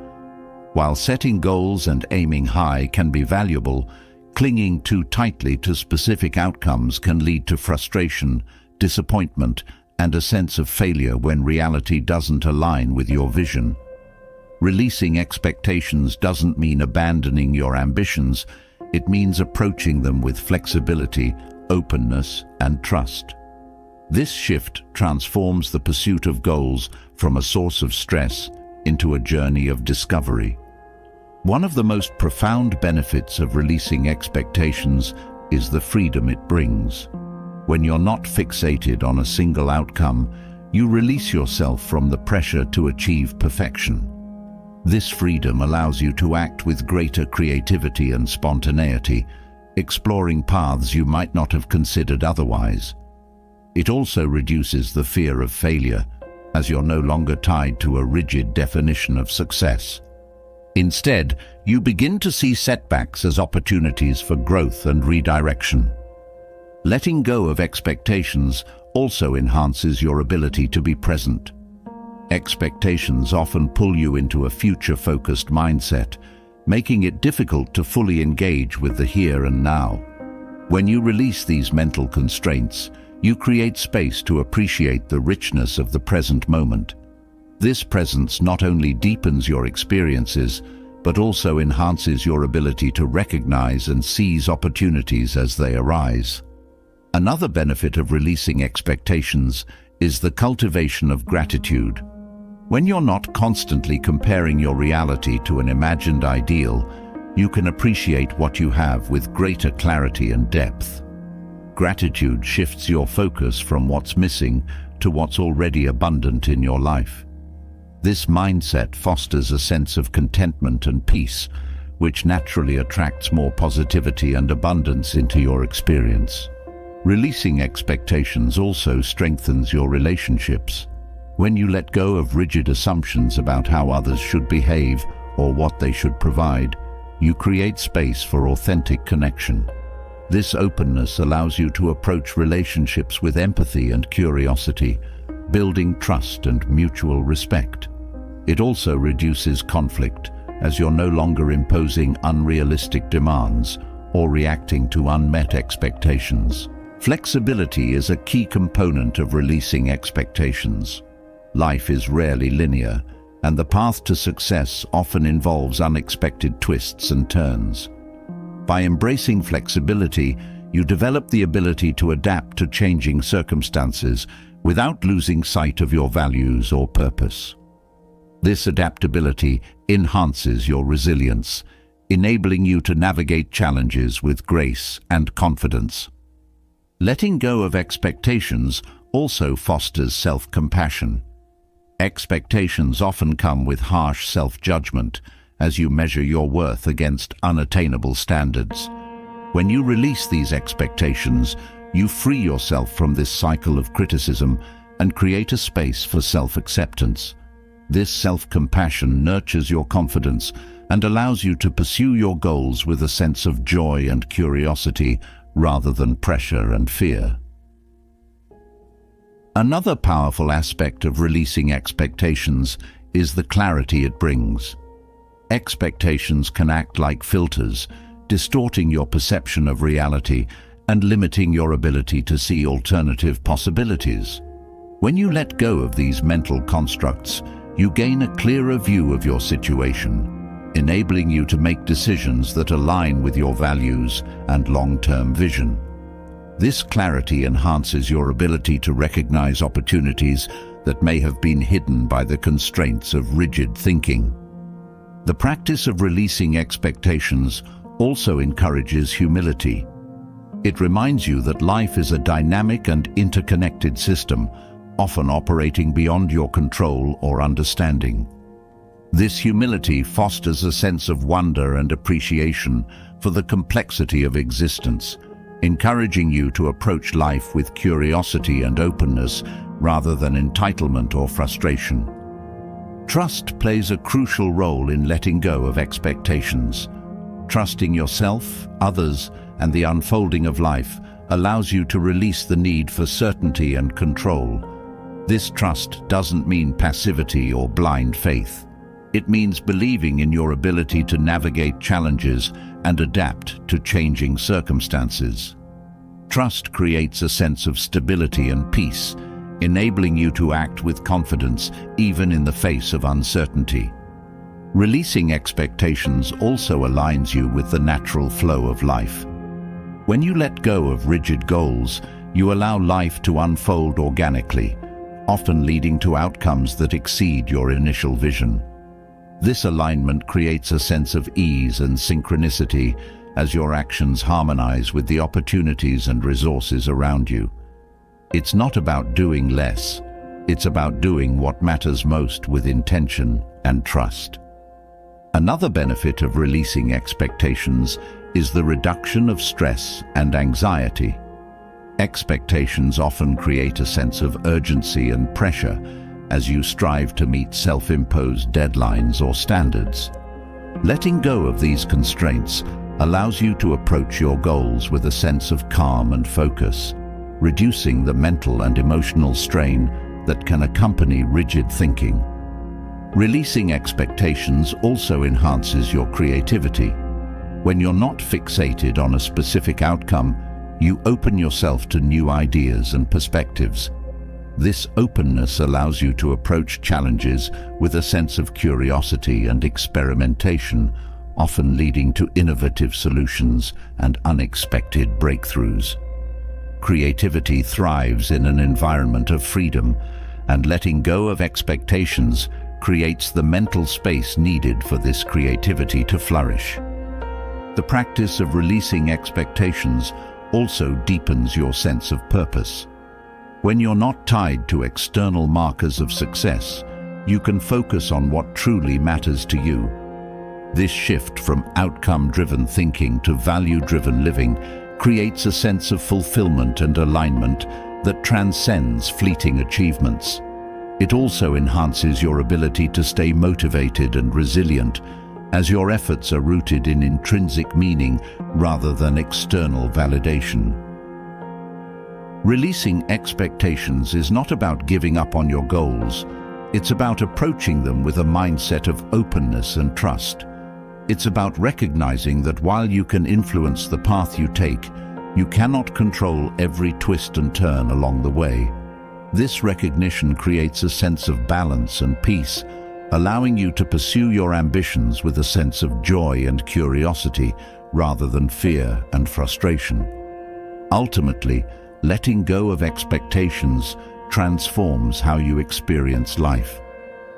While setting goals and aiming high can be valuable, clinging too tightly to specific outcomes can lead to frustration, disappointment, and a sense of failure when reality doesn't align with your vision. Releasing expectations doesn't mean abandoning your ambitions. It means approaching them with flexibility, openness, and trust. This shift transforms the pursuit of goals from a source of stress into a journey of discovery. One of the most profound benefits of releasing expectations is the freedom it brings. When you're not fixated on a single outcome, you release yourself from the pressure to achieve perfection. This freedom allows you to act with greater creativity and spontaneity, exploring paths you might not have considered otherwise. It also reduces the fear of failure, as you're no longer tied to a rigid definition of success. Instead, you begin to see setbacks as opportunities for growth and redirection. Letting go of expectations also enhances your ability to be present. Expectations often pull you into a future-focused mindset, making it difficult to fully engage with the here and now. When you release these mental constraints, you create space to appreciate the richness of the present moment. This presence not only deepens your experiences, but also enhances your ability to recognize and seize opportunities as they arise. Another benefit of releasing expectations is the cultivation of gratitude. When you're not constantly comparing your reality to an imagined ideal, you can appreciate what you have with greater clarity and depth. Gratitude shifts your focus from what's missing to what's already abundant in your life. This mindset fosters a sense of contentment and peace, which naturally attracts more positivity and abundance into your experience. Releasing expectations also strengthens your relationships. When you let go of rigid assumptions about how others should behave or what they should provide, you create space for authentic connection. This openness allows you to approach relationships with empathy and curiosity, building trust and mutual respect. It also reduces conflict, as you're no longer imposing unrealistic demands or reacting to unmet expectations. Flexibility is a key component of releasing expectations. Life is rarely linear, and the path to success often involves unexpected twists and turns. By embracing flexibility, you develop the ability to adapt to changing circumstances without losing sight of your values or purpose. This adaptability enhances your resilience, enabling you to navigate challenges with grace and confidence. Letting go of expectations also fosters self-compassion. Expectations often come with harsh self-judgment as you measure your worth against unattainable standards. When you release these expectations, you free yourself from this cycle of criticism and create a space for self-acceptance. This self-compassion nurtures your confidence and allows you to pursue your goals with a sense of joy and curiosity rather than pressure and fear. Another powerful aspect of releasing expectations is the clarity it brings. Expectations can act like filters, distorting your perception of reality and limiting your ability to see alternative possibilities. When you let go of these mental constructs, you gain a clearer view of your situation, enabling you to make decisions that align with your values and long-term vision. This clarity enhances your ability to recognize opportunities that may have been hidden by the constraints of rigid thinking. The practice of releasing expectations also encourages humility. It reminds you that life is a dynamic and interconnected system, often operating beyond your control or understanding. This humility fosters a sense of wonder and appreciation for the complexity of existence, encouraging you to approach life with curiosity and openness rather than entitlement or frustration. Trust plays a crucial role in letting go of expectations. Trusting yourself, others, and the unfolding of life allows you to release the need for certainty and control. This trust doesn't mean passivity or blind faith. It means believing in your ability to navigate challenges and adapt to changing circumstances. Trust creates a sense of stability and peace, enabling you to act with confidence even in the face of uncertainty. Releasing expectations also aligns you with the natural flow of life. When you let go of rigid goals, you allow life to unfold organically, often leading to outcomes that exceed your initial vision. This alignment creates a sense of ease and synchronicity as your actions harmonize with the opportunities and resources around you. It's not about doing less, it's about doing what matters most with intention and trust. Another benefit of releasing expectations is the reduction of stress and anxiety. Expectations often create a sense of urgency and pressure as you strive to meet self-imposed deadlines or standards. Letting go of these constraints allows you to approach your goals with a sense of calm and focus, reducing the mental and emotional strain that can accompany rigid thinking. Releasing expectations also enhances your creativity. When you're not fixated on a specific outcome, you open yourself to new ideas and perspectives. This openness allows you to approach challenges with a sense of curiosity and experimentation, often leading to innovative solutions and unexpected breakthroughs. Creativity thrives in an environment of freedom, and letting go of expectations creates the mental space needed for this creativity to flourish. The practice of releasing expectations also deepens your sense of purpose. When you're not tied to external markers of success, you can focus on what truly matters to you. This shift from outcome-driven thinking to value-driven living creates a sense of fulfillment and alignment that transcends fleeting achievements. It also enhances your ability to stay motivated and resilient, as your efforts are rooted in intrinsic meaning rather than external validation. Releasing expectations is not about giving up on your goals. It's about approaching them with a mindset of openness and trust. It's about recognizing that while you can influence the path you take, you cannot control every twist and turn along the way. This recognition creates a sense of balance and peace, allowing you to pursue your ambitions with a sense of joy and curiosity rather than fear and frustration. Ultimately, letting go of expectations transforms how you experience life.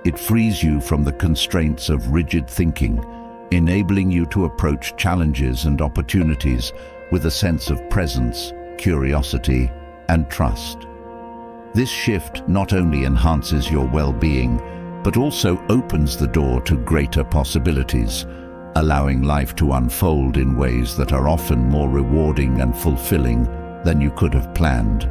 It frees you from the constraints of rigid thinking, enabling you to approach challenges and opportunities with a sense of presence, curiosity, and trust. This shift not only enhances your well-being, but also opens the door to greater possibilities, allowing life to unfold in ways that are often more rewarding and fulfilling than you could have planned.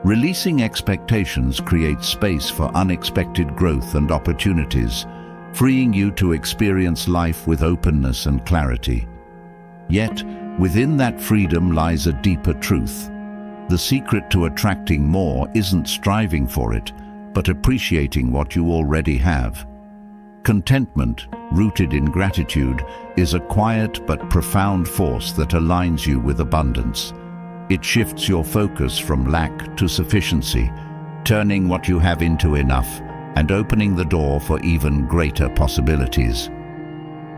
Releasing expectations creates space for unexpected growth and opportunities, freeing you to experience life with openness and clarity. Yet, within that freedom lies a deeper truth. The secret to attracting more isn't striving for it, but appreciating what you already have. Contentment, rooted in gratitude, is a quiet but profound force that aligns you with abundance. It shifts your focus from lack to sufficiency, turning what you have into enough and opening the door for even greater possibilities.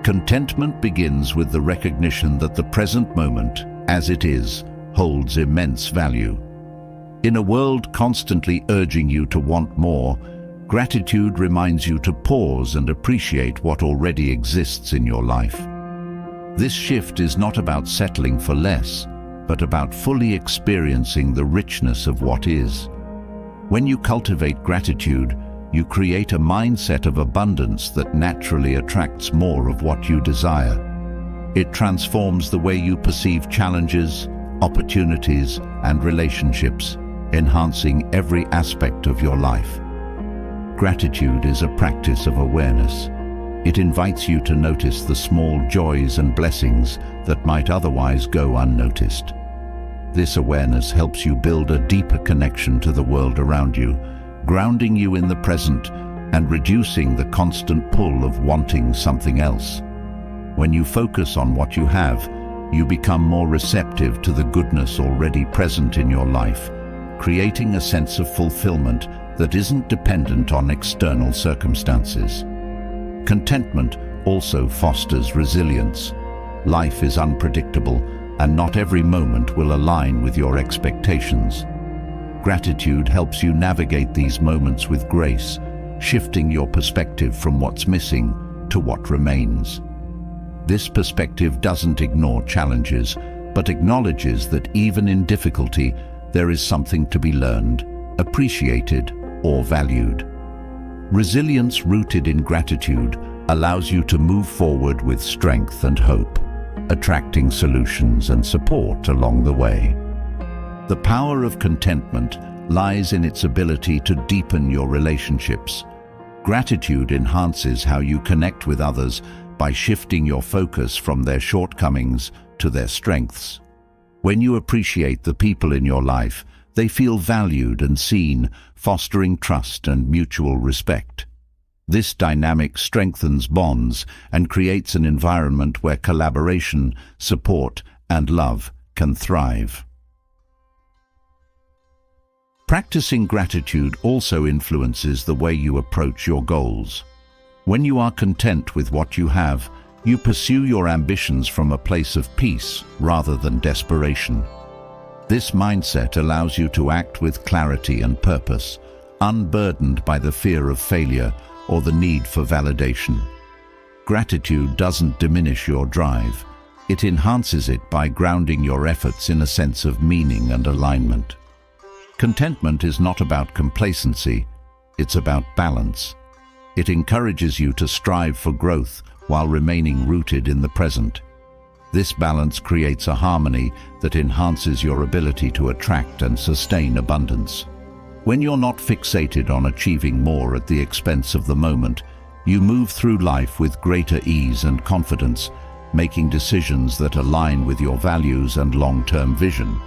Contentment begins with the recognition that the present moment, as it is, holds immense value. In a world constantly urging you to want more, gratitude reminds you to pause and appreciate what already exists in your life. This shift is not about settling for less, but about fully experiencing the richness of what is. When you cultivate gratitude, you create a mindset of abundance that naturally attracts more of what you desire. It transforms the way you perceive challenges, opportunities, and relationships, enhancing every aspect of your life. Gratitude is a practice of awareness. It invites you to notice the small joys and blessings that might otherwise go unnoticed. This awareness helps you build a deeper connection to the world around you, grounding you in the present and reducing the constant pull of wanting something else. When you focus on what you have, you become more receptive to the goodness already present in your life, creating a sense of fulfillment that isn't dependent on external circumstances. Contentment also fosters resilience. Life is unpredictable, and not every moment will align with your expectations. Gratitude helps you navigate these moments with grace, shifting your perspective from what's missing to what remains. This perspective doesn't ignore challenges, but acknowledges that even in difficulty, there is something to be learned, appreciated, or valued. Resilience rooted in gratitude allows you to move forward with strength and hope, attracting solutions and support along the way. The power of contentment lies in its ability to deepen your relationships. Gratitude enhances how you connect with others by shifting your focus from their shortcomings to their strengths. When you appreciate the people in your life, they feel valued and seen, fostering trust and mutual respect. This dynamic strengthens bonds and creates an environment where collaboration, support, and love can thrive. Practicing gratitude also influences the way you approach your goals. When you are content with what you have, you pursue your ambitions from a place of peace rather than desperation. This mindset allows you to act with clarity and purpose, unburdened by the fear of failure or the need for validation. Gratitude doesn't diminish your drive. It enhances it by grounding your efforts in a sense of meaning and alignment. Contentment is not about complacency, it's about balance. It encourages you to strive for growth while remaining rooted in the present. This balance creates a harmony that enhances your ability to attract and sustain abundance. When you're not fixated on achieving more at the expense of the moment, you move through life with greater ease and confidence, making decisions that align with your values and long-term vision.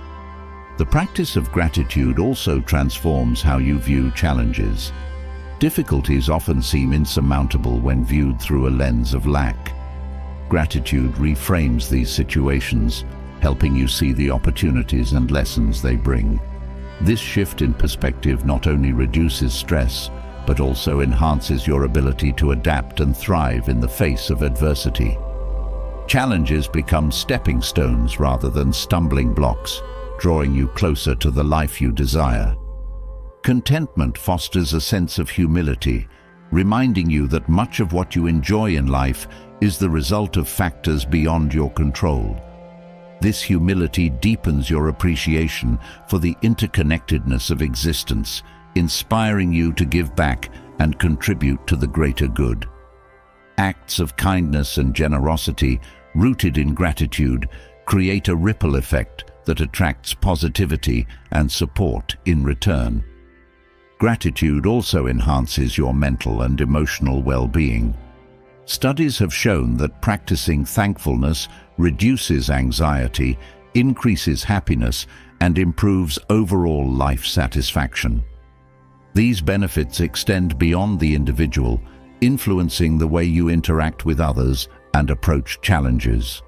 The practice of gratitude also transforms how you view challenges. Difficulties often seem insurmountable when viewed through a lens of lack. Gratitude reframes these situations, helping you see the opportunities and lessons they bring. This shift in perspective not only reduces stress, but also enhances your ability to adapt and thrive in the face of adversity. Challenges become stepping stones rather than stumbling blocks, drawing you closer to the life you desire. Contentment fosters a sense of humility, reminding you that much of what you enjoy in life is the result of factors beyond your control. This humility deepens your appreciation for the interconnectedness of existence, inspiring you to give back and contribute to the greater good. Acts of kindness and generosity, rooted in gratitude, create a ripple effect that attracts positivity and support in return. Gratitude also enhances your mental and emotional well-being. Studies have shown that practicing thankfulness reduces anxiety, increases happiness, and improves overall life satisfaction. These benefits extend beyond the individual, influencing the way you interact with others and approach challenges.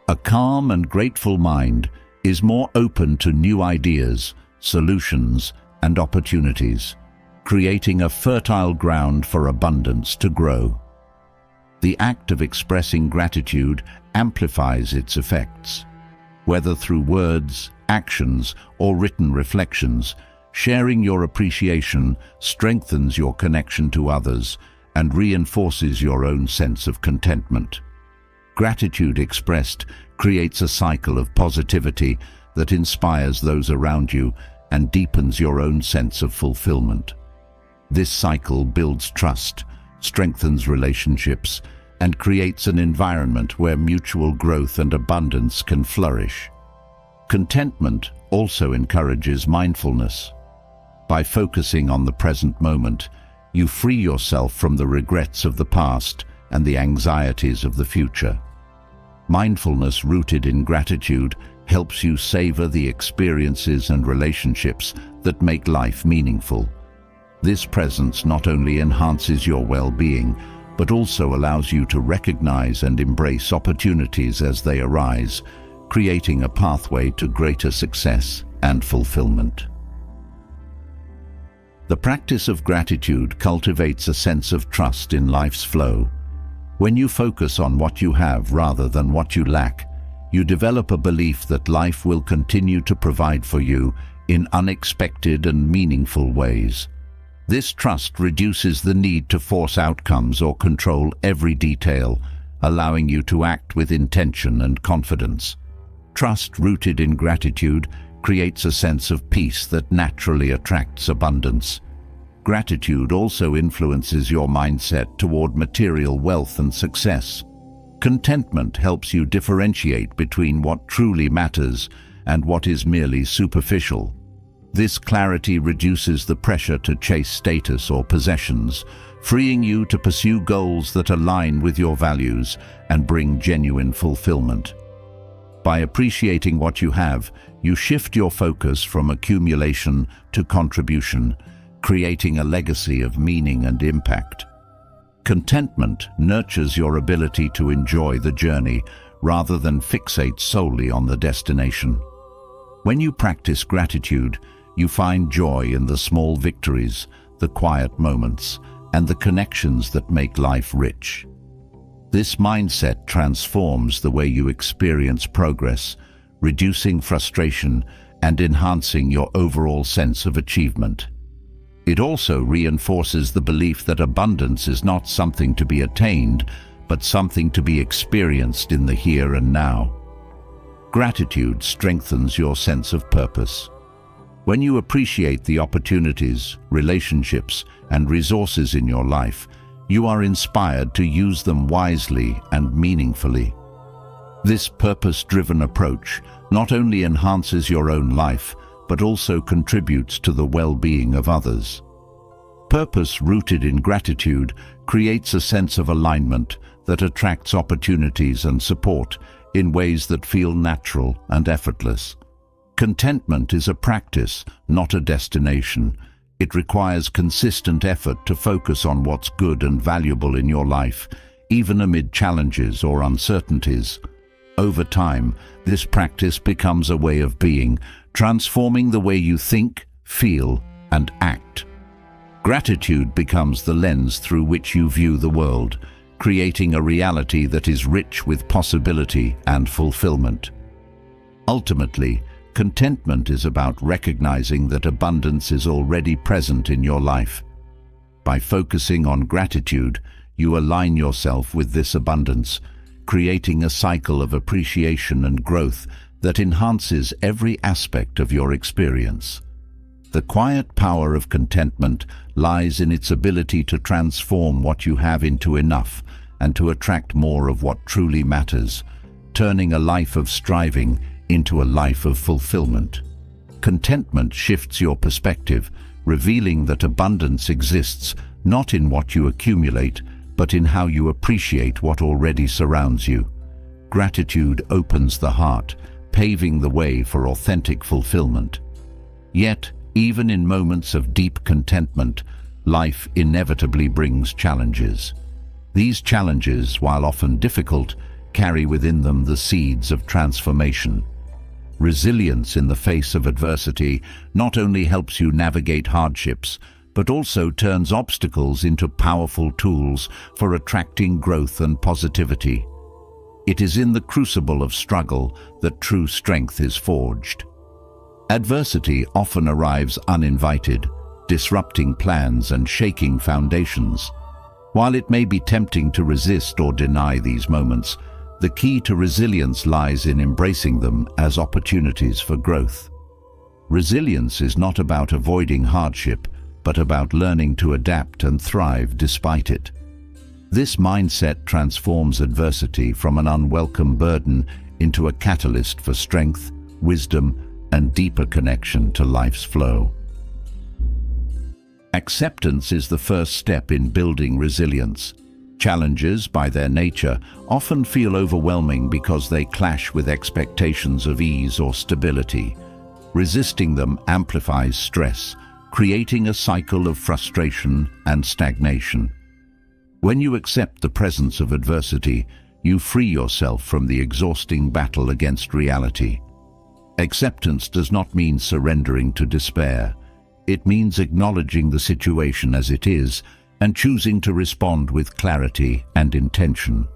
A calm and grateful mind is more open to new ideas, solutions, and opportunities, creating a fertile ground for abundance to grow. The act of expressing gratitude amplifies its effects. Whether through words, actions, or written reflections, sharing your appreciation strengthens your connection to others and reinforces your own sense of contentment. Gratitude expressed creates a cycle of positivity that inspires those around you and deepens your own sense of fulfillment. This cycle builds trust, strengthens relationships, and creates an environment where mutual growth and abundance can flourish. Contentment also encourages mindfulness. By focusing on the present moment, you free yourself from the regrets of the past and the anxieties of the future. Mindfulness rooted in gratitude helps you savor the experiences and relationships that make life meaningful. This presence not only enhances your well-being, but also allows you to recognize and embrace opportunities as they arise, creating a pathway to greater success and fulfillment. The practice of gratitude cultivates a sense of trust in life's flow. When you focus on what you have rather than what you lack, you develop a belief that life will continue to provide for you in unexpected and meaningful ways. This trust reduces the need to force outcomes or control every detail, allowing you to act with intention and confidence. Trust rooted in gratitude creates a sense of peace that naturally attracts abundance. Gratitude also influences your mindset toward material wealth and success. Contentment helps you differentiate between what truly matters and what is merely superficial. This clarity reduces the pressure to chase status or possessions, freeing you to pursue goals that align with your values and bring genuine fulfillment. By appreciating what you have, you shift your focus from accumulation to contribution, creating a legacy of meaning and impact. Contentment nurtures your ability to enjoy the journey rather than fixate solely on the destination. When you practice gratitude, you find joy in the small victories, the quiet moments, and the connections that make life rich. This mindset transforms the way you experience progress, reducing frustration and enhancing your overall sense of achievement. It also reinforces the belief that abundance is not something to be attained, but something to be experienced in the here and now. Gratitude strengthens your sense of purpose. When you appreciate the opportunities, relationships, and resources in your life, you are inspired to use them wisely and meaningfully. This purpose-driven approach not only enhances your own life, but also contributes to the well-being of others. Purpose rooted in gratitude creates a sense of alignment that attracts opportunities and support in ways that feel natural and effortless. Contentment is a practice, not a destination. It requires consistent effort to focus on what's good and valuable in your life, even amid challenges or uncertainties. Over time, this practice becomes a way of being, transforming the way you think, feel, and act. Gratitude becomes the lens through which you view the world, creating a reality that is rich with possibility and fulfillment. Ultimately, contentment is about recognizing that abundance is already present in your life. By focusing on gratitude, you align yourself with this abundance, creating a cycle of appreciation and growth that enhances every aspect of your experience. The quiet power of contentment lies in its ability to transform what you have into enough and to attract more of what truly matters, turning a life of striving into a life of fulfillment. Contentment shifts your perspective, revealing that abundance exists not in what you accumulate, but in how you appreciate what already surrounds you. Gratitude opens the heart, paving the way for authentic fulfillment. Yet, even in moments of deep contentment, life inevitably brings challenges. These challenges, while often difficult, carry within them the seeds of transformation. Resilience in the face of adversity not only helps you navigate hardships, but also turns obstacles into powerful tools for attracting growth and positivity. It is in the crucible of struggle that true strength is forged. Adversity often arrives uninvited, disrupting plans and shaking foundations. While it may be tempting to resist or deny these moments, the key to resilience lies in embracing them as opportunities for growth. Resilience is not about avoiding hardship, but about learning to adapt and thrive despite it. This mindset transforms adversity from an unwelcome burden into a catalyst for strength, wisdom, and deeper connection to life's flow. Acceptance is the first step in building resilience. Challenges, by their nature, often feel overwhelming because they clash with expectations of ease or stability. Resisting them amplifies stress, creating a cycle of frustration and stagnation. When you accept the presence of adversity, you free yourself from the exhausting battle against reality. Acceptance does not mean surrendering to despair. It means acknowledging the situation as it is and choosing to respond with clarity and intention.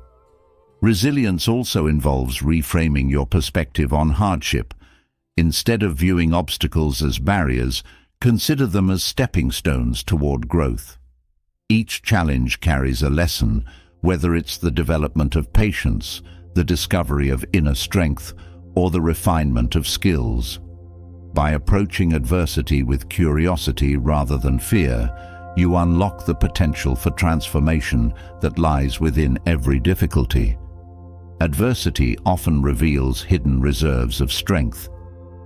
Resilience also involves reframing your perspective on hardship. Instead of viewing obstacles as barriers, consider them as stepping stones toward growth. Each challenge carries a lesson, whether it's the development of patience, the discovery of inner strength, or the refinement of skills. By approaching adversity with curiosity rather than fear, you unlock the potential for transformation that lies within every difficulty. Adversity often reveals hidden reserves of strength.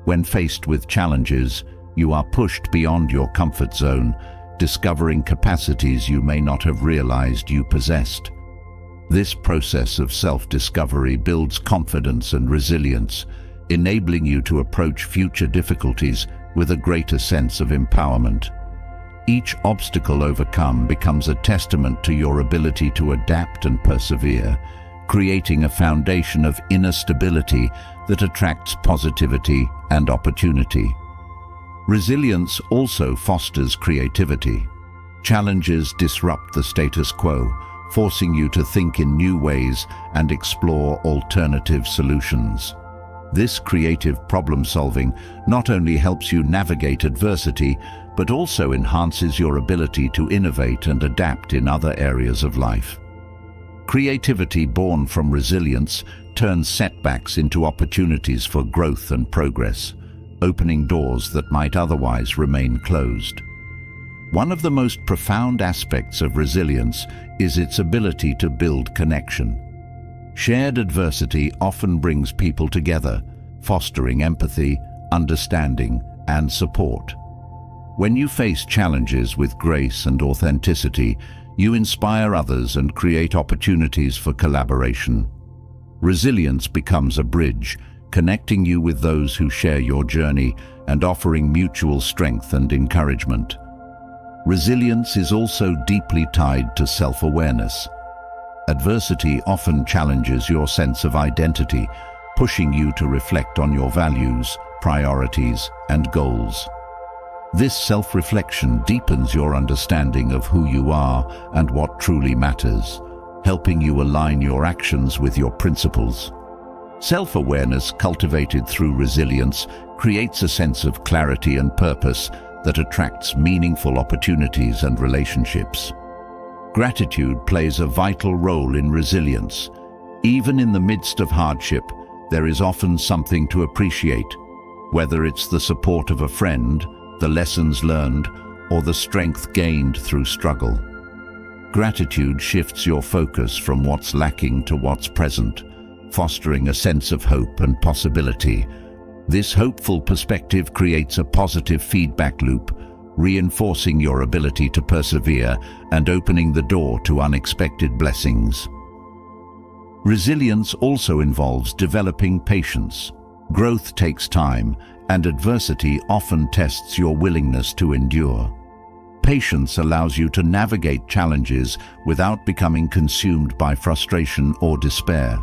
When faced with challenges, You are pushed beyond your comfort zone, discovering capacities you may not have realized you possessed. This process of self-discovery builds confidence and resilience, enabling you to approach future difficulties with a greater sense of empowerment. Each obstacle overcome becomes a testament to your ability to adapt and persevere, creating a foundation of inner stability that attracts positivity and opportunity. Resilience also fosters creativity. Challenges disrupt the status quo, forcing you to think in new ways and explore alternative solutions. This creative problem-solving not only helps you navigate adversity, but also enhances your ability to innovate and adapt in other areas of life. Creativity born from resilience turns setbacks into opportunities for growth and progress, opening doors that might otherwise remain closed. One of the most profound aspects of resilience is its ability to build connection. Shared adversity often brings people together, fostering empathy, understanding, and support. When you face challenges with grace and authenticity, you inspire others and create opportunities for collaboration. Resilience becomes a bridge, connecting you with those who share your journey and offering mutual strength and encouragement. Resilience is also deeply tied to self-awareness. Adversity often challenges your sense of identity, pushing you to reflect on your values, priorities, and goals. This self-reflection deepens your understanding of who you are and what truly matters, helping you align your actions with your principles. Self-awareness cultivated through resilience creates a sense of clarity and purpose that attracts meaningful opportunities and relationships. Gratitude plays a vital role in resilience. Even in the midst of hardship, there is often something to appreciate, whether it's the support of a friend, the lessons learned, or the strength gained through struggle. Gratitude shifts your focus from what's lacking to what's present, fostering a sense of hope and possibility. This hopeful perspective creates a positive feedback loop, reinforcing your ability to persevere and opening the door to unexpected blessings. Resilience also involves developing patience. Growth takes time, and adversity often tests your willingness to endure. Patience allows you to navigate challenges without becoming consumed by frustration or despair.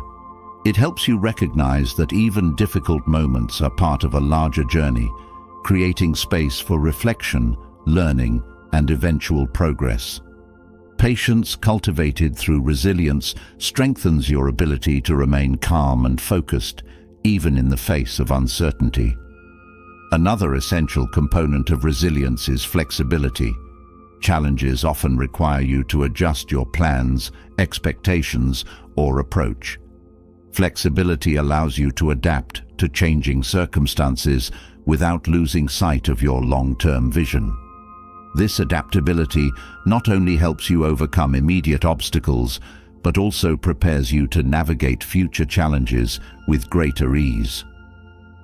It helps you recognize that even difficult moments are part of a larger journey, creating space for reflection, learning, and eventual progress. Patience cultivated through resilience strengthens your ability to remain calm and focused, even in the face of uncertainty. Another essential component of resilience is flexibility. Challenges often require you to adjust your plans, expectations, or approach. Flexibility allows you to adapt to changing circumstances without losing sight of your long-term vision. This adaptability not only helps you overcome immediate obstacles, but also prepares you to navigate future challenges with greater ease.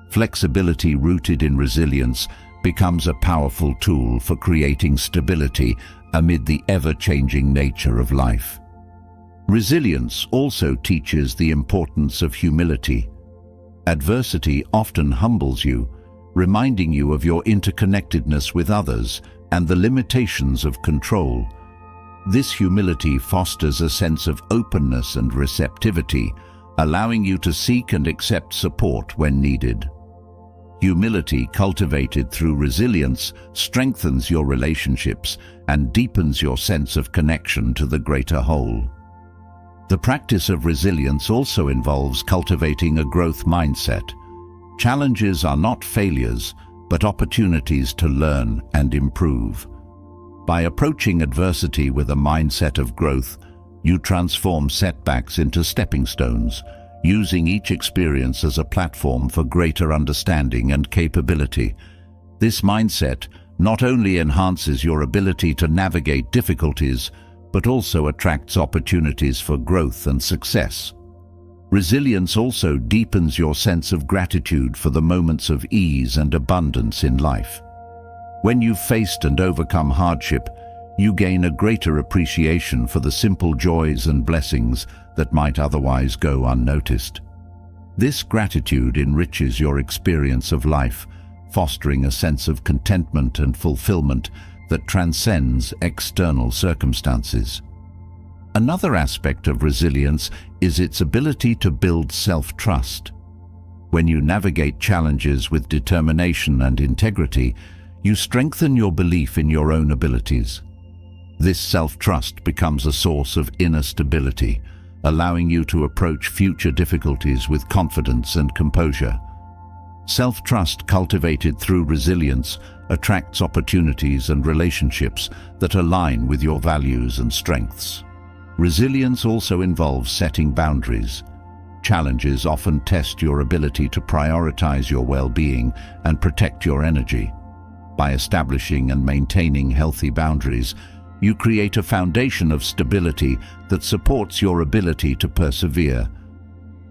Flexibility rooted in resilience becomes a powerful tool for creating stability amid the ever-changing nature of life. Resilience also teaches the importance of humility. Adversity often humbles you, reminding you of your interconnectedness with others and the limitations of control. This humility fosters a sense of openness and receptivity, allowing you to seek and accept support when needed. Humility cultivated through resilience strengthens your relationships and deepens your sense of connection to the greater whole. The practice of resilience also involves cultivating a growth mindset. Challenges are not failures, but opportunities to learn and improve. By approaching adversity with a mindset of growth, you transform setbacks into stepping stones, using each experience as a platform for greater understanding and capability. This mindset not only enhances your ability to navigate difficulties, but also attracts opportunities for growth and success. Resilience also deepens your sense of gratitude for the moments of ease and abundance in life. When you've faced and overcome hardship, you gain a greater appreciation for the simple joys and blessings that might otherwise go unnoticed. This gratitude enriches your experience of life, fostering a sense of contentment and fulfillment that transcends external circumstances. Another aspect of resilience is its ability to build self-trust. When you navigate challenges with determination and integrity, you strengthen your belief in your own abilities. This self-trust becomes a source of inner stability, allowing you to approach future difficulties with confidence and composure. Self-trust cultivated through resilience attracts opportunities and relationships that align with your values and strengths. Resilience also involves setting boundaries. Challenges often test your ability to prioritize your well-being and protect your energy. By establishing and maintaining healthy boundaries, you create a foundation of stability that supports your ability to persevere.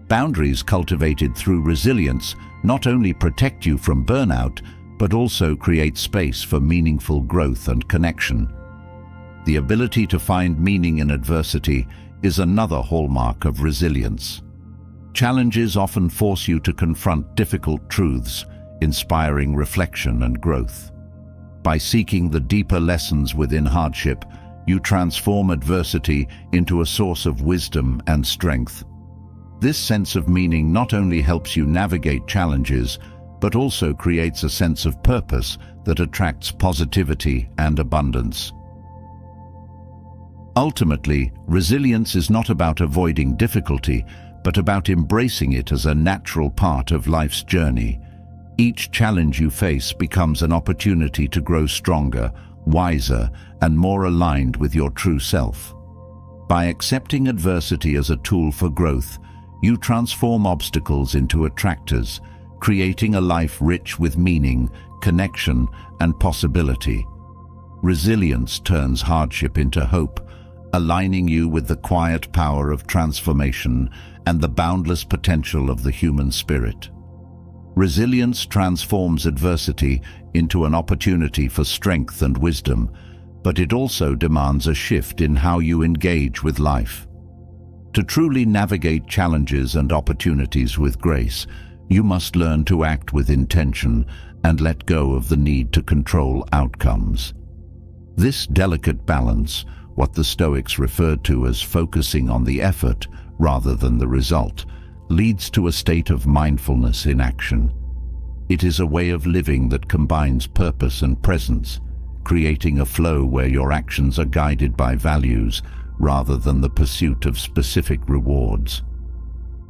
Boundaries cultivated through resilience not only protect you from burnout, but also create space for meaningful growth and connection. The ability to find meaning in adversity is another hallmark of resilience. Challenges often force you to confront difficult truths, inspiring reflection and growth. By seeking the deeper lessons within hardship, you transform adversity into a source of wisdom and strength. This sense of meaning not only helps you navigate challenges, but also creates a sense of purpose that attracts positivity and abundance. Ultimately, resilience is not about avoiding difficulty, but about embracing it as a natural part of life's journey. Each challenge you face becomes an opportunity to grow stronger, wiser, and more aligned with your true self. By accepting adversity as a tool for growth, you transform obstacles into attractors, creating a life rich with meaning, connection, and possibility. Resilience turns hardship into hope, aligning you with the quiet power of transformation and the boundless potential of the human spirit. Resilience transforms adversity into an opportunity for strength and wisdom, but it also demands a shift in how you engage with life. To truly navigate challenges and opportunities with grace, you must learn to act with intention and let go of the need to control outcomes. This delicate balance, what the Stoics referred to as focusing on the effort rather than the result, leads to a state of mindfulness in action. It is a way of living that combines purpose and presence, creating a flow where your actions are guided by values rather than the pursuit of specific rewards.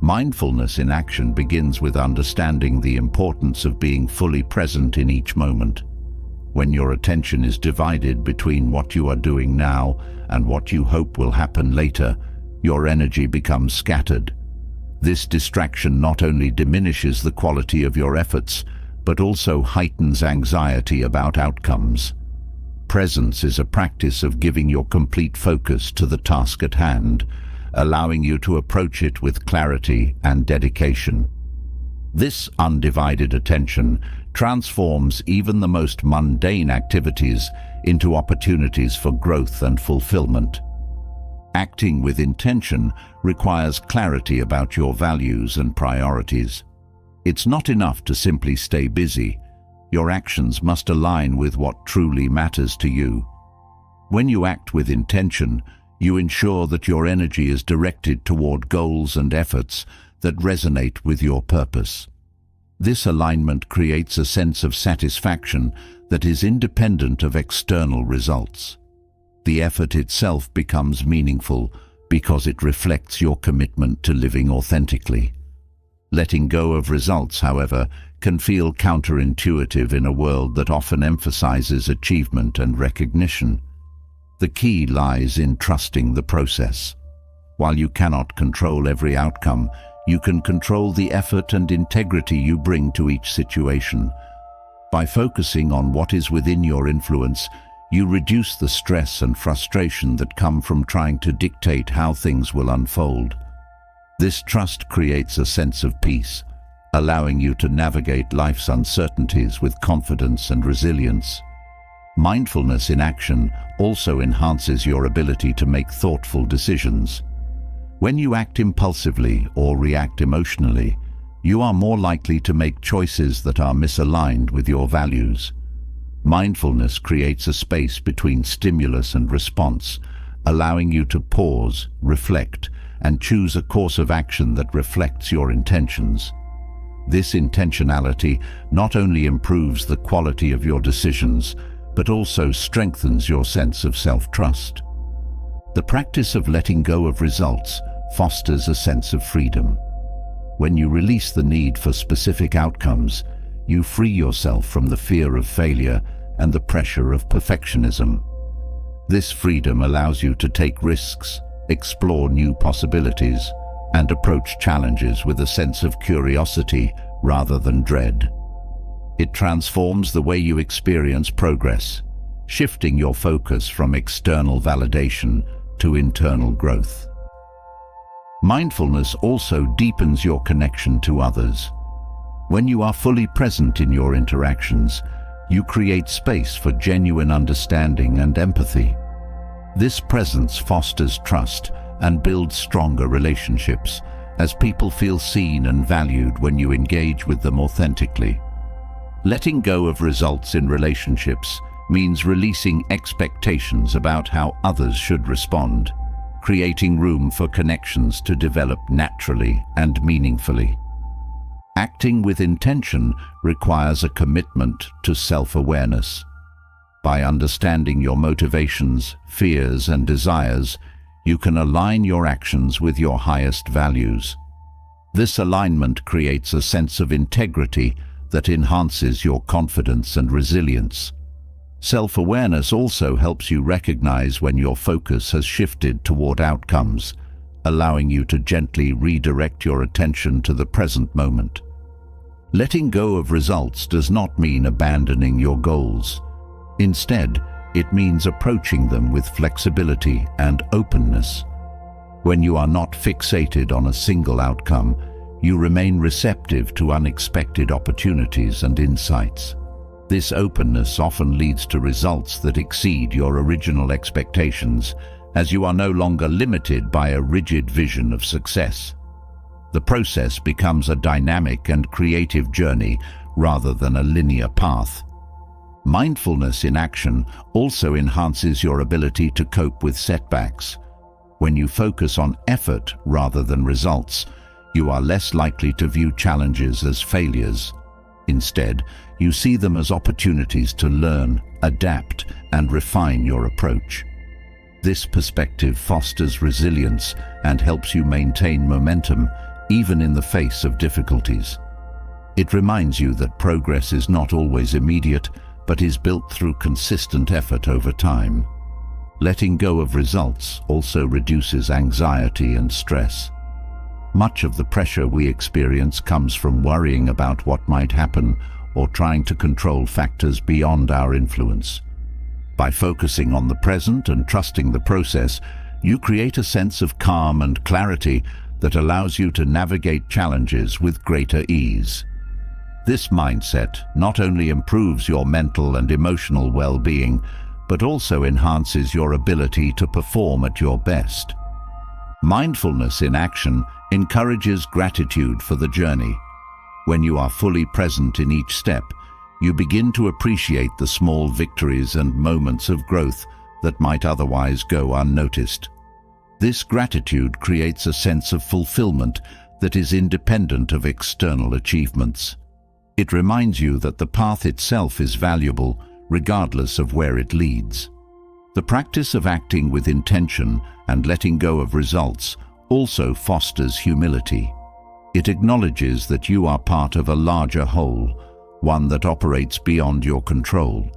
Mindfulness in action begins with understanding the importance of being fully present in each moment. When your attention is divided between what you are doing now and what you hope will happen later, your energy becomes scattered. This distraction not only diminishes the quality of your efforts, but also heightens anxiety about outcomes. Presence is a practice of giving your complete focus to the task at hand, allowing you to approach it with clarity and dedication. This undivided attention transforms even the most mundane activities into opportunities for growth and fulfillment. Acting with intention requires clarity about your values and priorities. It's not enough to simply stay busy. Your actions must align with what truly matters to you. When you act with intention, you ensure that your energy is directed toward goals and efforts that resonate with your purpose. This alignment creates a sense of satisfaction that is independent of external results. The effort itself becomes meaningful because it reflects your commitment to living authentically. Letting go of results, however, can feel counterintuitive in a world that often emphasizes achievement and recognition. The key lies in trusting the process. While you cannot control every outcome, you can control the effort and integrity you bring to each situation. By focusing on what is within your influence, you reduce the stress and frustration that come from trying to dictate how things will unfold. This trust creates a sense of peace, allowing you to navigate life's uncertainties with confidence and resilience. Mindfulness in action also enhances your ability to make thoughtful decisions. When you act impulsively or react emotionally, you are more likely to make choices that are misaligned with your values. Mindfulness creates a space between stimulus and response, allowing you to pause, reflect, and choose a course of action that reflects your intentions. This intentionality not only improves the quality of your decisions, but also strengthens your sense of self-trust. The practice of letting go of results fosters a sense of freedom. When you release the need for specific outcomes, you free yourself from the fear of failure and the pressure of perfectionism. This freedom allows you to take risks, explore new possibilities, and approach challenges with a sense of curiosity rather than dread. It transforms the way you experience progress, shifting your focus from external validation to internal growth. Mindfulness also deepens your connection to others. When you are fully present in your interactions, you create space for genuine understanding and empathy. This presence fosters trust and builds stronger relationships, as people feel seen and valued when you engage with them authentically. Letting go of results in relationships means releasing expectations about how others should respond, creating room for connections to develop naturally and meaningfully. Acting with intention requires a commitment to self-awareness. By understanding your motivations, fears, and desires, you can align your actions with your highest values. This alignment creates a sense of integrity that enhances your confidence and resilience. Self-awareness also helps you recognize when your focus has shifted toward outcomes, allowing you to gently redirect your attention to the present moment. Letting go of results does not mean abandoning your goals. Instead, it means approaching them with flexibility and openness. When you are not fixated on a single outcome, you remain receptive to unexpected opportunities and insights. This openness often leads to results that exceed your original expectations, as you are no longer limited by a rigid vision of success. The process becomes a dynamic and creative journey rather than a linear path. Mindfulness in action also enhances your ability to cope with setbacks. When you focus on effort rather than results, you are less likely to view challenges as failures. Instead, you see them as opportunities to learn, adapt, and refine your approach. This perspective fosters resilience and helps you maintain momentum, even in the face of difficulties. It reminds you that progress is not always immediate, but is built through consistent effort over time. Letting go of results also reduces anxiety and stress. Much of the pressure we experience comes from worrying about what might happen or trying to control factors beyond our influence. By focusing on the present and trusting the process, you create a sense of calm and clarity that allows you to navigate challenges with greater ease. This mindset not only improves your mental and emotional well-being, but also enhances your ability to perform at your best. Mindfulness in action encourages gratitude for the journey. When you are fully present in each step, you begin to appreciate the small victories and moments of growth that might otherwise go unnoticed. This gratitude creates a sense of fulfillment that is independent of external achievements. It reminds you that the path itself is valuable, regardless of where it leads. The practice of acting with intention and letting go of results also fosters humility. It acknowledges that you are part of a larger whole, one that operates beyond your control.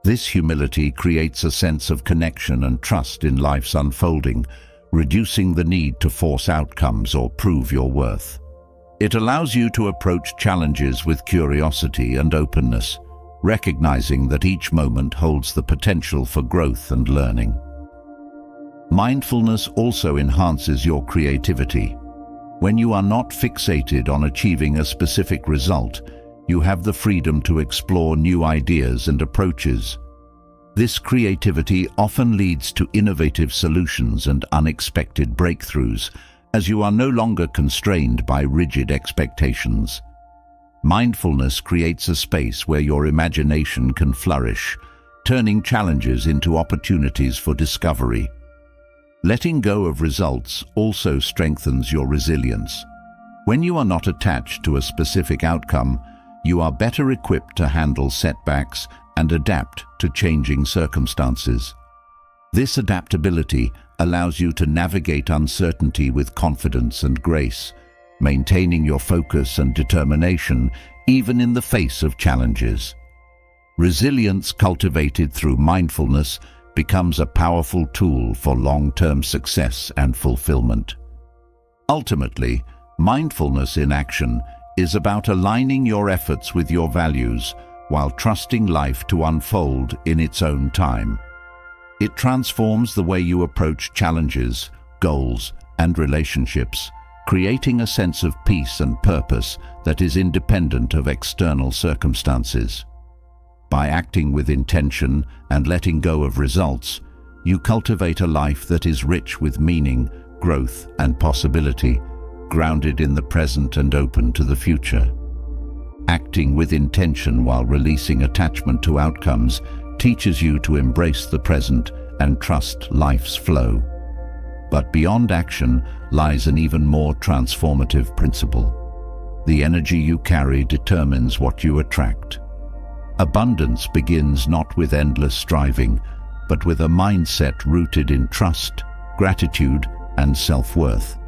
This humility creates a sense of connection and trust in life's unfolding, reducing the need to force outcomes or prove your worth. It allows you to approach challenges with curiosity and openness, recognizing that each moment holds the potential for growth and learning. Mindfulness also enhances your creativity. When you are not fixated on achieving a specific result, you have the freedom to explore new ideas and approaches. This creativity often leads to innovative solutions and unexpected breakthroughs, as you are no longer constrained by rigid expectations. Mindfulness creates a space where your imagination can flourish, turning challenges into opportunities for discovery. Letting go of results also strengthens your resilience. When you are not attached to a specific outcome, you are better equipped to handle setbacks and adapt to changing circumstances. This adaptability allows you to navigate uncertainty with confidence and grace, maintaining your focus and determination even in the face of challenges. Resilience cultivated through mindfulness becomes a powerful tool for long-term success and fulfillment. Ultimately, mindfulness in action is about aligning your efforts with your values while trusting life to unfold in its own time. It transforms the way you approach challenges, goals, and relationships, creating a sense of peace and purpose that is independent of external circumstances. By acting with intention and letting go of results, you cultivate a life that is rich with meaning, growth, and possibility, grounded in the present and open to the future. Acting with intention while releasing attachment to outcomes teaches you to embrace the present and trust life's flow. But beyond action lies an even more transformative principle. The energy you carry determines what you attract. Abundance begins not with endless striving, but with a mindset rooted in trust, gratitude, and self-worth.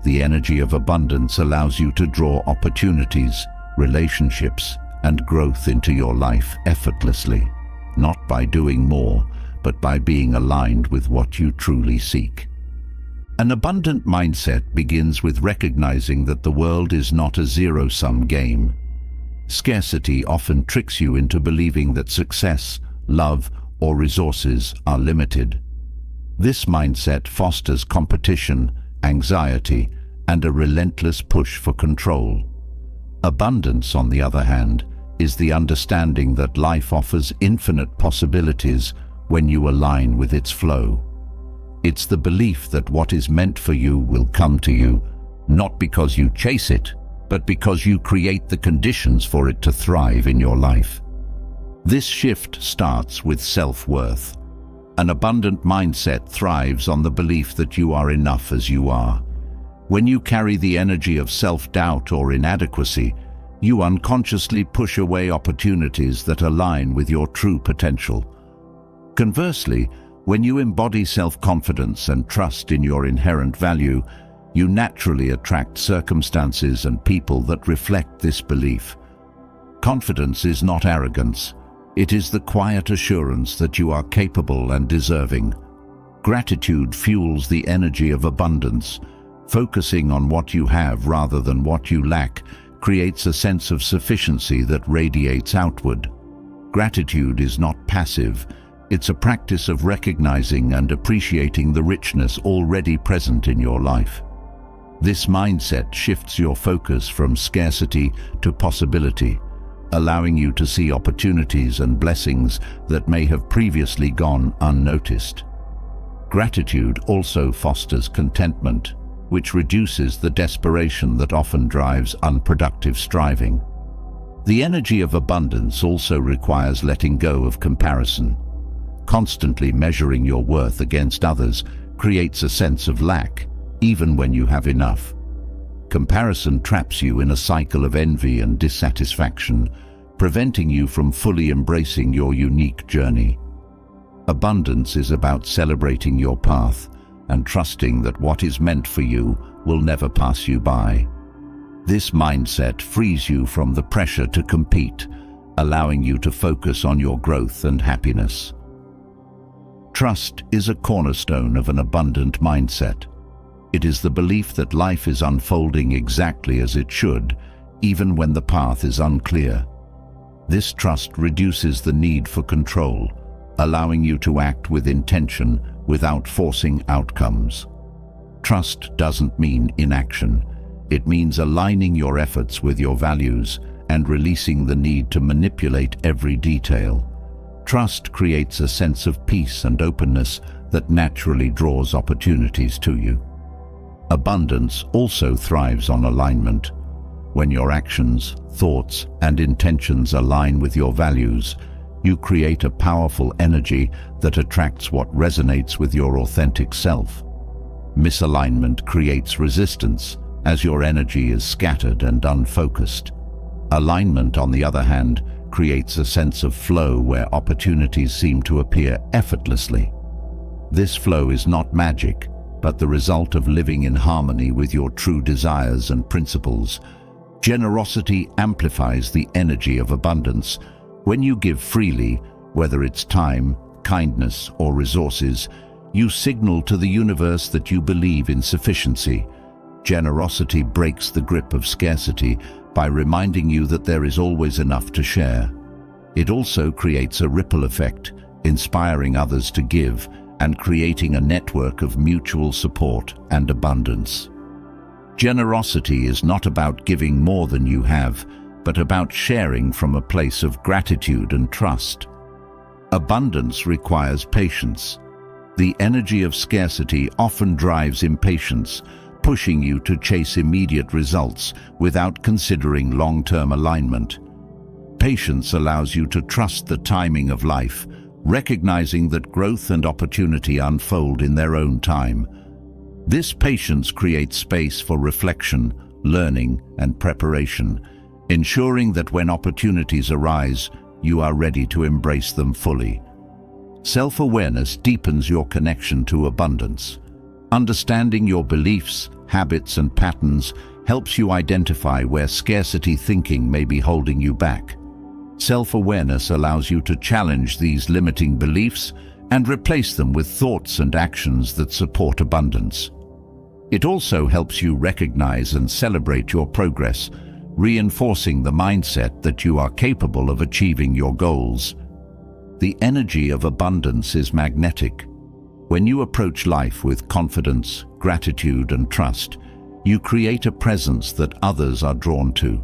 The energy of abundance allows you to draw opportunities, relationships, and growth into your life effortlessly, not by doing more, but by being aligned with what you truly seek. An abundant mindset begins with recognizing that the world is not a zero-sum game. Scarcity often tricks you into believing that success, love, or resources are limited. This mindset fosters competition, anxiety, and a relentless push for control. Abundance, on the other hand, is the understanding that life offers infinite possibilities when you align with its flow. It's the belief that what is meant for you will come to you, not because you chase it, but because you create the conditions for it to thrive in your life. This shift starts with self-worth. An abundant mindset thrives on the belief that you are enough as you are. When you carry the energy of self-doubt or inadequacy, you unconsciously push away opportunities that align with your true potential. Conversely, when you embody self-confidence and trust in your inherent value, you naturally attract circumstances and people that reflect this belief. Confidence is not arrogance. It is the quiet assurance that you are capable and deserving. Gratitude fuels the energy of abundance. Focusing on what you have rather than what you lack creates a sense of sufficiency that radiates outward. Gratitude is not passive. It's a practice of recognizing and appreciating the richness already present in your life. This mindset shifts your focus from scarcity to possibility, allowing you to see opportunities and blessings that may have previously gone unnoticed. Gratitude also fosters contentment, which reduces the desperation that often drives unproductive striving. The energy of abundance also requires letting go of comparison. Constantly measuring your worth against others creates a sense of lack, even when you have enough. Comparison traps you in a cycle of envy and dissatisfaction, preventing you from fully embracing your unique journey. Abundance is about celebrating your path and trusting that what is meant for you will never pass you by. This mindset frees you from the pressure to compete, allowing you to focus on your growth and happiness. Trust is a cornerstone of an abundant mindset. It is the belief that life is unfolding exactly as it should, even when the path is unclear. This trust reduces the need for control, allowing you to act with intention without forcing outcomes. Trust doesn't mean inaction. It means aligning your efforts with your values and releasing the need to manipulate every detail. Trust creates a sense of peace and openness that naturally draws opportunities to you. Abundance also thrives on alignment. When your actions, thoughts, and intentions align with your values, you create a powerful energy that attracts what resonates with your authentic self. Misalignment creates resistance, as your energy is scattered and unfocused. Alignment, on the other hand, creates a sense of flow where opportunities seem to appear effortlessly. This flow is not magic, but the result of living in harmony with your true desires and principles. Generosity amplifies the energy of abundance. When you give freely, whether it's time, kindness, or resources, you signal to the universe that you believe in sufficiency. Generosity breaks the grip of scarcity by reminding you that there is always enough to share. It also creates a ripple effect, inspiring others to give and creating a network of mutual support and abundance. Generosity is not about giving more than you have, but about sharing from a place of gratitude and trust. Abundance requires patience. The energy of scarcity often drives impatience, pushing you to chase immediate results without considering long-term alignment. Patience allows you to trust the timing of life, recognizing that growth and opportunity unfold in their own time. This patience creates space for reflection, learning, and preparation, ensuring that when opportunities arise, you are ready to embrace them fully. Self-awareness deepens your connection to abundance. Understanding your beliefs, habits, and patterns helps you identify where scarcity thinking may be holding you back. Self-awareness allows you to challenge these limiting beliefs and replace them with thoughts and actions that support abundance. It also helps you recognize and celebrate your progress, reinforcing the mindset that you are capable of achieving your goals. The energy of abundance is magnetic. When you approach life with confidence, gratitude, and trust, you create a presence that others are drawn to.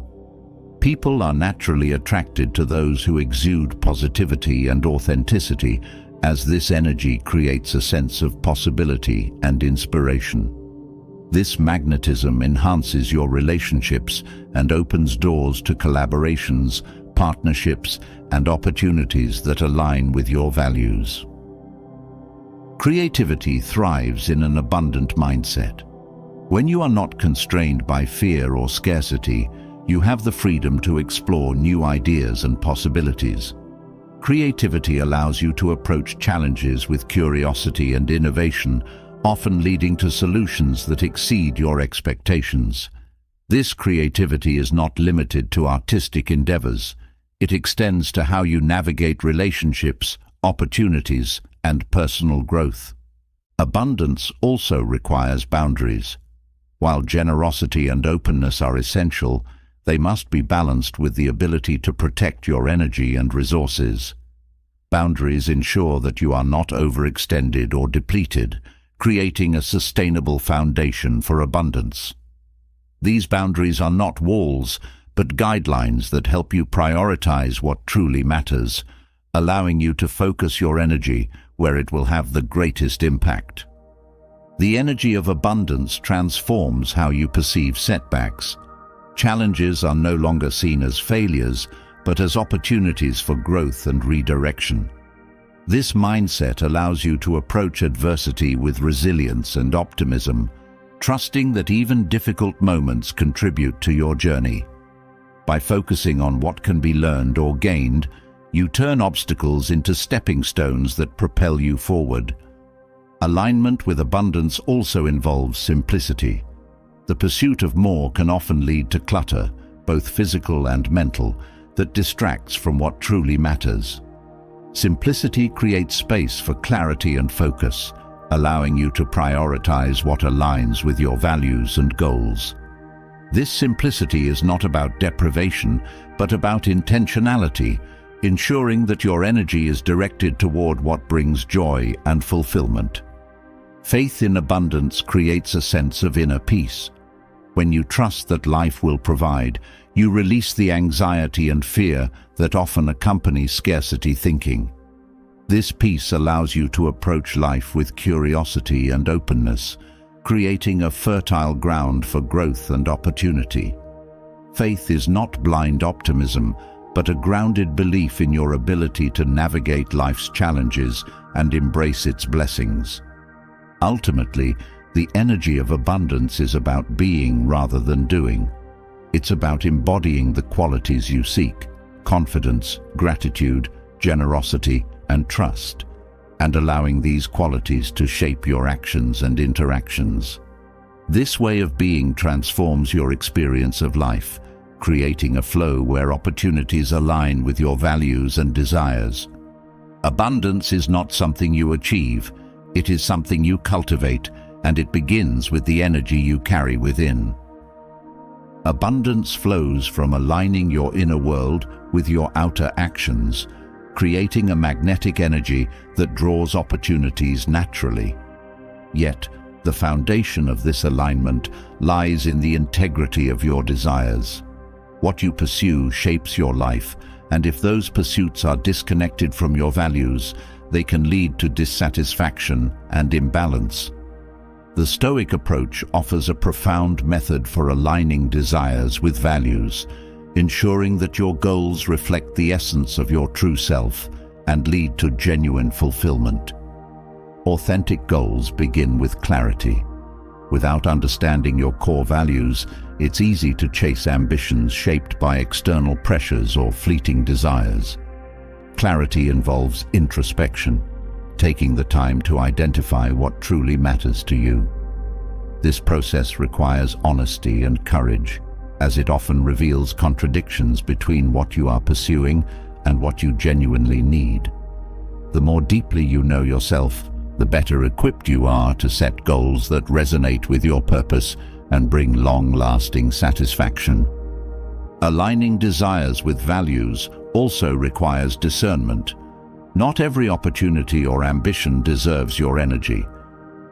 People are naturally attracted to those who exude positivity and authenticity, as this energy creates a sense of possibility and inspiration. This magnetism enhances your relationships and opens doors to collaborations, partnerships, and opportunities that align with your values. Creativity thrives in an abundant mindset. When you are not constrained by fear or scarcity, you have the freedom to explore new ideas and possibilities. Creativity allows you to approach challenges with curiosity and innovation, often leading to solutions that exceed your expectations. This creativity is not limited to artistic endeavors. It extends to how you navigate relationships, opportunities, and personal growth. Abundance also requires boundaries. While generosity and openness are essential, they must be balanced with the ability to protect your energy and resources. Boundaries ensure that you are not overextended or depleted, creating a sustainable foundation for abundance. These boundaries are not walls, but guidelines that help you prioritize what truly matters, allowing you to focus your energy where it will have the greatest impact. The energy of abundance transforms how you perceive setbacks. Challenges are no longer seen as failures, but as opportunities for growth and redirection. This mindset allows you to approach adversity with resilience and optimism, trusting that even difficult moments contribute to your journey. By focusing on what can be learned or gained, you turn obstacles into stepping stones that propel you forward. Alignment with abundance also involves simplicity. The pursuit of more can often lead to clutter, both physical and mental, that distracts from what truly matters. Simplicity creates space for clarity and focus, allowing you to prioritize what aligns with your values and goals. This simplicity is not about deprivation, but about intentionality, ensuring that your energy is directed toward what brings joy and fulfillment. Faith in abundance creates a sense of inner peace. When you trust that life will provide, you release the anxiety and fear that often accompany scarcity thinking. This peace allows you to approach life with curiosity and openness, creating a fertile ground for growth and opportunity. Faith is not blind optimism, but a grounded belief in your ability to navigate life's challenges and embrace its blessings. Ultimately, the energy of abundance is about being rather than doing. It's about embodying the qualities you seek: confidence, gratitude, generosity, and trust, and allowing these qualities to shape your actions and interactions. This way of being transforms your experience of life, creating a flow where opportunities align with your values and desires. Abundance is not something you achieve, it is something you cultivate, and it begins with the energy you carry within. Abundance flows from aligning your inner world with your outer actions, creating a magnetic energy that draws opportunities naturally. Yet, the foundation of this alignment lies in the integrity of your desires. What you pursue shapes your life, and if those pursuits are disconnected from your values, they can lead to dissatisfaction and imbalance. The Stoic approach offers a profound method for aligning desires with values, ensuring that your goals reflect the essence of your true self and lead to genuine fulfillment. Authentic goals begin with clarity. Without understanding your core values, it's easy to chase ambitions shaped by external pressures or fleeting desires. Clarity involves introspection, taking the time to identify what truly matters to you. This process requires honesty and courage, as it often reveals contradictions between what you are pursuing and what you genuinely need. The more deeply you know yourself, the better equipped you are to set goals that resonate with your purpose and bring long-lasting satisfaction. Aligning desires with values also requires discernment. Not every opportunity or ambition deserves your energy.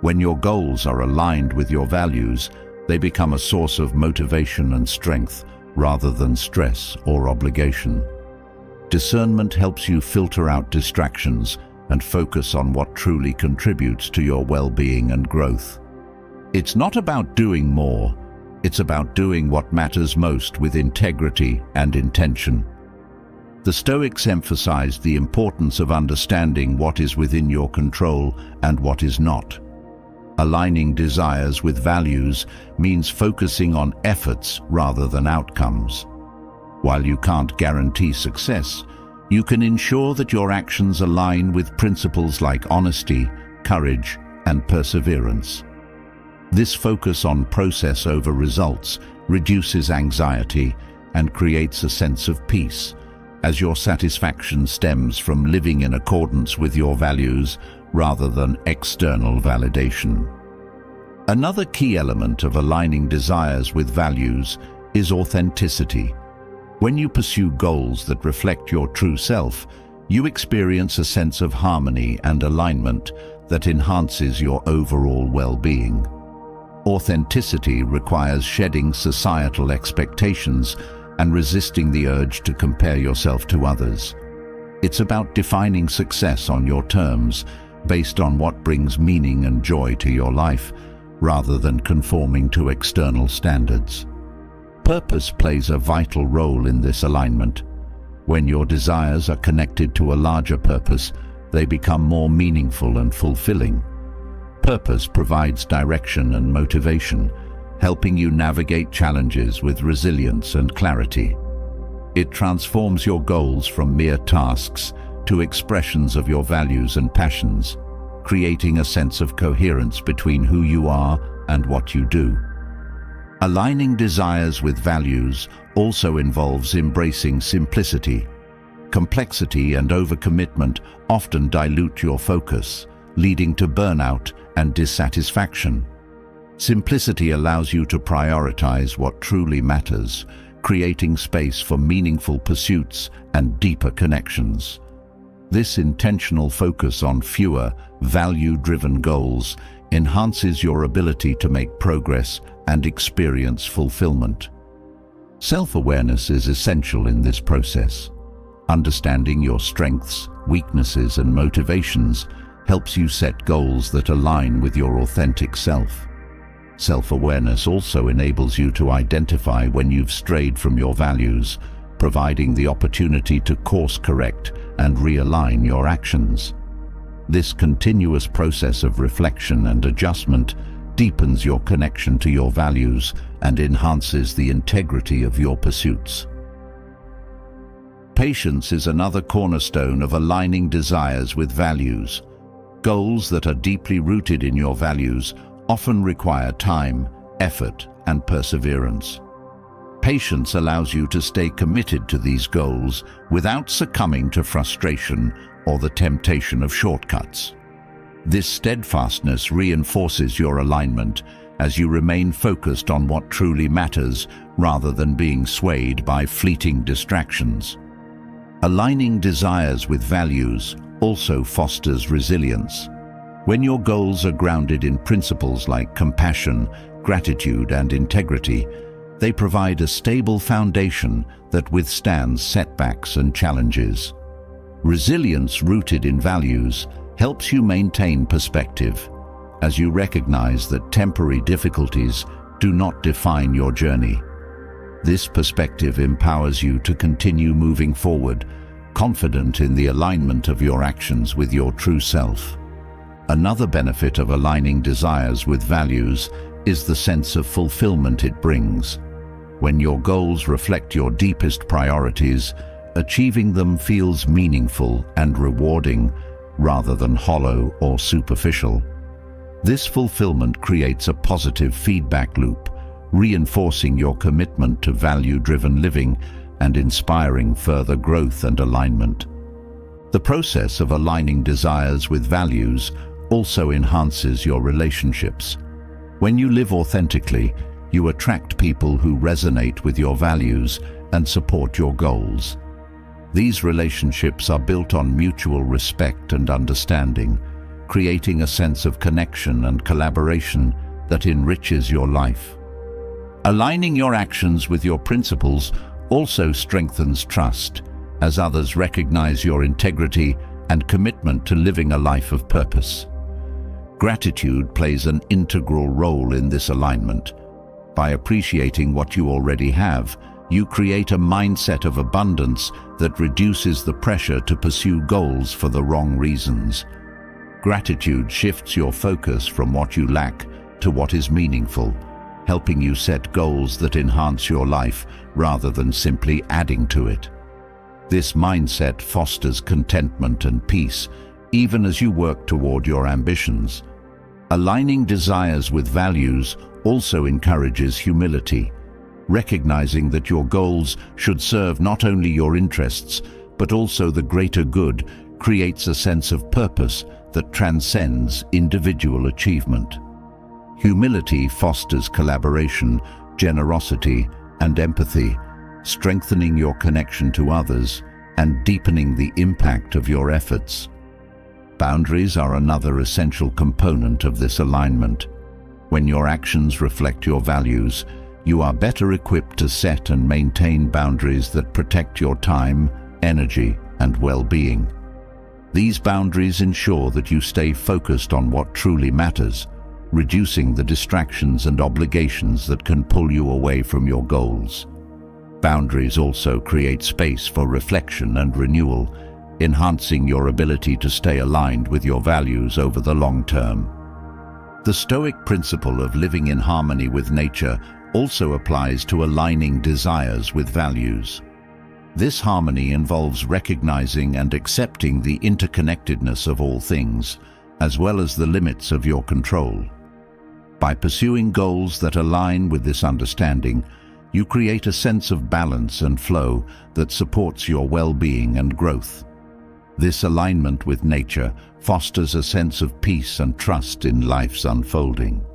When your goals are aligned with your values, they become a source of motivation and strength rather than stress or obligation. Discernment helps you filter out distractions and focus on what truly contributes to your well-being and growth. It's not about doing more, it's about doing what matters most with integrity and intention. The Stoics emphasized the importance of understanding what is within your control and what is not. Aligning desires with values means focusing on efforts rather than outcomes. While you can't guarantee success, you can ensure that your actions align with principles like honesty, courage, and perseverance. This focus on process over results reduces anxiety and creates a sense of peace, as your satisfaction stems from living in accordance with your values rather than external validation. Another key element of aligning desires with values is authenticity. When you pursue goals that reflect your true self, you experience a sense of harmony and alignment that enhances your overall well-being. Authenticity requires shedding societal expectations and resisting the urge to compare yourself to others. It's about defining success on your terms, based on what brings meaning and joy to your life, rather than conforming to external standards. Purpose plays a vital role in this alignment. When your desires are connected to a larger purpose, they become more meaningful and fulfilling. Purpose provides direction and motivation, helping you navigate challenges with resilience and clarity. It transforms your goals from mere tasks to expressions of your values and passions, creating a sense of coherence between who you are and what you do. Aligning desires with values also involves embracing simplicity. Complexity and overcommitment often dilute your focus, leading to burnout and dissatisfaction. Simplicity allows you to prioritize what truly matters, creating space for meaningful pursuits and deeper connections. This intentional focus on fewer, value-driven goals enhances your ability to make progress and experience fulfillment. Self-awareness is essential in this process. Understanding your strengths, weaknesses, and motivations helps you set goals that align with your authentic self. Self-awareness also enables you to identify when you've strayed from your values, providing the opportunity to course correct and realign your actions. This continuous process of reflection and adjustment deepens your connection to your values and enhances the integrity of your pursuits. Patience is another cornerstone of aligning desires with values. Goals that are deeply rooted in your values often require time, effort, and perseverance. Patience allows you to stay committed to these goals without succumbing to frustration or the temptation of shortcuts. This steadfastness reinforces your alignment as you remain focused on what truly matters rather than being swayed by fleeting distractions. Aligning desires with values also fosters resilience. When your goals are grounded in principles like compassion, gratitude, and integrity, they provide a stable foundation that withstands setbacks and challenges. Resilience rooted in values helps you maintain perspective, as you recognize that temporary difficulties do not define your journey. This perspective empowers you to continue moving forward, confident in the alignment of your actions with your true self. Another benefit of aligning desires with values is the sense of fulfillment it brings. When your goals reflect your deepest priorities, achieving them feels meaningful and rewarding rather than hollow or superficial. This fulfillment creates a positive feedback loop, reinforcing your commitment to value-driven living and inspiring further growth and alignment. The process of aligning desires with values also enhances your relationships. When you live authentically, you attract people who resonate with your values and support your goals. These relationships are built on mutual respect and understanding, creating a sense of connection and collaboration that enriches your life. Aligning your actions with your principles also strengthens trust, as others recognize your integrity and commitment to living a life of purpose. Gratitude plays an integral role in this alignment. By appreciating what you already have, you create a mindset of abundance that reduces the pressure to pursue goals for the wrong reasons. Gratitude shifts your focus from what you lack to what is meaningful, helping you set goals that enhance your life rather than simply adding to it. This mindset fosters contentment and peace, even as you work toward your ambitions. Aligning desires with values also encourages humility. Recognizing that your goals should serve not only your interests, but also the greater good, creates a sense of purpose that transcends individual achievement. Humility fosters collaboration, generosity, and empathy, strengthening your connection to others and deepening the impact of your efforts. Boundaries are another essential component of this alignment. When your actions reflect your values, you are better equipped to set and maintain boundaries that protect your time, energy, and well-being. These boundaries ensure that you stay focused on what truly matters, reducing the distractions and obligations that can pull you away from your goals. Boundaries also create space for reflection and renewal, enhancing your ability to stay aligned with your values over the long term. The Stoic principle of living in harmony with nature also applies to aligning desires with values. This harmony involves recognizing and accepting the interconnectedness of all things, as well as the limits of your control. By pursuing goals that align with this understanding, you create a sense of balance and flow that supports your well-being and growth. This alignment with nature fosters a sense of peace and trust in life's unfolding.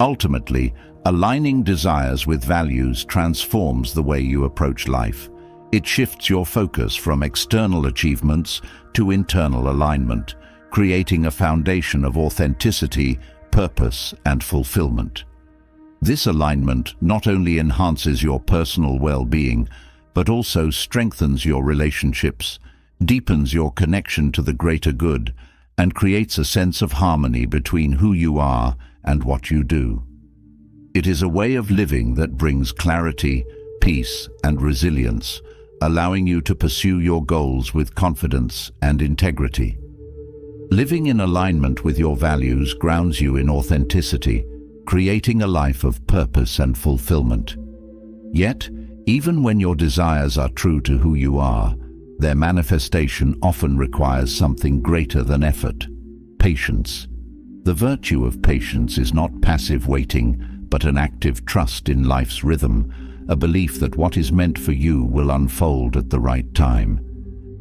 Ultimately, aligning desires with values transforms the way you approach life. It shifts your focus from external achievements to internal alignment, creating a foundation of authenticity, purpose, and fulfillment. This alignment not only enhances your personal well-being, but also strengthens your relationships, deepens your connection to the greater good, and creates a sense of harmony between who you are and what you do. It is a way of living that brings clarity, peace, and resilience, allowing you to pursue your goals with confidence and integrity. Living in alignment with your values grounds you in authenticity, creating a life of purpose and fulfillment. Yet, even when your desires are true to who you are, their manifestation often requires something greater than effort: patience. The virtue of patience is not passive waiting, but an active trust in life's rhythm, a belief that what is meant for you will unfold at the right time.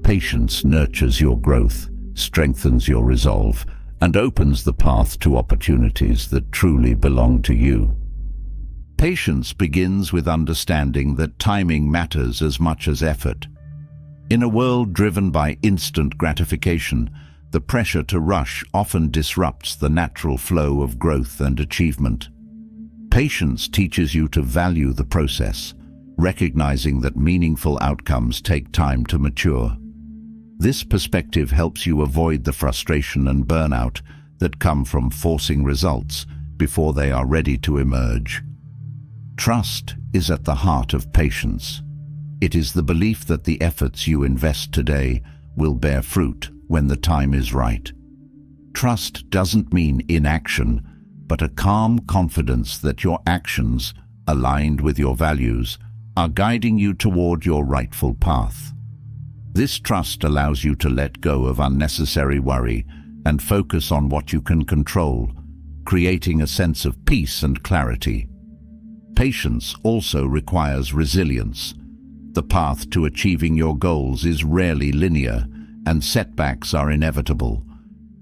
Patience nurtures your growth, strengthens your resolve, and opens the path to opportunities that truly belong to you. Patience begins with understanding that timing matters as much as effort. In a world driven by instant gratification, the pressure to rush often disrupts the natural flow of growth and achievement. Patience teaches you to value the process, recognizing that meaningful outcomes take time to mature. This perspective helps you avoid the frustration and burnout that come from forcing results before they are ready to emerge. Trust is at the heart of patience. It is the belief that the efforts you invest today will bear fruit when the time is right. Trust doesn't mean inaction, but a calm confidence that your actions, aligned with your values, are guiding you toward your rightful path. This trust allows you to let go of unnecessary worry and focus on what you can control, creating a sense of peace and clarity. Patience also requires resilience. The path to achieving your goals is rarely linear, and setbacks are inevitable.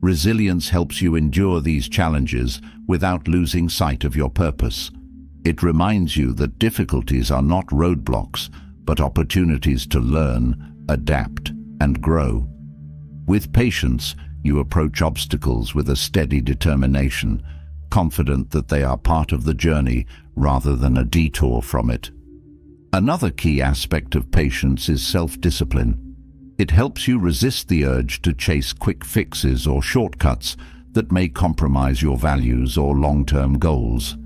Resilience helps you endure these challenges without losing sight of your purpose. It reminds you that difficulties are not roadblocks, but opportunities to learn, adapt, and grow. With patience, you approach obstacles with a steady determination, confident that they are part of the journey rather than a detour from it. Another key aspect of patience is self-discipline. It helps you resist the urge to chase quick fixes or shortcuts that may compromise your values or long-term goals.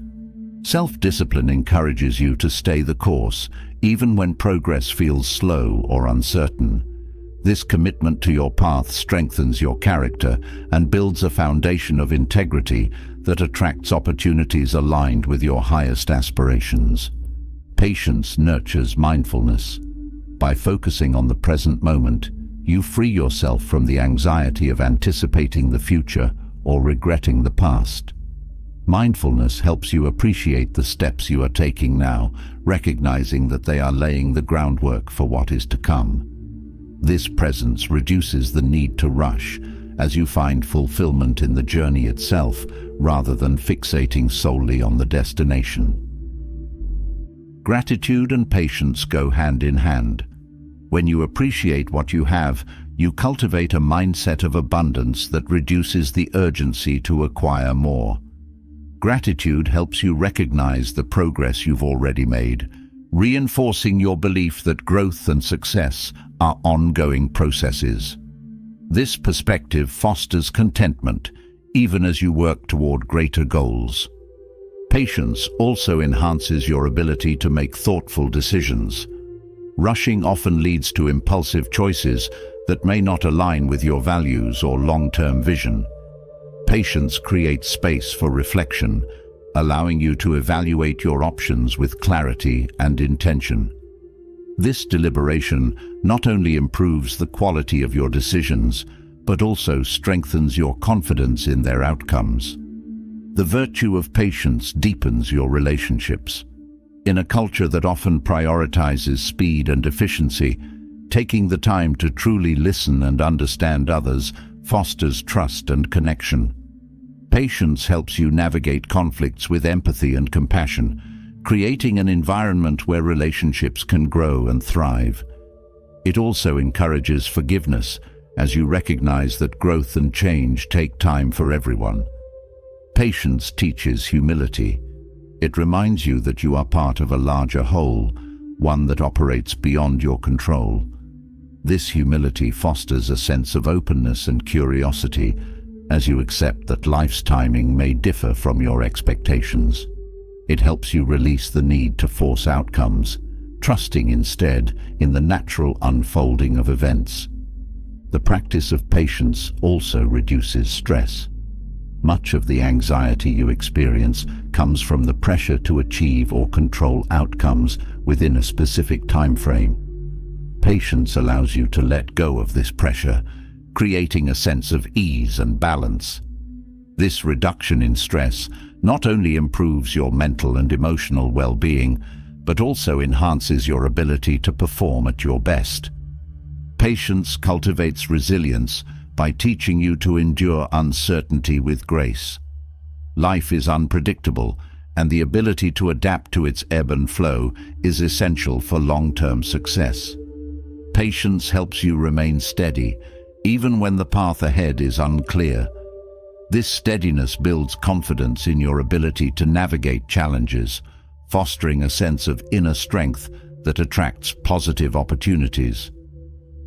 Self-discipline encourages you to stay the course, even when progress feels slow or uncertain. This commitment to your path strengthens your character and builds a foundation of integrity that attracts opportunities aligned with your highest aspirations. Patience nurtures mindfulness. By focusing on the present moment, you free yourself from the anxiety of anticipating the future or regretting the past. Mindfulness helps you appreciate the steps you are taking now, recognizing that they are laying the groundwork for what is to come. This presence reduces the need to rush, as you find fulfillment in the journey itself rather than fixating solely on the destination. Gratitude and patience go hand in hand. When you appreciate what you have, you cultivate a mindset of abundance that reduces the urgency to acquire more. Gratitude helps you recognize the progress you've already made, reinforcing your belief that growth and success are ongoing processes. This perspective fosters contentment, even as you work toward greater goals. Patience also enhances your ability to make thoughtful decisions. Rushing often leads to impulsive choices that may not align with your values or long-term vision. Patience creates space for reflection, allowing you to evaluate your options with clarity and intention. This deliberation not only improves the quality of your decisions, but also strengthens your confidence in their outcomes. The virtue of patience deepens your relationships. In a culture that often prioritizes speed and efficiency, taking the time to truly listen and understand others fosters trust and connection. Patience helps you navigate conflicts with empathy and compassion, creating an environment where relationships can grow and thrive. It also encourages forgiveness, as you recognize that growth and change take time for everyone. Patience teaches humility. It reminds you that you are part of a larger whole, one that operates beyond your control. This humility fosters a sense of openness and curiosity as you accept that life's timing may differ from your expectations. It helps you release the need to force outcomes, trusting instead in the natural unfolding of events. The practice of patience also reduces stress. Much of the anxiety you experience comes from the pressure to achieve or control outcomes within a specific time frame. Patience allows you to let go of this pressure, creating a sense of ease and balance. This reduction in stress not only improves your mental and emotional well-being, but also enhances your ability to perform at your best. Patience cultivates resilience by teaching you to endure uncertainty with grace. Life is unpredictable, and the ability to adapt to its ebb and flow is essential for long-term success. Patience helps you remain steady, even when the path ahead is unclear. This steadiness builds confidence in your ability to navigate challenges, fostering a sense of inner strength that attracts positive opportunities.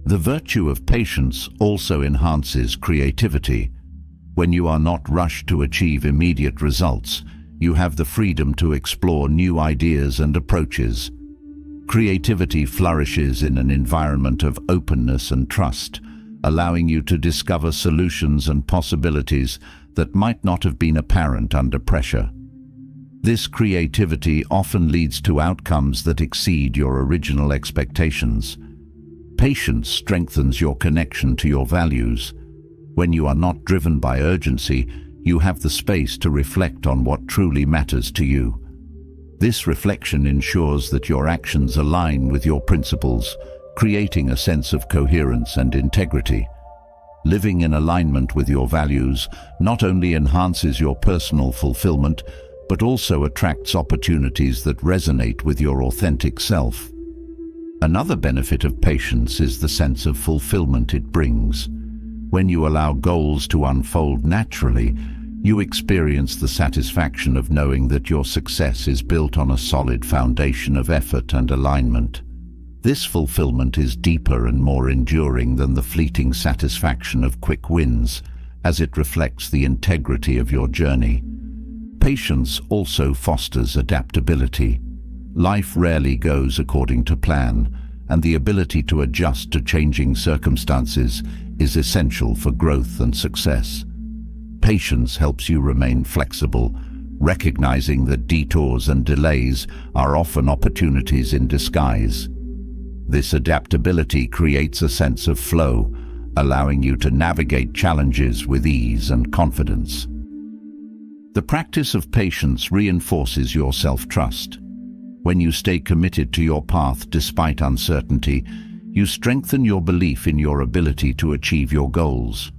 The virtue of patience also enhances creativity. When you are not rushed to achieve immediate results, you have the freedom to explore new ideas and approaches. Creativity flourishes in an environment of openness and trust, allowing you to discover solutions and possibilities that might not have been apparent under pressure. This creativity often leads to outcomes that exceed your original expectations. Patience strengthens your connection to your values. When you are not driven by urgency, you have the space to reflect on what truly matters to you. This reflection ensures that your actions align with your principles, creating a sense of coherence and integrity. Living in alignment with your values not only enhances your personal fulfillment, but also attracts opportunities that resonate with your authentic self. Another benefit of patience is the sense of fulfillment it brings. When you allow goals to unfold naturally, you experience the satisfaction of knowing that your success is built on a solid foundation of effort and alignment. This fulfillment is deeper and more enduring than the fleeting satisfaction of quick wins, as it reflects the integrity of your journey. Patience also fosters adaptability. Life rarely goes according to plan, and the ability to adjust to changing circumstances is essential for growth and success. Patience helps you remain flexible, recognizing that detours and delays are often opportunities in disguise. This adaptability creates a sense of flow, allowing you to navigate challenges with ease and confidence. The practice of patience reinforces your self-trust. When you stay committed to your path despite uncertainty, you strengthen your belief in your ability to achieve your goals.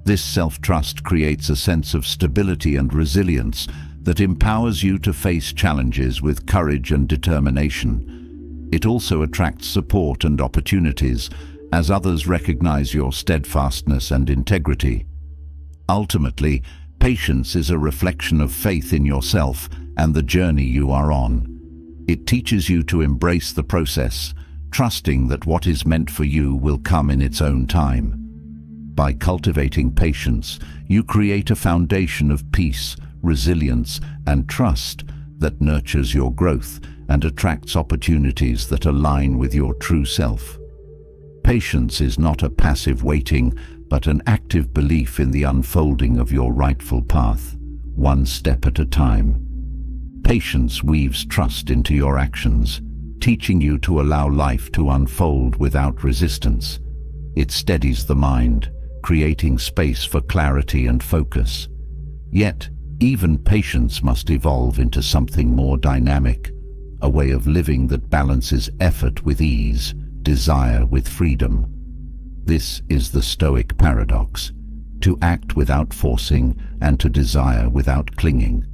This self-trust creates a sense of stability and resilience that empowers you to face challenges with courage and determination. It also attracts support and opportunities as others recognize your steadfastness and integrity. Ultimately, patience is a reflection of faith in yourself and the journey you are on. It teaches you to embrace the process, trusting that what is meant for you will come in its own time. By cultivating patience, you create a foundation of peace, resilience, and trust that nurtures your growth and attracts opportunities that align with your true self. Patience is not a passive waiting, but an active belief in the unfolding of your rightful path, one step at a time. Patience weaves trust into your actions, teaching you to allow life to unfold without resistance. It steadies the mind, creating space for clarity and focus. Yet, even patience must evolve into something more dynamic, a way of living that balances effort with ease, desire with freedom. This is the Stoic paradox: to act without forcing and to desire without clinging.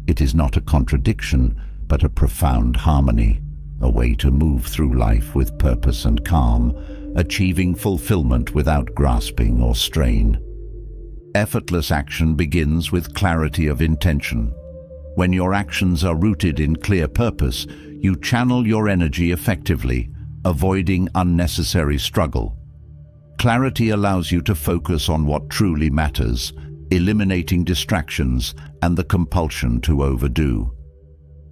It is not a contradiction, but a profound harmony, a way to move through life with purpose and calm, achieving fulfillment without grasping or strain. Effortless action begins with clarity of intention. When your actions are rooted in clear purpose, you channel your energy effectively, avoiding unnecessary struggle. Clarity allows you to focus on what truly matters, eliminating distractions and the compulsion to overdo.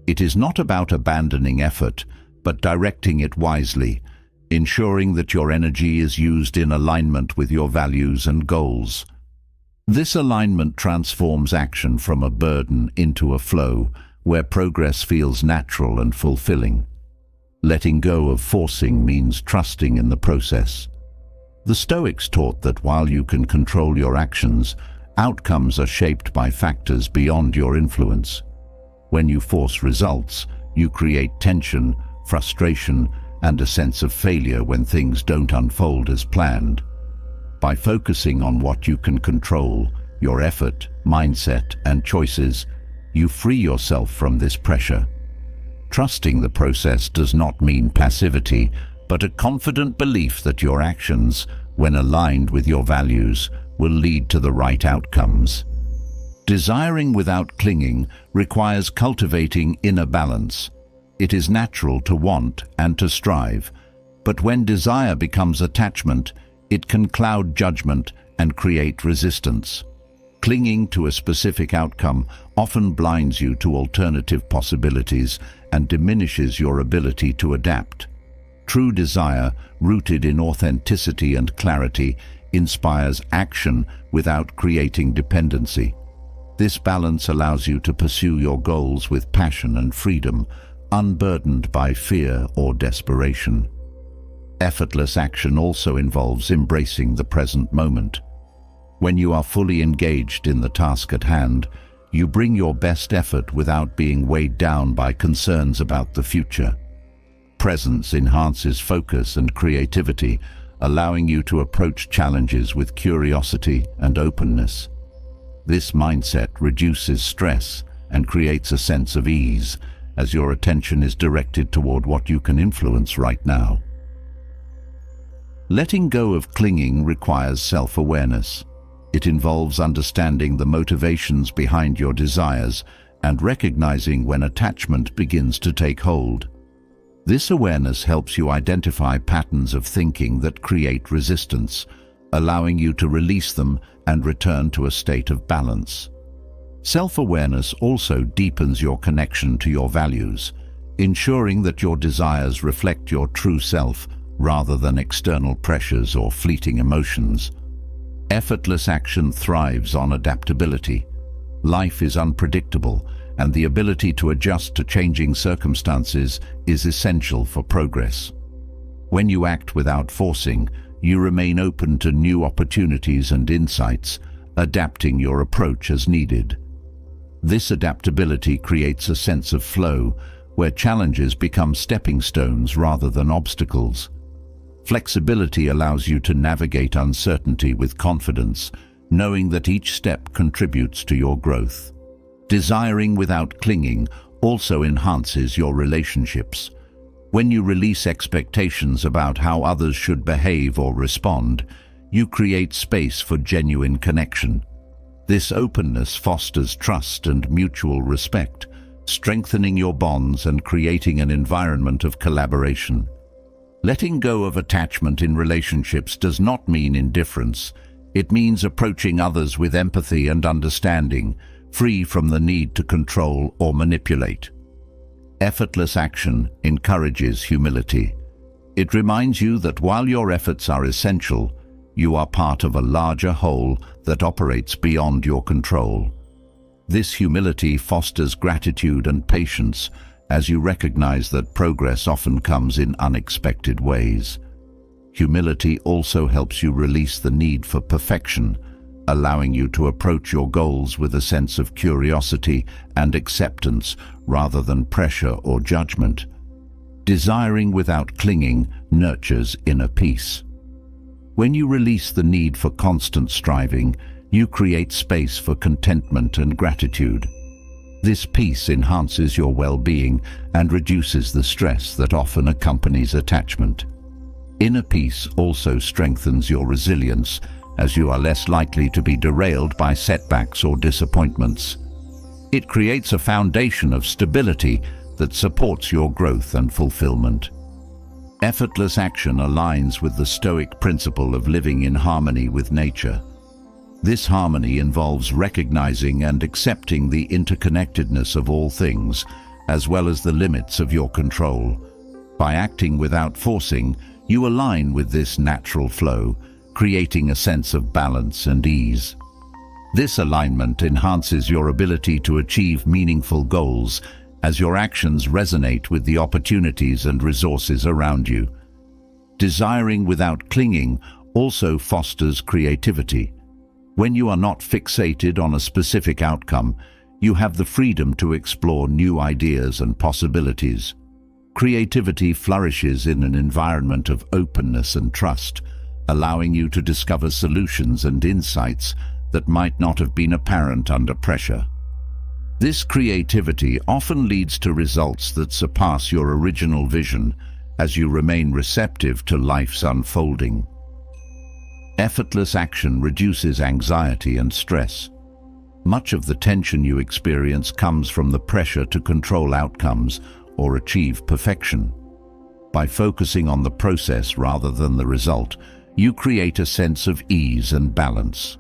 It is not about abandoning effort, but directing it wisely, ensuring that your energy is used in alignment with your values and goals. This alignment transforms action from a burden into a flow, where progress feels natural and fulfilling. Letting go of forcing means trusting in the process. The Stoics taught that while you can control your actions, outcomes are shaped by factors beyond your influence. When you force results, you create tension, frustration, and a sense of failure when things don't unfold as planned. By focusing on what you can control, your effort, mindset, and choices, you free yourself from this pressure. Trusting the process does not mean passivity, but a confident belief that your actions, when aligned with your values, will lead to the right outcomes. Desiring without clinging requires cultivating inner balance. It is natural to want and to strive, but when desire becomes attachment, it can cloud judgment and create resistance. Clinging to a specific outcome often blinds you to alternative possibilities and diminishes your ability to adapt. True desire, rooted in authenticity and clarity, inspires action without creating dependency. This balance allows you to pursue your goals with passion and freedom, unburdened by fear or desperation. Effortless action also involves embracing the present moment. When you are fully engaged in the task at hand, you bring your best effort without being weighed down by concerns about the future. Presence enhances focus and creativity, allowing you to approach challenges with curiosity and openness. This mindset reduces stress and creates a sense of ease, as your attention is directed toward what you can influence right now. Letting go of clinging requires self-awareness. It involves understanding the motivations behind your desires and recognizing when attachment begins to take hold. This awareness helps you identify patterns of thinking that create resistance, allowing you to release them and return to a state of balance. Self-awareness also deepens your connection to your values, ensuring that your desires reflect your true self rather than external pressures or fleeting emotions. Effortless action thrives on adaptability. Life is unpredictable, and the ability to adjust to changing circumstances is essential for progress. When you act without forcing, you remain open to new opportunities and insights, adapting your approach as needed. This adaptability creates a sense of flow, where challenges become stepping stones rather than obstacles. Flexibility allows you to navigate uncertainty with confidence, knowing that each step contributes to your growth. Desiring without clinging also enhances your relationships. When you release expectations about how others should behave or respond, you create space for genuine connection. This openness fosters trust and mutual respect, strengthening your bonds and creating an environment of collaboration. Letting go of attachment in relationships does not mean indifference. It means approaching others with empathy and understanding, free from the need to control or manipulate. Effortless action encourages humility. It reminds you that while your efforts are essential, you are part of a larger whole that operates beyond your control. This humility fosters gratitude and patience as you recognize that progress often comes in unexpected ways. Humility also helps you release the need for perfection, allowing you to approach your goals with a sense of curiosity and acceptance rather than pressure or judgment. Desiring without clinging nurtures inner peace. When you release the need for constant striving, you create space for contentment and gratitude. This peace enhances your well-being and reduces the stress that often accompanies attachment. Inner peace also strengthens your resilience, as you are less likely to be derailed by setbacks or disappointments. It creates a foundation of stability that supports your growth and fulfillment. Effortless action aligns with the Stoic principle of living in harmony with nature. This harmony involves recognizing and accepting the interconnectedness of all things, as well as the limits of your control. By acting without forcing, you align with this natural flow, creating a sense of balance and ease. This alignment enhances your ability to achieve meaningful goals, as your actions resonate with the opportunities and resources around you. Desiring without clinging also fosters creativity. When you are not fixated on a specific outcome, you have the freedom to explore new ideas and possibilities. Creativity flourishes in an environment of openness and trust, allowing you to discover solutions and insights that might not have been apparent under pressure. This creativity often leads to results that surpass your original vision as you remain receptive to life's unfolding. Effortless action reduces anxiety and stress. Much of the tension you experience comes from the pressure to control outcomes or achieve perfection. By focusing on the process rather than the result, you create a sense of ease and balance.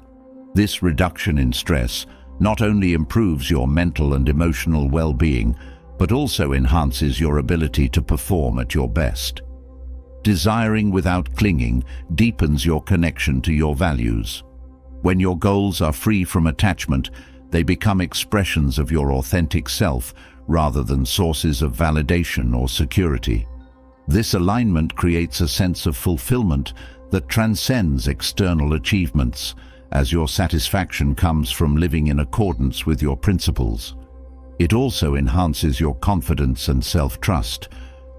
This reduction in stress not only improves your mental and emotional well-being, but also enhances your ability to perform at your best. Desiring without clinging deepens your connection to your values. When your goals are free from attachment, they become expressions of your authentic self rather than sources of validation or security. This alignment creates a sense of fulfillment that transcends external achievements, as your satisfaction comes from living in accordance with your principles. It also enhances your confidence and self-trust,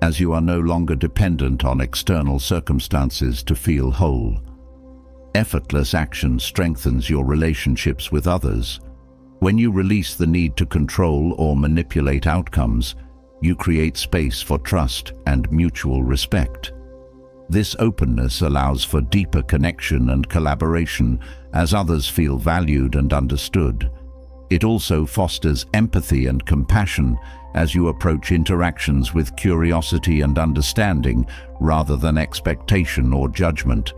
as you are no longer dependent on external circumstances to feel whole. Effortless action strengthens your relationships with others. When you release the need to control or manipulate outcomes, you create space for trust and mutual respect. This openness allows for deeper connection and collaboration as others feel valued and understood. It also fosters empathy and compassion as you approach interactions with curiosity and understanding rather than expectation or judgment.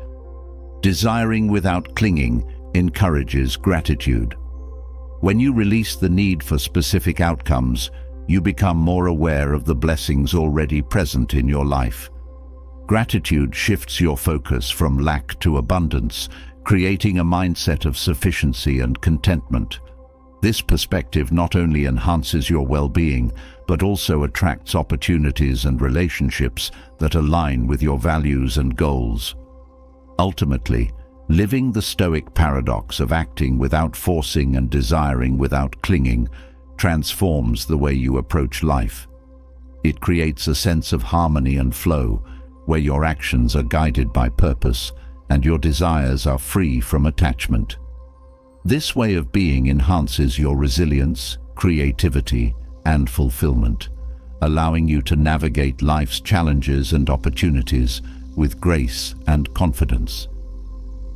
Desiring without clinging encourages gratitude. When you release the need for specific outcomes, you become more aware of the blessings already present in your life. Gratitude shifts your focus from lack to abundance, creating a mindset of sufficiency and contentment. This perspective not only enhances your well-being, but also attracts opportunities and relationships that align with your values and goals. Ultimately, living the Stoic paradox of acting without forcing and desiring without clinging transforms the way you approach life. It creates a sense of harmony and flow, where your actions are guided by purpose and your desires are free from attachment. This way of being enhances your resilience, creativity, and fulfillment, allowing you to navigate life's challenges and opportunities with grace and confidence.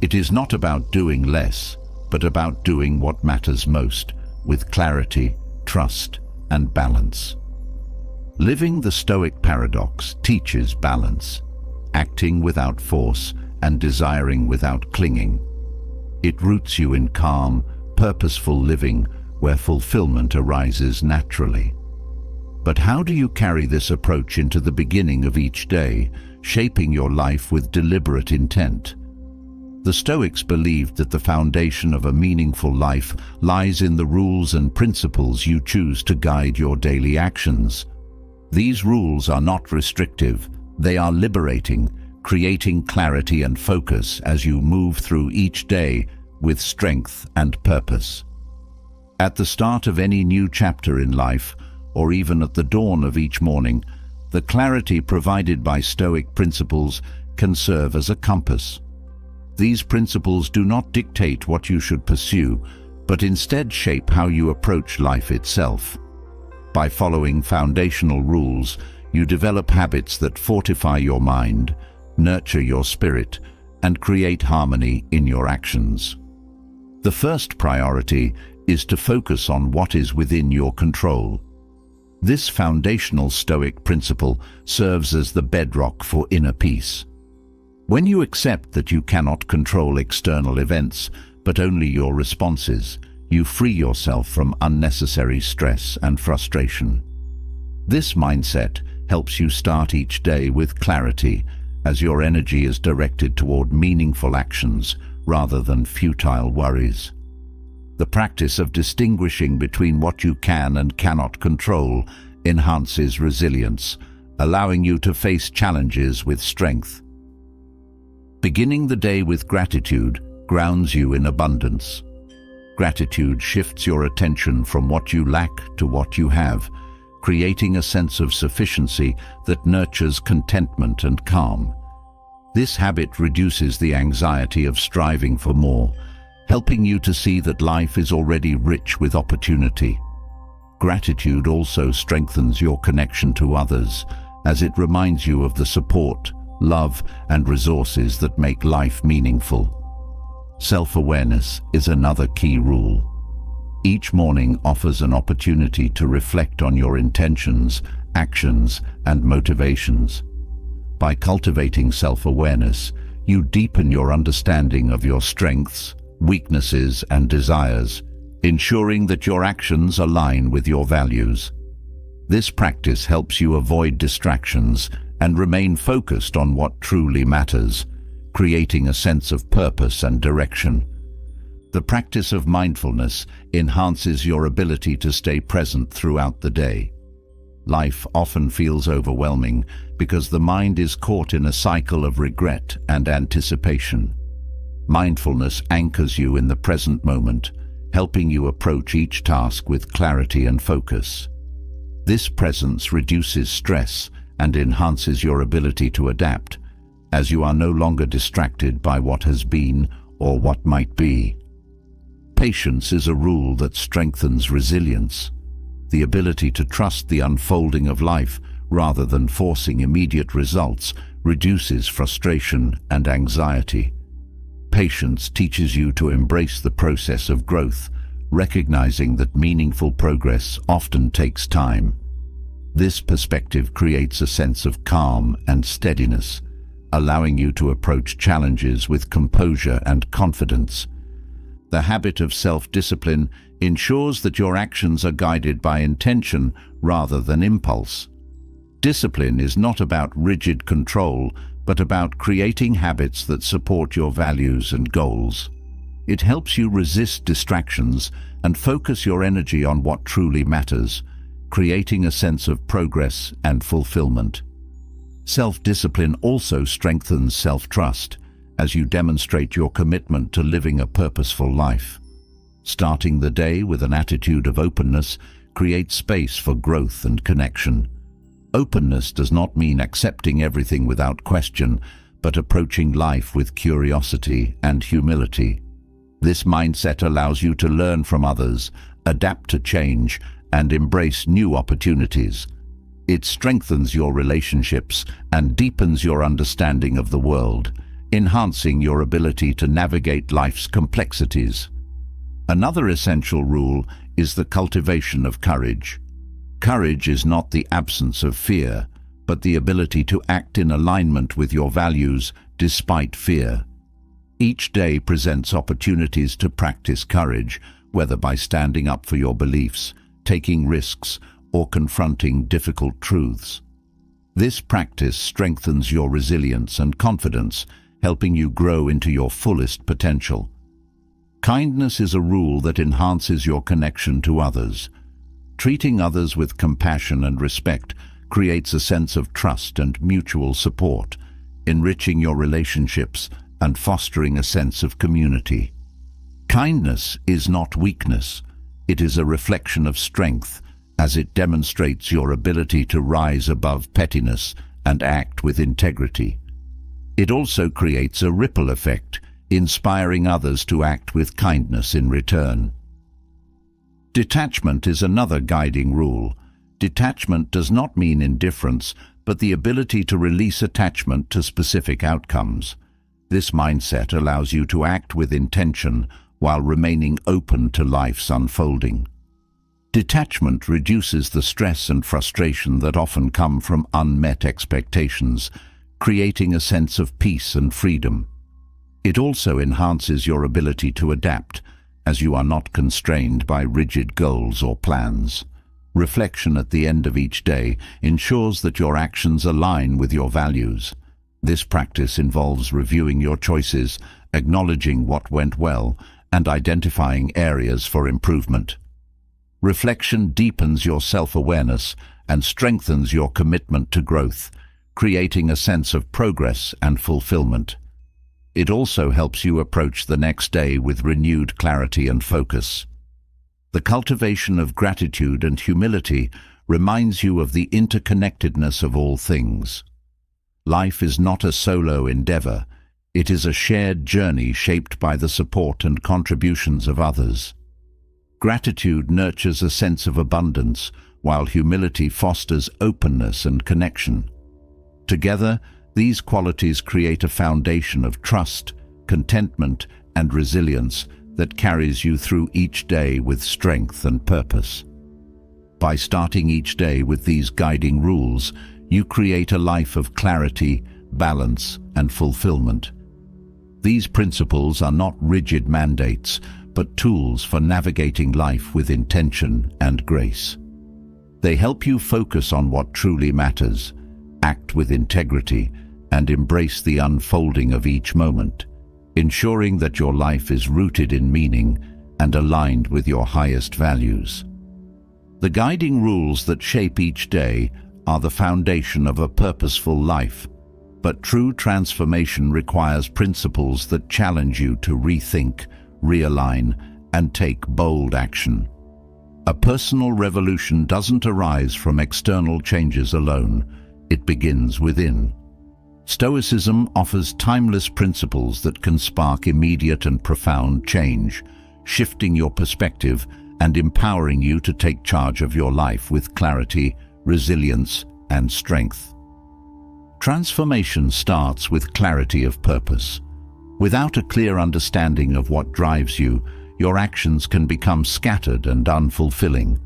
It is not about doing less, but about doing what matters most, with clarity, trust, and balance. Living the Stoic paradox teaches balance, acting without force and desiring without clinging. It roots you in calm, purposeful living where fulfillment arises naturally. But how do you carry this approach into the beginning of each day, shaping your life with deliberate intent? The Stoics believed that the foundation of a meaningful life lies in the rules and principles you choose to guide your daily actions. These rules are not restrictive, they are liberating, creating clarity and focus as you move through each day with strength and purpose. At the start of any new chapter in life, or even at the dawn of each morning, the clarity provided by Stoic principles can serve as a compass. These principles do not dictate what you should pursue, but instead shape how you approach life itself. By following foundational rules, you develop habits that fortify your mind, nurture your spirit, and create harmony in your actions. The first priority is to focus on what is within your control. This foundational Stoic principle serves as the bedrock for inner peace. When you accept that you cannot control external events, but only your responses, you free yourself from unnecessary stress and frustration. This mindset helps you start each day with clarity, as your energy is directed toward meaningful actions rather than futile worries. The practice of distinguishing between what you can and cannot control enhances resilience, allowing you to face challenges with strength. Beginning the day with gratitude grounds you in abundance. Gratitude shifts your attention from what you lack to what you have, creating a sense of sufficiency that nurtures contentment and calm. This habit reduces the anxiety of striving for more, helping you to see that life is already rich with opportunity. Gratitude also strengthens your connection to others, as it reminds you of the support, love, and resources that make life meaningful. Self-awareness is another key rule. Each morning offers an opportunity to reflect on your intentions, actions, and motivations. By cultivating self-awareness, you deepen your understanding of your strengths, weaknesses, and desires, ensuring that your actions align with your values. This practice helps you avoid distractions and remain focused on what truly matters, creating a sense of purpose and direction. The practice of mindfulness enhances your ability to stay present throughout the day. Life often feels overwhelming because the mind is caught in a cycle of regret and anticipation. Mindfulness anchors you in the present moment, helping you approach each task with clarity and focus. This presence reduces stress and enhances your ability to adapt, as you are no longer distracted by what has been or what might be. Patience is a rule that strengthens resilience. The ability to trust the unfolding of life rather than forcing immediate results reduces frustration and anxiety. Patience teaches you to embrace the process of growth, recognizing that meaningful progress often takes time. This perspective creates a sense of calm and steadiness, allowing you to approach challenges with composure and confidence. The habit of self-discipline ensures that your actions are guided by intention rather than impulse. Discipline is not about rigid control, but about creating habits that support your values and goals. It helps you resist distractions and focus your energy on what truly matters, creating a sense of progress and fulfillment. Self-discipline also strengthens self-trust, as you demonstrate your commitment to living a purposeful life. Starting the day with an attitude of openness creates space for growth and connection. Openness does not mean accepting everything without question, but approaching life with curiosity and humility. This mindset allows you to learn from others, adapt to change, and embrace new opportunities. It strengthens your relationships and deepens your understanding of the world, enhancing your ability to navigate life's complexities. Another essential rule is the cultivation of courage. Courage is not the absence of fear, but the ability to act in alignment with your values despite fear. Each day presents opportunities to practice courage, whether by standing up for your beliefs, taking risks, or confronting difficult truths. This practice strengthens your resilience and confidence, helping you grow into your fullest potential. Kindness is a rule that enhances your connection to others. Treating others with compassion and respect creates a sense of trust and mutual support, enriching your relationships and fostering a sense of community. Kindness is not weakness. It is a reflection of strength, as it demonstrates your ability to rise above pettiness and act with integrity. It also creates a ripple effect, inspiring others to act with kindness in return. Detachment is another guiding rule. Detachment does not mean indifference, but the ability to release attachment to specific outcomes. This mindset allows you to act with intention while remaining open to life's unfolding. Detachment reduces the stress and frustration that often come from unmet expectations, creating a sense of peace and freedom. It also enhances your ability to adapt, as you are not constrained by rigid goals or plans. Reflection at the end of each day ensures that your actions align with your values. This practice involves reviewing your choices, acknowledging what went well, and identifying areas for improvement. Reflection deepens your self-awareness and strengthens your commitment to growth, creating a sense of progress and fulfillment. It also helps you approach the next day with renewed clarity and focus. The cultivation of gratitude and humility reminds you of the interconnectedness of all things. Life is not a solo endeavor. It is a shared journey shaped by the support and contributions of others. Gratitude nurtures a sense of abundance, while humility fosters openness and connection. Together, these qualities create a foundation of trust, contentment, and resilience that carries you through each day with strength and purpose. By starting each day with these guiding rules, you create a life of clarity, balance, and fulfillment. These principles are not rigid mandates, but tools for navigating life with intention and grace. They help you focus on what truly matters, act with integrity, and embrace the unfolding of each moment, ensuring that your life is rooted in meaning and aligned with your highest values. The guiding rules that shape each day are the foundation of a purposeful life, but true transformation requires principles that challenge you to rethink, realign, and take bold action. A personal revolution doesn't arise from external changes alone. It begins within. Stoicism offers timeless principles that can spark immediate and profound change, shifting your perspective and empowering you to take charge of your life with clarity, resilience, and strength. Transformation starts with clarity of purpose. Without a clear understanding of what drives you, your actions can become scattered and unfulfilling.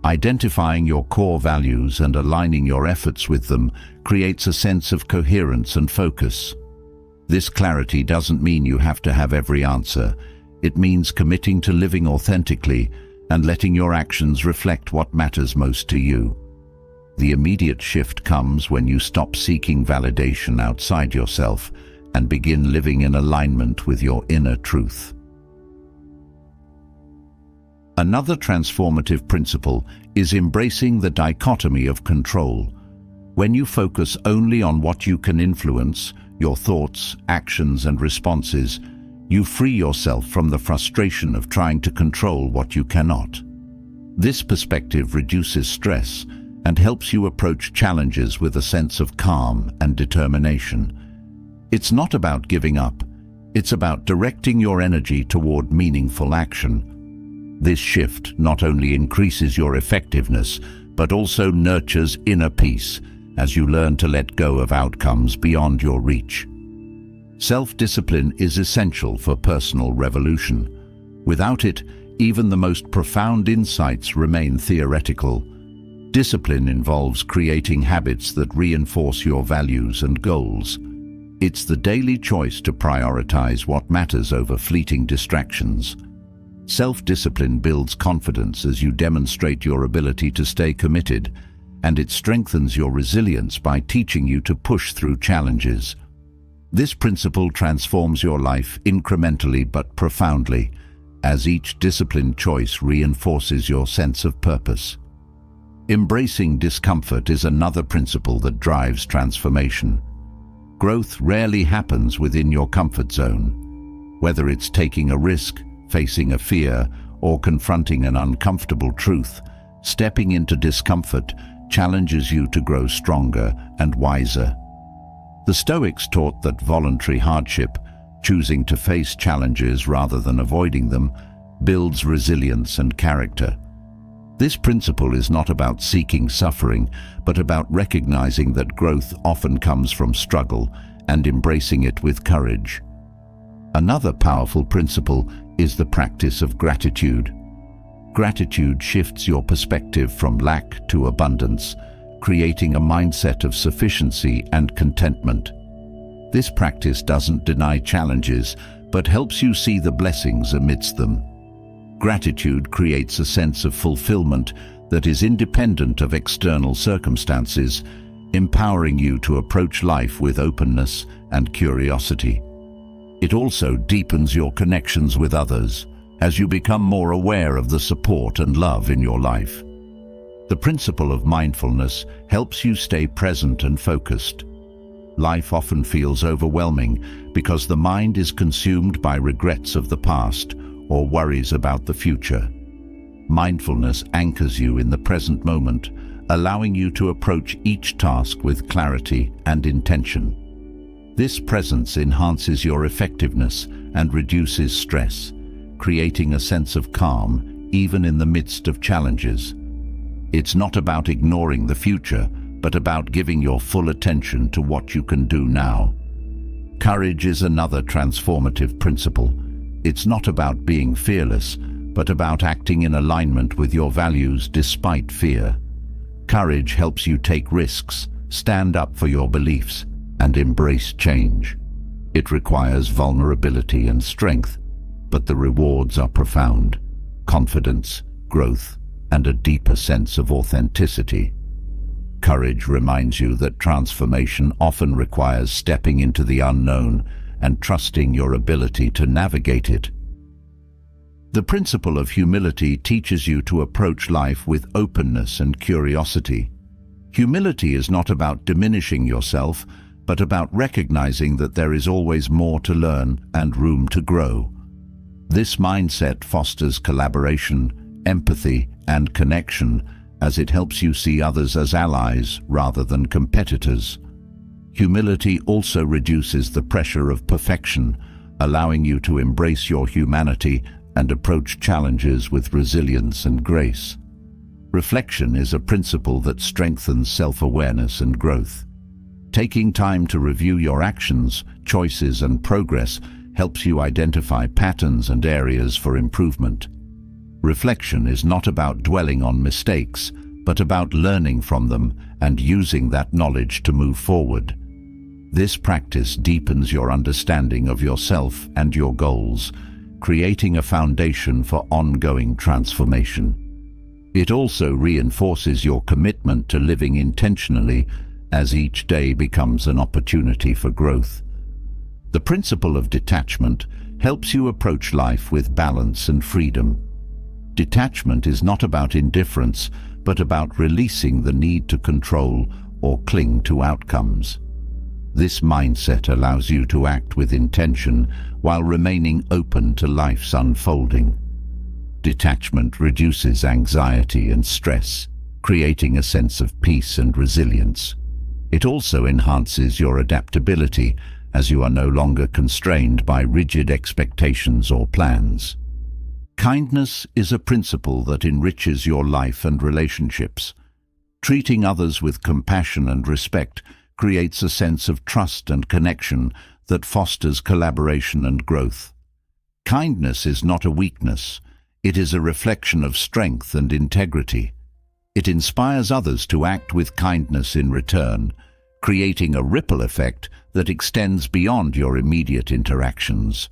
Identifying your core values and aligning your efforts with them creates a sense of coherence and focus. This clarity doesn't mean you have to have every answer. It means committing to living authentically and letting your actions reflect what matters most to you. The immediate shift comes when you stop seeking validation outside yourself and begin living in alignment with your inner truth. Another transformative principle is embracing the dichotomy of control. When you focus only on what you can influence, your thoughts, actions, and responses, you free yourself from the frustration of trying to control what you cannot. This perspective reduces stress and helps you approach challenges with a sense of calm and determination. It's not about giving up. It's about directing your energy toward meaningful action. This shift not only increases your effectiveness, but also nurtures inner peace as you learn to let go of outcomes beyond your reach. Self-discipline is essential for personal revolution. Without it, even the most profound insights remain theoretical. Discipline involves creating habits that reinforce your values and goals. It's the daily choice to prioritize what matters over fleeting distractions. Self-discipline builds confidence as you demonstrate your ability to stay committed, and it strengthens your resilience by teaching you to push through challenges. This principle transforms your life incrementally but profoundly, as each disciplined choice reinforces your sense of purpose. Embracing discomfort is another principle that drives transformation. Growth rarely happens within your comfort zone. Whether it's taking a risk, facing a fear, or confronting an uncomfortable truth, stepping into discomfort challenges you to grow stronger and wiser. The Stoics taught that voluntary hardship, choosing to face challenges rather than avoiding them, builds resilience and character. This principle is not about seeking suffering, but about recognizing that growth often comes from struggle and embracing it with courage. Another powerful principle is the practice of gratitude. Gratitude shifts your perspective from lack to abundance, creating a mindset of sufficiency and contentment. This practice doesn't deny challenges, but helps you see the blessings amidst them. Gratitude creates a sense of fulfillment that is independent of external circumstances, empowering you to approach life with openness and curiosity. It also deepens your connections with others, as you become more aware of the support and love in your life. The principle of mindfulness helps you stay present and focused. Life often feels overwhelming because the mind is consumed by regrets of the past or worries about the future. Mindfulness anchors you in the present moment, allowing you to approach each task with clarity and intention. This presence enhances your effectiveness and reduces stress, creating a sense of calm even in the midst of challenges. It's not about ignoring the future, but about giving your full attention to what you can do now. Courage is another transformative principle. It's not about being fearless, but about acting in alignment with your values despite fear. Courage helps you take risks, stand up for your beliefs, and embrace change. It requires vulnerability and strength, but the rewards are profound: confidence, growth, and a deeper sense of authenticity. Courage reminds you that transformation often requires stepping into the unknown and trusting your ability to navigate it. The principle of humility teaches you to approach life with openness and curiosity. Humility is not about diminishing yourself, but about recognizing that there is always more to learn and room to grow. This mindset fosters collaboration, empathy, and connection, as it helps you see others as allies rather than competitors. Humility also reduces the pressure of perfection, allowing you to embrace your humanity and approach challenges with resilience and grace. Reflection is a principle that strengthens self-awareness and growth. Taking time to review your actions, choices, and progress helps you identify patterns and areas for improvement. Reflection is not about dwelling on mistakes, but about learning from them and using that knowledge to move forward. This practice deepens your understanding of yourself and your goals, creating a foundation for ongoing transformation. It also reinforces your commitment to living intentionally, as each day becomes an opportunity for growth. The principle of detachment helps you approach life with balance and freedom. Detachment is not about indifference, but about releasing the need to control or cling to outcomes. This mindset allows you to act with intention while remaining open to life's unfolding. Detachment reduces anxiety and stress, creating a sense of peace and resilience. It also enhances your adaptability, as you are no longer constrained by rigid expectations or plans. Kindness is a principle that enriches your life and relationships. Treating others with compassion and respect creates a sense of trust and connection that fosters collaboration and growth. Kindness is not a weakness. It is a reflection of strength and integrity. It inspires others to act with kindness in return, creating a ripple effect that extends beyond your immediate interactions.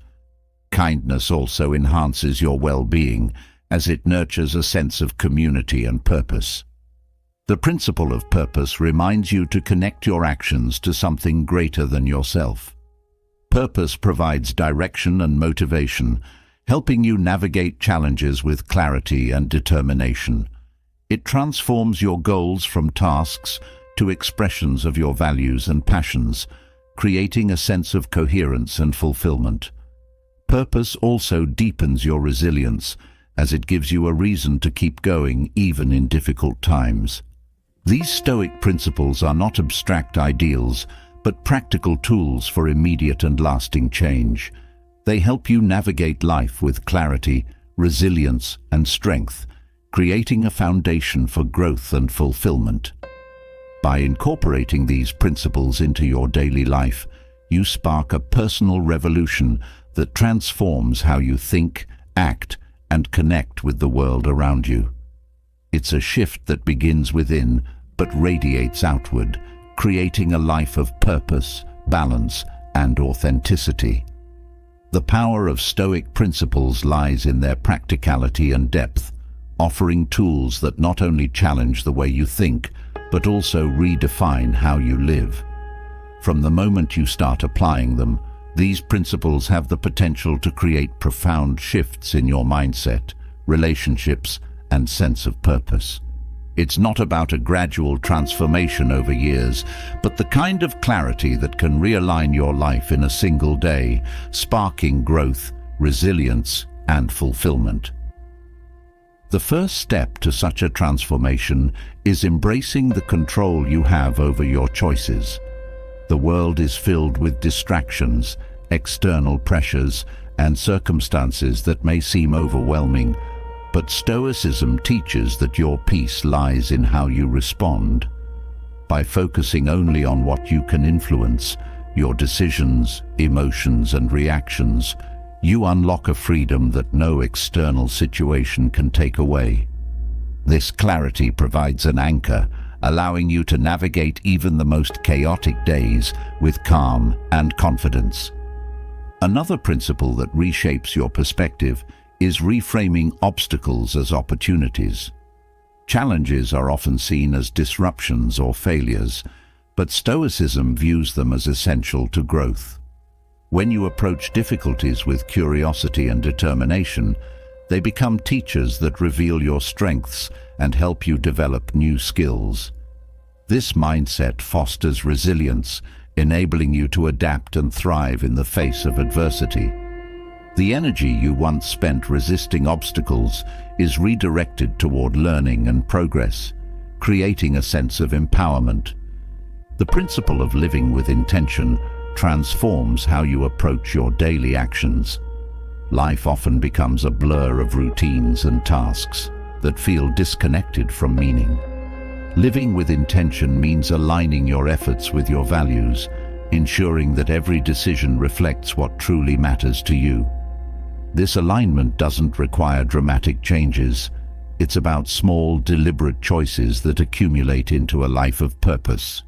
Kindness also enhances your well-being, as it nurtures a sense of community and purpose. The principle of purpose reminds you to connect your actions to something greater than yourself. Purpose provides direction and motivation, helping you navigate challenges with clarity and determination. It transforms your goals from tasks to expressions of your values and passions, creating a sense of coherence and fulfillment. Purpose also deepens your resilience, as it gives you a reason to keep going even in difficult times. These Stoic principles are not abstract ideals, but practical tools for immediate and lasting change. They help you navigate life with clarity, resilience, and strength, creating a foundation for growth and fulfillment. By incorporating these principles into your daily life, you spark a personal revolution that transforms how you think act, and connect with the world around you. It's a shift that begins within but radiates outward, creating a life of purpose, balance, and authenticity. The power of Stoic principles lies in their practicality and depth, offering tools that not only challenge the way you think, but also redefine how you live. From the moment you start applying them, these principles have the potential to create profound shifts in your mindset, relationships, and sense of purpose. It's not about a gradual transformation over years, but the kind of clarity that can realign your life in a single day, sparking growth, resilience, and fulfillment. The first step to such a transformation is embracing the control you have over your choices. The world is filled with distractions, external pressures, and circumstances that may seem overwhelming, but Stoicism teaches that your peace lies in how you respond. By focusing only on what you can influence, your decisions, emotions, and reactions, you unlock a freedom that no external situation can take away. This clarity provides an anchor, allowing you to navigate even the most chaotic days with calm and confidence. Another principle that reshapes your perspective is reframing obstacles as opportunities. Challenges are often seen as disruptions or failures, but Stoicism views them as essential to growth. When you approach difficulties with curiosity and determination, they become teachers that reveal your strengths and help you develop new skills. This mindset fosters resilience, enabling you to adapt and thrive in the face of adversity. The energy you once spent resisting obstacles is redirected toward learning and progress, creating a sense of empowerment. The principle of living with intention transforms how you approach your daily actions. Life often becomes a blur of routines and tasks that feel disconnected from meaning. Living with intention means aligning your efforts with your values, ensuring that every decision reflects what truly matters to you. This alignment doesn't require dramatic changes. It's about small, deliberate choices that accumulate into a life of purpose.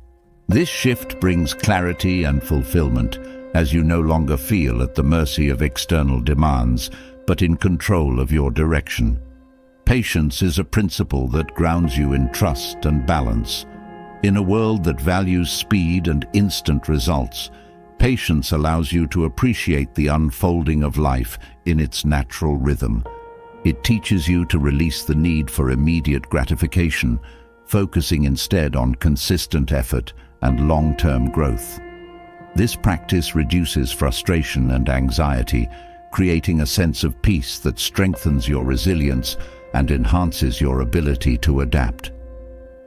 This shift brings clarity and fulfillment, as you no longer feel at the mercy of external demands, but in control of your direction. Patience is a principle that grounds you in trust and balance. In a world that values speed and instant results, patience allows you to appreciate the unfolding of life in its natural rhythm. It teaches you to release the need for immediate gratification, focusing instead on consistent effort and long-term growth. This practice reduces frustration and anxiety, creating a sense of peace that strengthens your resilience and enhances your ability to adapt.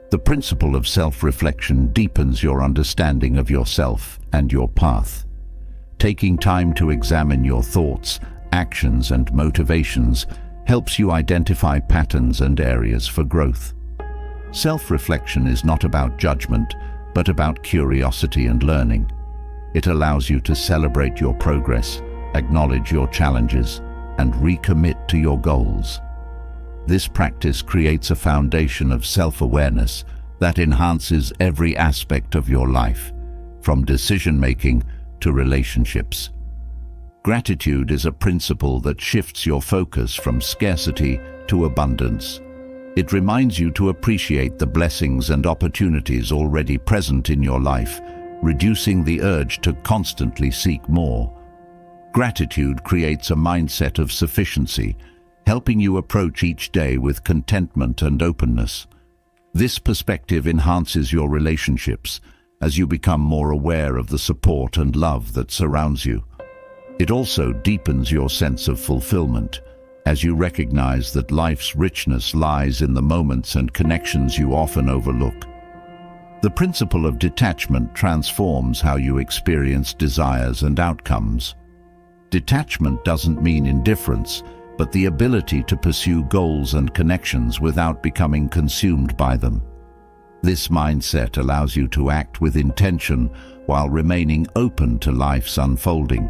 The principle of self-reflection deepens your understanding of yourself and your path. Taking time to examine your thoughts, actions, and motivations helps you identify patterns and areas for growth. Self-reflection is not about judgment, but about curiosity and learning. It allows you to celebrate your progress, acknowledge your challenges, and recommit to your goals. This practice creates a foundation of self-awareness that enhances every aspect of your life, from decision-making to relationships. Gratitude is a principle that shifts your focus from scarcity to abundance. It reminds you to appreciate the blessings and opportunities already present in your life, reducing the urge to constantly seek more. Gratitude creates a mindset of sufficiency, helping you approach each day with contentment and openness. This perspective enhances your relationships as you become more aware of the support and love that surrounds you. It also deepens your sense of fulfillment as you recognize that life's richness lies in the moments and connections you often overlook. The principle of detachment transforms how you experience desires and outcomes. Detachment doesn't mean indifference, but the ability to pursue goals and connections without becoming consumed by them. This mindset allows you to act with intention while remaining open to life's unfolding.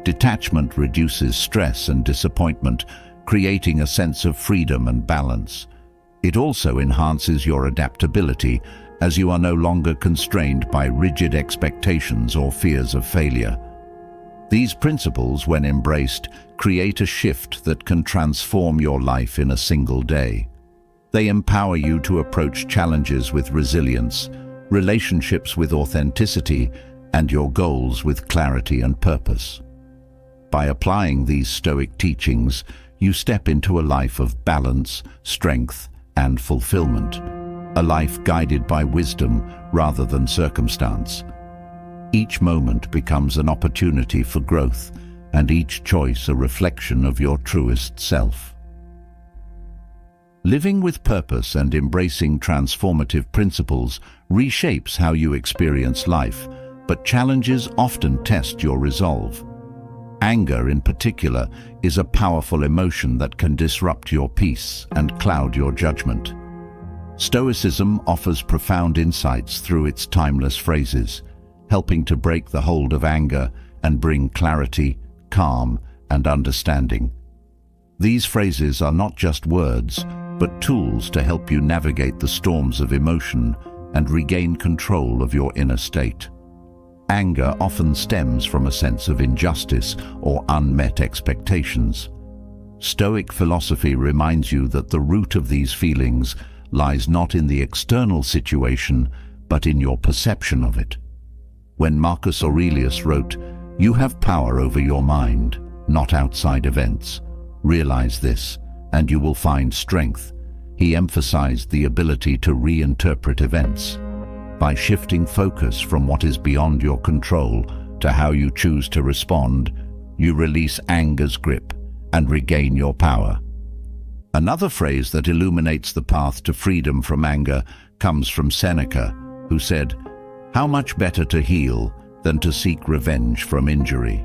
Detachment reduces stress and disappointment, creating a sense of freedom and balance. It also enhances your adaptability, as you are no longer constrained by rigid expectations or fears of failure. These principles, when embraced, create a shift that can transform your life in a single day. They empower you to approach challenges with resilience, relationships with authenticity, and your goals with clarity and purpose. By applying these Stoic teachings, you step into a life of balance, strength, and fulfillment, a life guided by wisdom rather than circumstance. Each moment becomes an opportunity for growth, and each choice a reflection of your truest self. Living with purpose and embracing transformative principles reshapes how you experience life, but challenges often test your resolve. Anger, in particular, is a powerful emotion that can disrupt your peace and cloud your judgment. Stoicism offers profound insights through its timeless phrases, helping to break the hold of anger and bring clarity, calm, and understanding. These phrases are not just words, but tools to help you navigate the storms of emotion and regain control of your inner state. Anger often stems from a sense of injustice or unmet expectations. Stoic philosophy reminds you that the root of these feelings lies not in the external situation, but in your perception of it. When Marcus Aurelius wrote, "You have power over your mind, not outside events. Realize this, and you will find strength," he emphasized the ability to reinterpret events. By shifting focus from what is beyond your control to how you choose to respond, you release anger's grip and regain your power. Another phrase that illuminates the path to freedom from anger comes from Seneca, who said, "How much better to heal than to seek revenge from injury."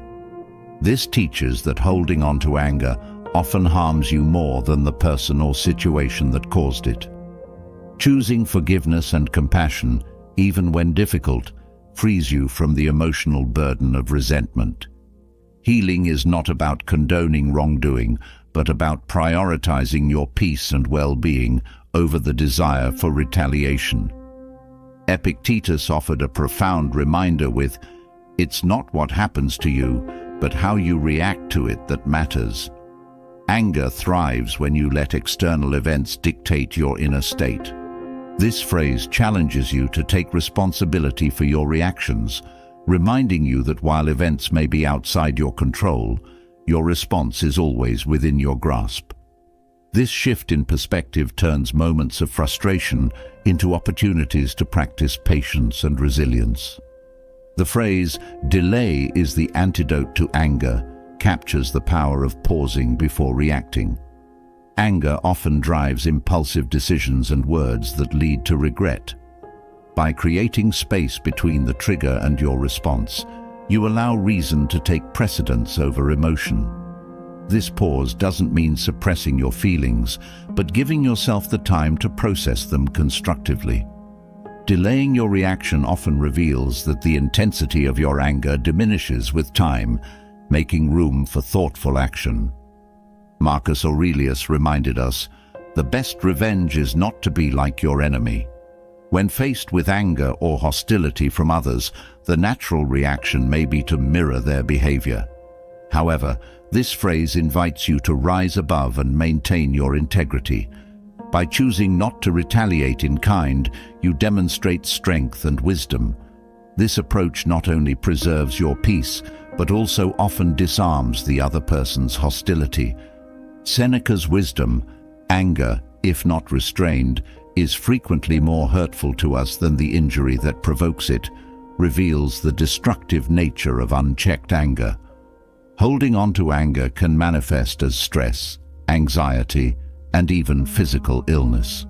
This teaches that holding on to anger often harms you more than the person or situation that caused it. Choosing forgiveness and compassion, even when difficult, frees you from the emotional burden of resentment. Healing is not about condoning wrongdoing, but about prioritizing your peace and well-being over the desire for retaliation. Epictetus offered a profound reminder with, "It's not what happens to you, but how you react to it that matters." Anger thrives when you let external events dictate your inner state. This phrase challenges you to take responsibility for your reactions, reminding you that while events may be outside your control, your response is always within your grasp. This shift in perspective turns moments of frustration into opportunities to practice patience and resilience. The phrase, "Delay is the antidote to anger," captures the power of pausing before reacting. Anger often drives impulsive decisions and words that lead to regret. By creating space between the trigger and your response, you allow reason to take precedence over emotion. This pause doesn't mean suppressing your feelings, but giving yourself the time to process them constructively. Delaying your reaction often reveals that the intensity of your anger diminishes with time, making room for thoughtful action. Marcus Aurelius reminded us, "The best revenge is not to be like your enemy." When faced with anger or hostility from others, the natural reaction may be to mirror their behavior. However, this phrase invites you to rise above and maintain your integrity. By choosing not to retaliate in kind, you demonstrate strength and wisdom. This approach not only preserves your peace, but also often disarms the other person's hostility. Seneca's wisdom, "Anger, if not restrained, is frequently more hurtful to us than the injury that provokes it," reveals the destructive nature of unchecked anger. Holding on to anger can manifest as stress, anxiety, and even physical illness.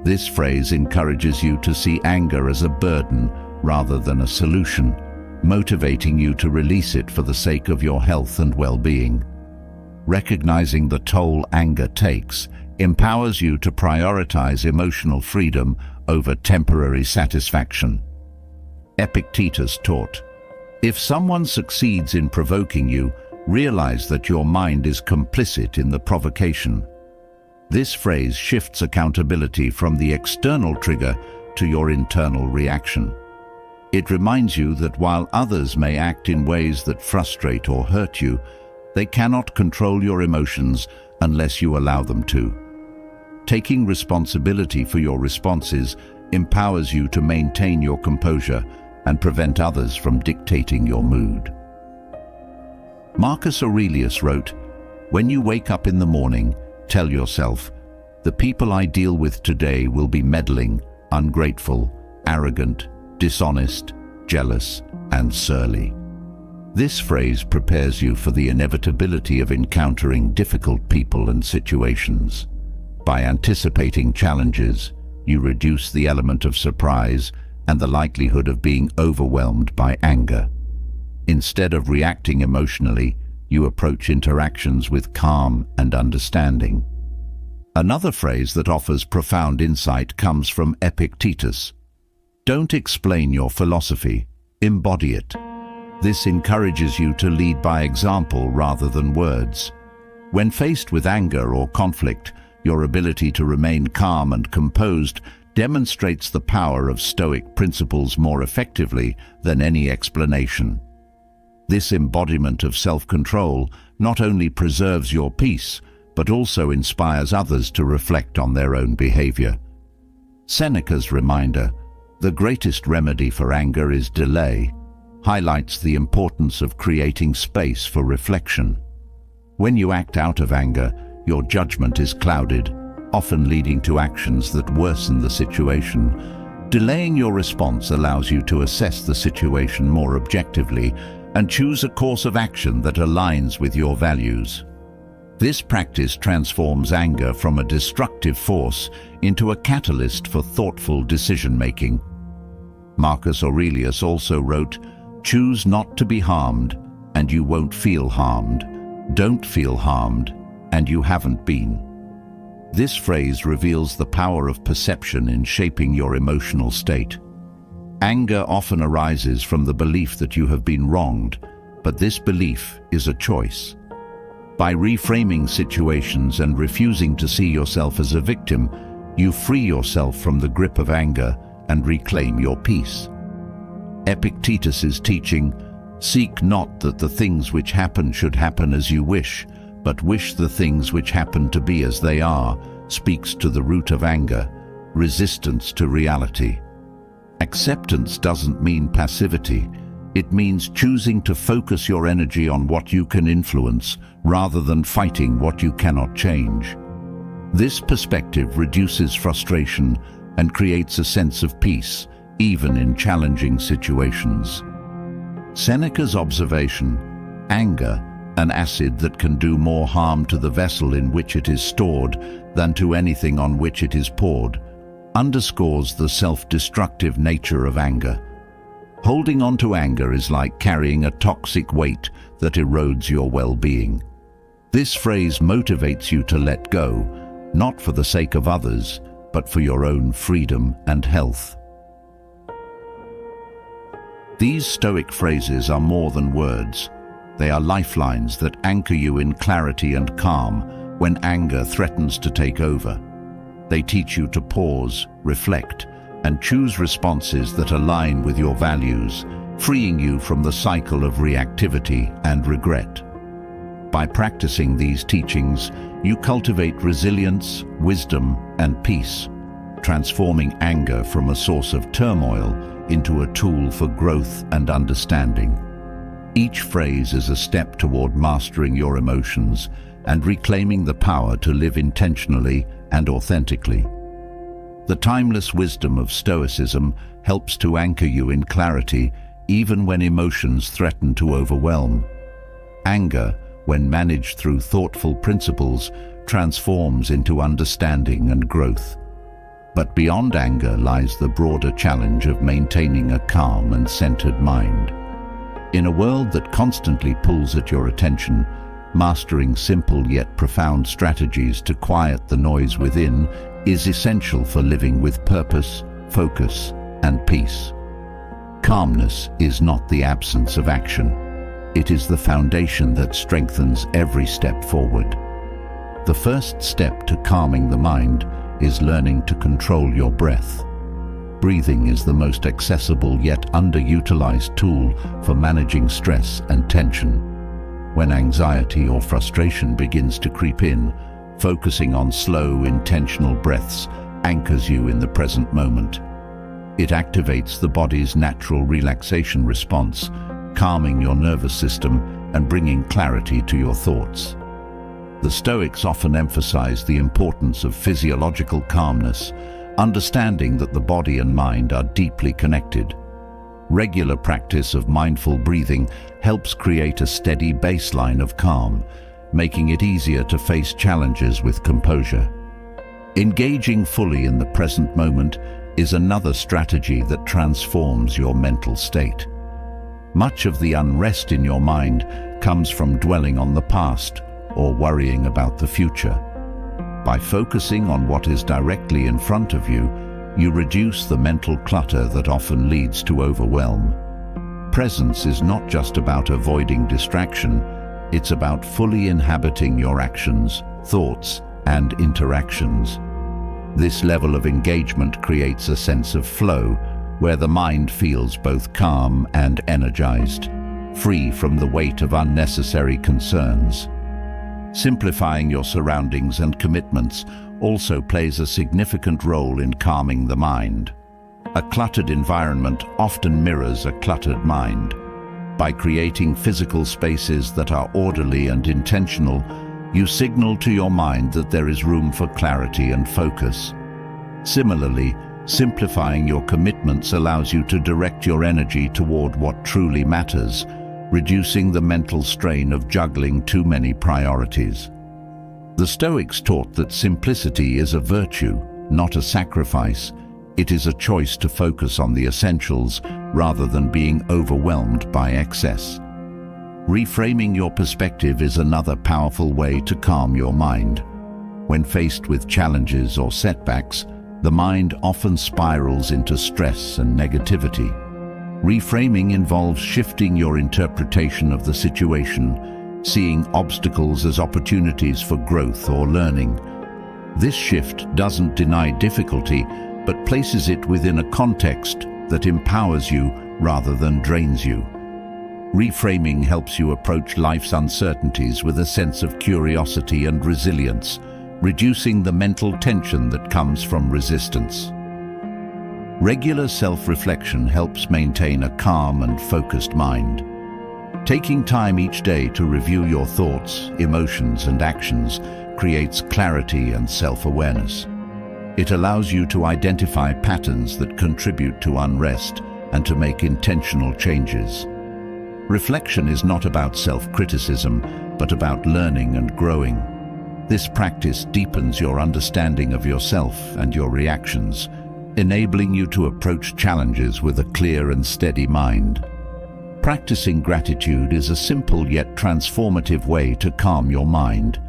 This phrase encourages you to see anger as a burden rather than a solution, motivating you to release it for the sake of your health and well-being. Recognizing the toll anger takes empowers you to prioritize emotional freedom over temporary satisfaction. Epictetus taught, If someone succeeds in provoking you, realize that your mind is complicit in the provocation. This phrase shifts accountability from the external trigger to your internal reaction. It reminds you that while others may act in ways that frustrate or hurt you, they cannot control your emotions unless you allow them to. Taking responsibility for your responses empowers you to maintain your composure and prevent others from dictating your mood. Marcus Aurelius wrote, "When you wake up in the morning, tell yourself, the people I deal with today will be meddling, ungrateful, arrogant, dishonest, jealous, and surly." This phrase prepares you for the inevitability of encountering difficult people and situations. By anticipating challenges, you reduce the element of surprise and the likelihood of being overwhelmed by anger. Instead of reacting emotionally, you approach interactions with calm and understanding. Another phrase that offers profound insight comes from Epictetus. Don't explain your philosophy, embody it. This encourages you to lead by example rather than words. When faced with anger or conflict, your ability to remain calm and composed demonstrates the power of Stoic principles more effectively than any explanation. This embodiment of self-control not only preserves your peace, but also inspires others to reflect on their own behavior. Seneca's reminder, "The greatest remedy for anger is delay," highlights the importance of creating space for reflection. When you act out of anger, your judgment is clouded, often leading to actions that worsen the situation. Delaying your response allows you to assess the situation more objectively and choose a course of action that aligns with your values. This practice transforms anger from a destructive force into a catalyst for thoughtful decision-making. Marcus Aurelius also wrote, "Choose not to be harmed, and you won't feel harmed. Don't feel harmed, and you haven't been." This phrase reveals the power of perception in shaping your emotional state. Anger often arises from the belief that you have been wronged, but this belief is a choice. By reframing situations and refusing to see yourself as a victim, you free yourself from the grip of anger and reclaim your peace. Epictetus's teaching, "Seek not that the things which happen should happen as you wish, but wish the things which happen to be as they are," speaks to the root of anger, resistance to reality. Acceptance doesn't mean passivity. It means choosing to focus your energy on what you can influence rather than fighting what you cannot change. This perspective reduces frustration and creates a sense of peace, even in challenging situations. Seneca's observation, "Anger, an acid that can do more harm to the vessel in which it is stored than to anything on which it is poured," underscores the self-destructive nature of anger. Holding on to anger is like carrying a toxic weight that erodes your well-being. This phrase motivates you to let go, not for the sake of others, but for your own freedom and health. These Stoic phrases are more than words. They are lifelines that anchor you in clarity and calm when anger threatens to take over. They teach you to pause, reflect, and choose responses that align with your values, freeing you from the cycle of reactivity and regret. By practicing these teachings, you cultivate resilience, wisdom, and peace, transforming anger from a source of turmoil into a tool for growth and understanding. Each phrase is a step toward mastering your emotions and reclaiming the power to live intentionally and authentically. The timeless wisdom of Stoicism helps to anchor you in clarity even when emotions threaten to overwhelm. Anger, when managed through thoughtful principles, transforms into understanding and growth. But beyond anger lies the broader challenge of maintaining a calm and centered mind. In a world that constantly pulls at your attention, mastering simple yet profound strategies to quiet the noise within is essential for living with purpose, focus, and peace. Calmness is not the absence of action. It is the foundation that strengthens every step forward. The first step to calming the mind is learning to control your breath. Breathing is the most accessible yet underutilized tool for managing stress and tension. When anxiety or frustration begins to creep in, focusing on slow, intentional breaths anchors you in the present moment. It activates the body's natural relaxation response, calming your nervous system and bringing clarity to your thoughts. The Stoics often emphasize the importance of physiological calmness, understanding that the body and mind are deeply connected. Regular practice of mindful breathing helps create a steady baseline of calm, making it easier to face challenges with composure. Engaging fully in the present moment is another strategy that transforms your mental state. Much of the unrest in your mind comes from dwelling on the past or worrying about the future. By focusing on what is directly in front of you, you reduce the mental clutter that often leads to overwhelm. Presence is not just about avoiding distraction, it's about fully inhabiting your actions, thoughts, and interactions. This level of engagement creates a sense of flow, where the mind feels both calm and energized, free from the weight of unnecessary concerns. Simplifying your surroundings and commitments also plays a significant role in calming the mind. A cluttered environment often mirrors a cluttered mind. By creating physical spaces that are orderly and intentional, you signal to your mind that there is room for clarity and focus. Similarly, simplifying your commitments allows you to direct your energy toward what truly matters, reducing the mental strain of juggling too many priorities. The Stoics taught that simplicity is a virtue, not a sacrifice. It is a choice to focus on the essentials rather than being overwhelmed by excess. Reframing your perspective is another powerful way to calm your mind. When faced with challenges or setbacks, the mind often spirals into stress and negativity. Reframing involves shifting your interpretation of the situation, seeing obstacles as opportunities for growth or learning. This shift doesn't deny difficulty, but places it within a context that empowers you rather than drains you. Reframing helps you approach life's uncertainties with a sense of curiosity and resilience, reducing the mental tension that comes from resistance. Regular self-reflection helps maintain a calm and focused mind. Taking time each day to review your thoughts, emotions, and actions creates clarity and self-awareness. It allows you to identify patterns that contribute to unrest and to make intentional changes. Reflection is not about self-criticism, but about learning and growing. This practice deepens your understanding of yourself and your reactions, enabling you to approach challenges with a clear and steady mind. Practicing gratitude is a simple yet transformative way to calm your mind.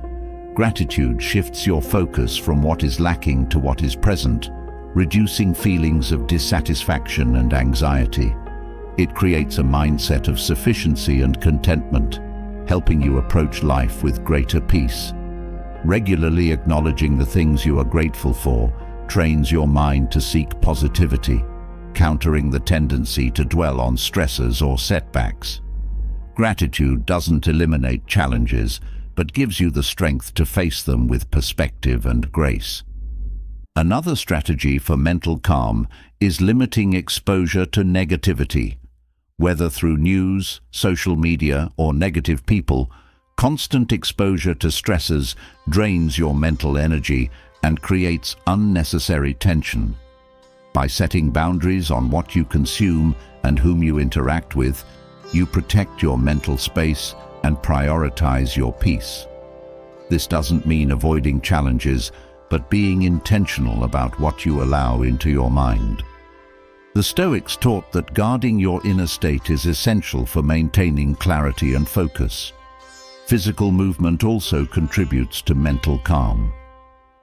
Gratitude shifts your focus from what is lacking to what is present, reducing feelings of dissatisfaction and anxiety. It creates a mindset of sufficiency and contentment, helping you approach life with greater peace. Regularly acknowledging the things you are grateful for trains your mind to seek positivity, countering the tendency to dwell on stressors or setbacks. Gratitude doesn't eliminate challenges, but gives you the strength to face them with perspective and grace. Another strategy for mental calm is limiting exposure to negativity. Whether through news, social media, or negative people, constant exposure to stressors drains your mental energy and creates unnecessary tension. By setting boundaries on what you consume and whom you interact with, you protect your mental space and prioritize your peace. This doesn't mean avoiding challenges, but being intentional about what you allow into your mind. The Stoics taught that guarding your inner state is essential for maintaining clarity and focus. Physical movement also contributes to mental calm.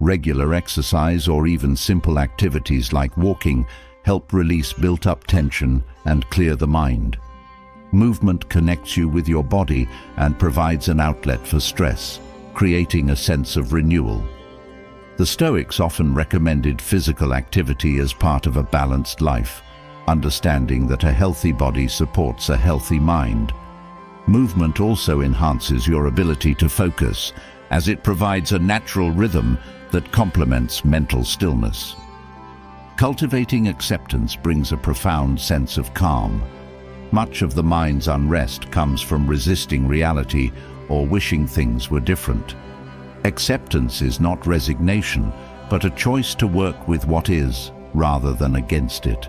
Regular exercise or even simple activities like walking help release built-up tension and clear the mind. Movement connects you with your body and provides an outlet for stress, creating a sense of renewal. The Stoics often recommended physical activity as part of a balanced life, understanding that a healthy body supports a healthy mind. Movement also enhances your ability to focus, as it provides a natural rhythm that complements mental stillness. Cultivating acceptance brings a profound sense of calm. Much of the mind's unrest comes from resisting reality or wishing things were different. Acceptance is not resignation, but a choice to work with what is, rather than against it.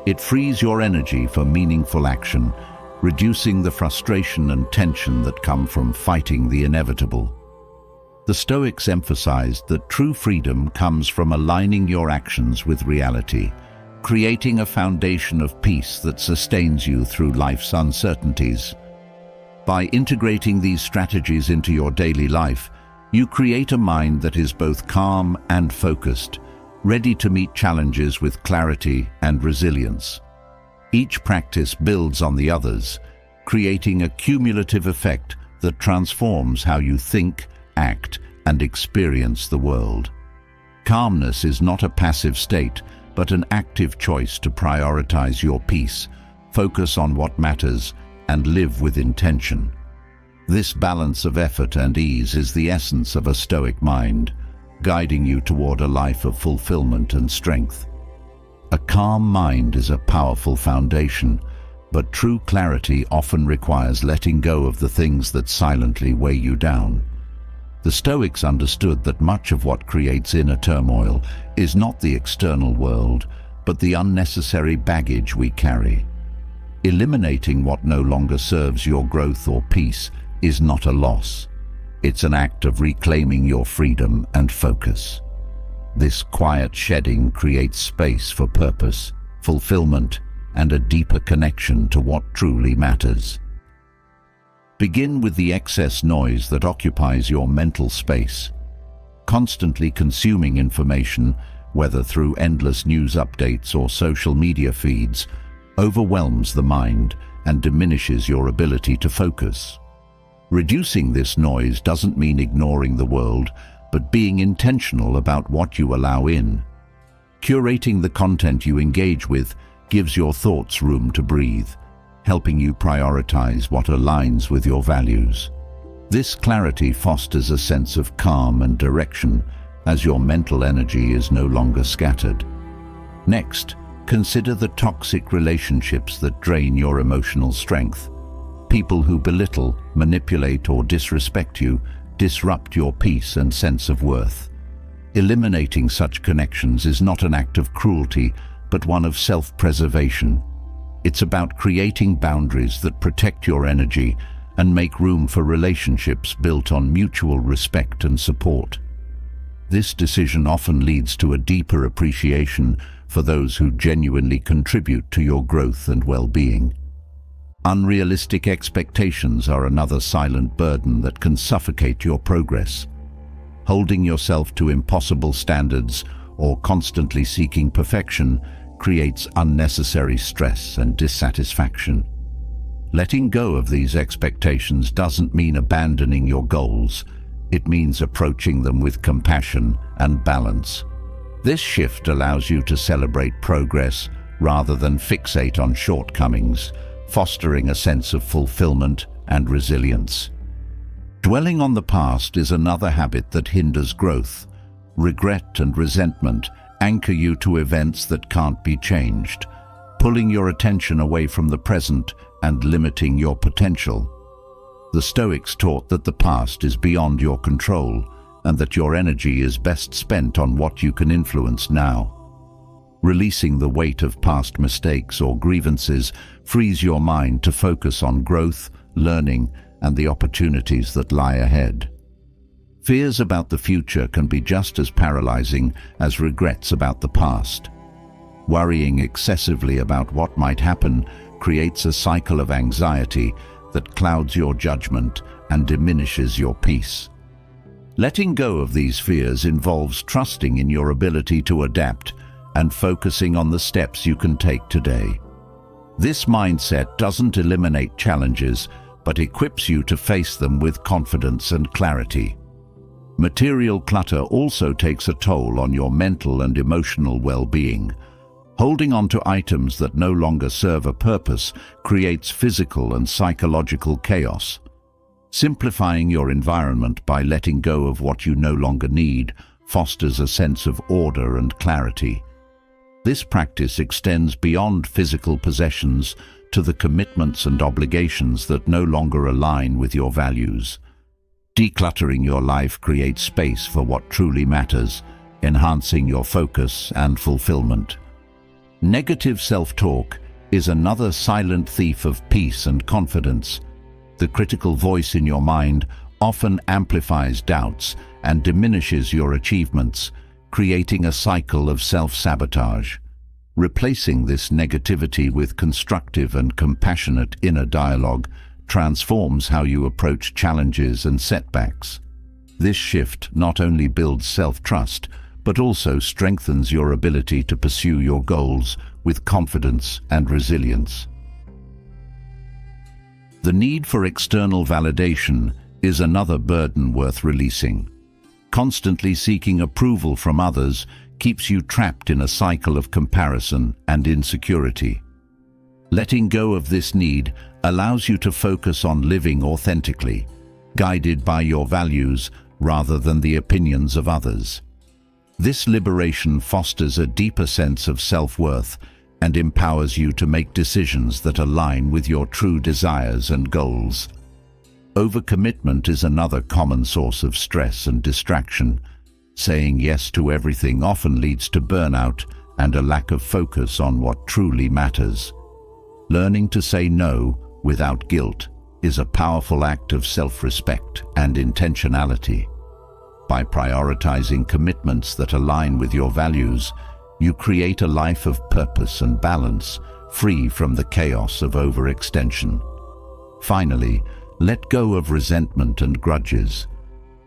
It frees your energy for meaningful action, reducing the frustration and tension that come from fighting the inevitable. The Stoics emphasized that true freedom comes from aligning your actions with reality, creating a foundation of peace that sustains you through life's uncertainties. By integrating these strategies into your daily life, you create a mind that is both calm and focused, ready to meet challenges with clarity and resilience. Each practice builds on the others, creating a cumulative effect that transforms how you think, act, and experience the world. Calmness is not a passive state, but an active choice to prioritize your peace, focus on what matters, and live with intention. This balance of effort and ease is the essence of a Stoic mind, guiding you toward a life of fulfillment and strength. A calm mind is a powerful foundation, but true clarity often requires letting go of the things that silently weigh you down. The Stoics understood that much of what creates inner turmoil is not the external world, but the unnecessary baggage we carry. Eliminating what no longer serves your growth or peace is not a loss. It's an act of reclaiming your freedom and focus. This quiet shedding creates space for purpose, fulfillment, and a deeper connection to what truly matters. Begin with the excess noise that occupies your mental space. Constantly consuming information, whether through endless news updates or social media feeds, overwhelms the mind and diminishes your ability to focus. Reducing this noise doesn't mean ignoring the world, but being intentional about what you allow in. Curating the content you engage with gives your thoughts room to breathe, helping you prioritize what aligns with your values. This clarity fosters a sense of calm and direction, as your mental energy is no longer scattered. Next, consider the toxic relationships that drain your emotional strength. People who belittle, manipulate, or disrespect you disrupt your peace and sense of worth. Eliminating such connections is not an act of cruelty, but one of self-preservation. It's about creating boundaries that protect your energy and make room for relationships built on mutual respect and support. This decision often leads to a deeper appreciation for those who genuinely contribute to your growth and well-being. Unrealistic expectations are another silent burden that can suffocate your progress. Holding yourself to impossible standards or constantly seeking perfection creates unnecessary stress and dissatisfaction. Letting go of these expectations doesn't mean abandoning your goals. It means approaching them with compassion and balance. This shift allows you to celebrate progress rather than fixate on shortcomings, fostering a sense of fulfillment and resilience. Dwelling on the past is another habit that hinders growth. Regret and resentment anchor you to events that can't be changed, pulling your attention away from the present and limiting your potential. The Stoics taught that the past is beyond your control and that your energy is best spent on what you can influence now. Releasing the weight of past mistakes or grievances frees your mind to focus on growth, learning, and the opportunities that lie ahead. Fears about the future can be just as paralyzing as regrets about the past. Worrying excessively about what might happen creates a cycle of anxiety that clouds your judgment and diminishes your peace. Letting go of these fears involves trusting in your ability to adapt and focusing on the steps you can take today. This mindset doesn't eliminate challenges, but equips you to face them with confidence and clarity. Material clutter also takes a toll on your mental and emotional well-being. Holding on to items that no longer serve a purpose creates physical and psychological chaos. Simplifying your environment by letting go of what you no longer need fosters a sense of order and clarity. This practice extends beyond physical possessions to the commitments and obligations that no longer align with your values. Decluttering your life creates space for what truly matters, enhancing your focus and fulfillment. Negative self-talk is another silent thief of peace and confidence. The critical voice in your mind often amplifies doubts and diminishes your achievements, creating a cycle of self-sabotage. Replacing this negativity with constructive and compassionate inner dialogue transforms how you approach challenges and setbacks. This shift not only builds self-trust, but also strengthens your ability to pursue your goals with confidence and resilience. The need for external validation is another burden worth releasing. Constantly seeking approval from others keeps you trapped in a cycle of comparison and insecurity. Letting go of this need allows you to focus on living authentically, guided by your values rather than the opinions of others. This liberation fosters a deeper sense of self-worth and empowers you to make decisions that align with your true desires and goals. Overcommitment is another common source of stress and distraction. Saying yes to everything often leads to burnout and a lack of focus on what truly matters. Learning to say no without guilt is a powerful act of self-respect and intentionality. By prioritizing commitments that align with your values, you create a life of purpose and balance, free from the chaos of overextension. Finally, let go of resentment and grudges.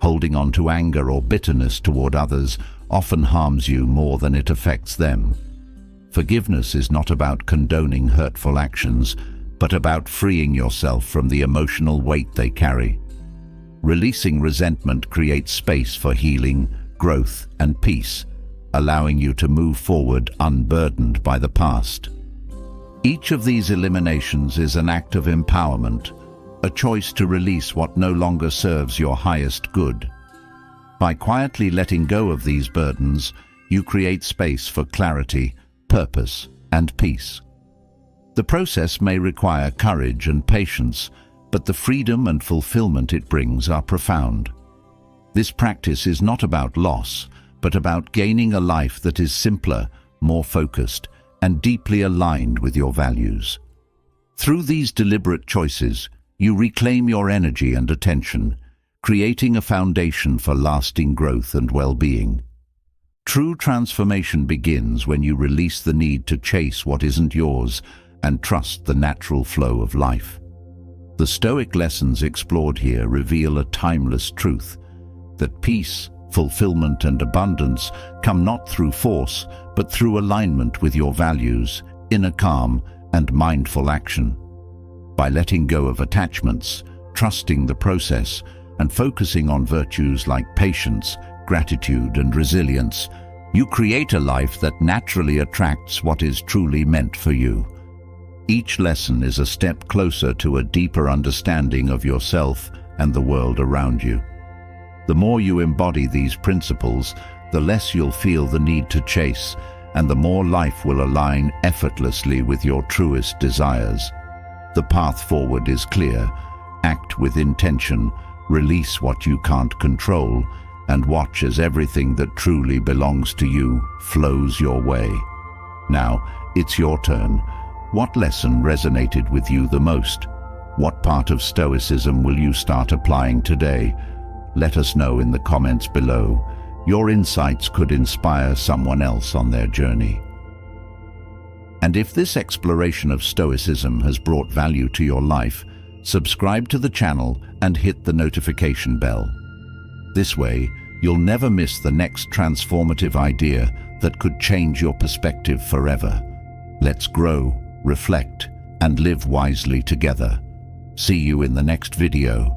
Holding on to anger or bitterness toward others often harms you more than it affects them. Forgiveness is not about condoning hurtful actions, but about freeing yourself from the emotional weight they carry. Releasing resentment creates space for healing, growth, and peace, allowing you to move forward unburdened by the past. Each of these eliminations is an act of empowerment, a choice to release what no longer serves your highest good. By quietly letting go of these burdens, you create space for clarity, purpose, and peace. The process may require courage and patience, but the freedom and fulfillment it brings are profound. This practice is not about loss, but about gaining a life that is simpler, more focused, and deeply aligned with your values. Through these deliberate choices, you reclaim your energy and attention, creating a foundation for lasting growth and well-being. True transformation begins when you release the need to chase what isn't yours and trust the natural flow of life. The Stoic lessons explored here reveal a timeless truth, that peace, fulfillment, and abundance come not through force, but through alignment with your values, inner calm, and mindful action. By letting go of attachments, trusting the process, and focusing on virtues like patience, gratitude, and resilience, you create a life that naturally attracts what is truly meant for you. Each lesson is a step closer to a deeper understanding of yourself and the world around you. The more you embody these principles, the less you'll feel the need to chase, and the more life will align effortlessly with your truest desires. The path forward is clear. Act with intention, release what you can't control, and watch as everything that truly belongs to you flows your way. Now, it's your turn. What lesson resonated with you the most? What part of Stoicism will you start applying today? Let us know in the comments below. Your insights could inspire someone else on their journey. And if this exploration of Stoicism has brought value to your life, subscribe to the channel and hit the notification bell. This way, you'll never miss the next transformative idea that could change your perspective forever. Let's grow, reflect, and live wisely together. See you in the next video.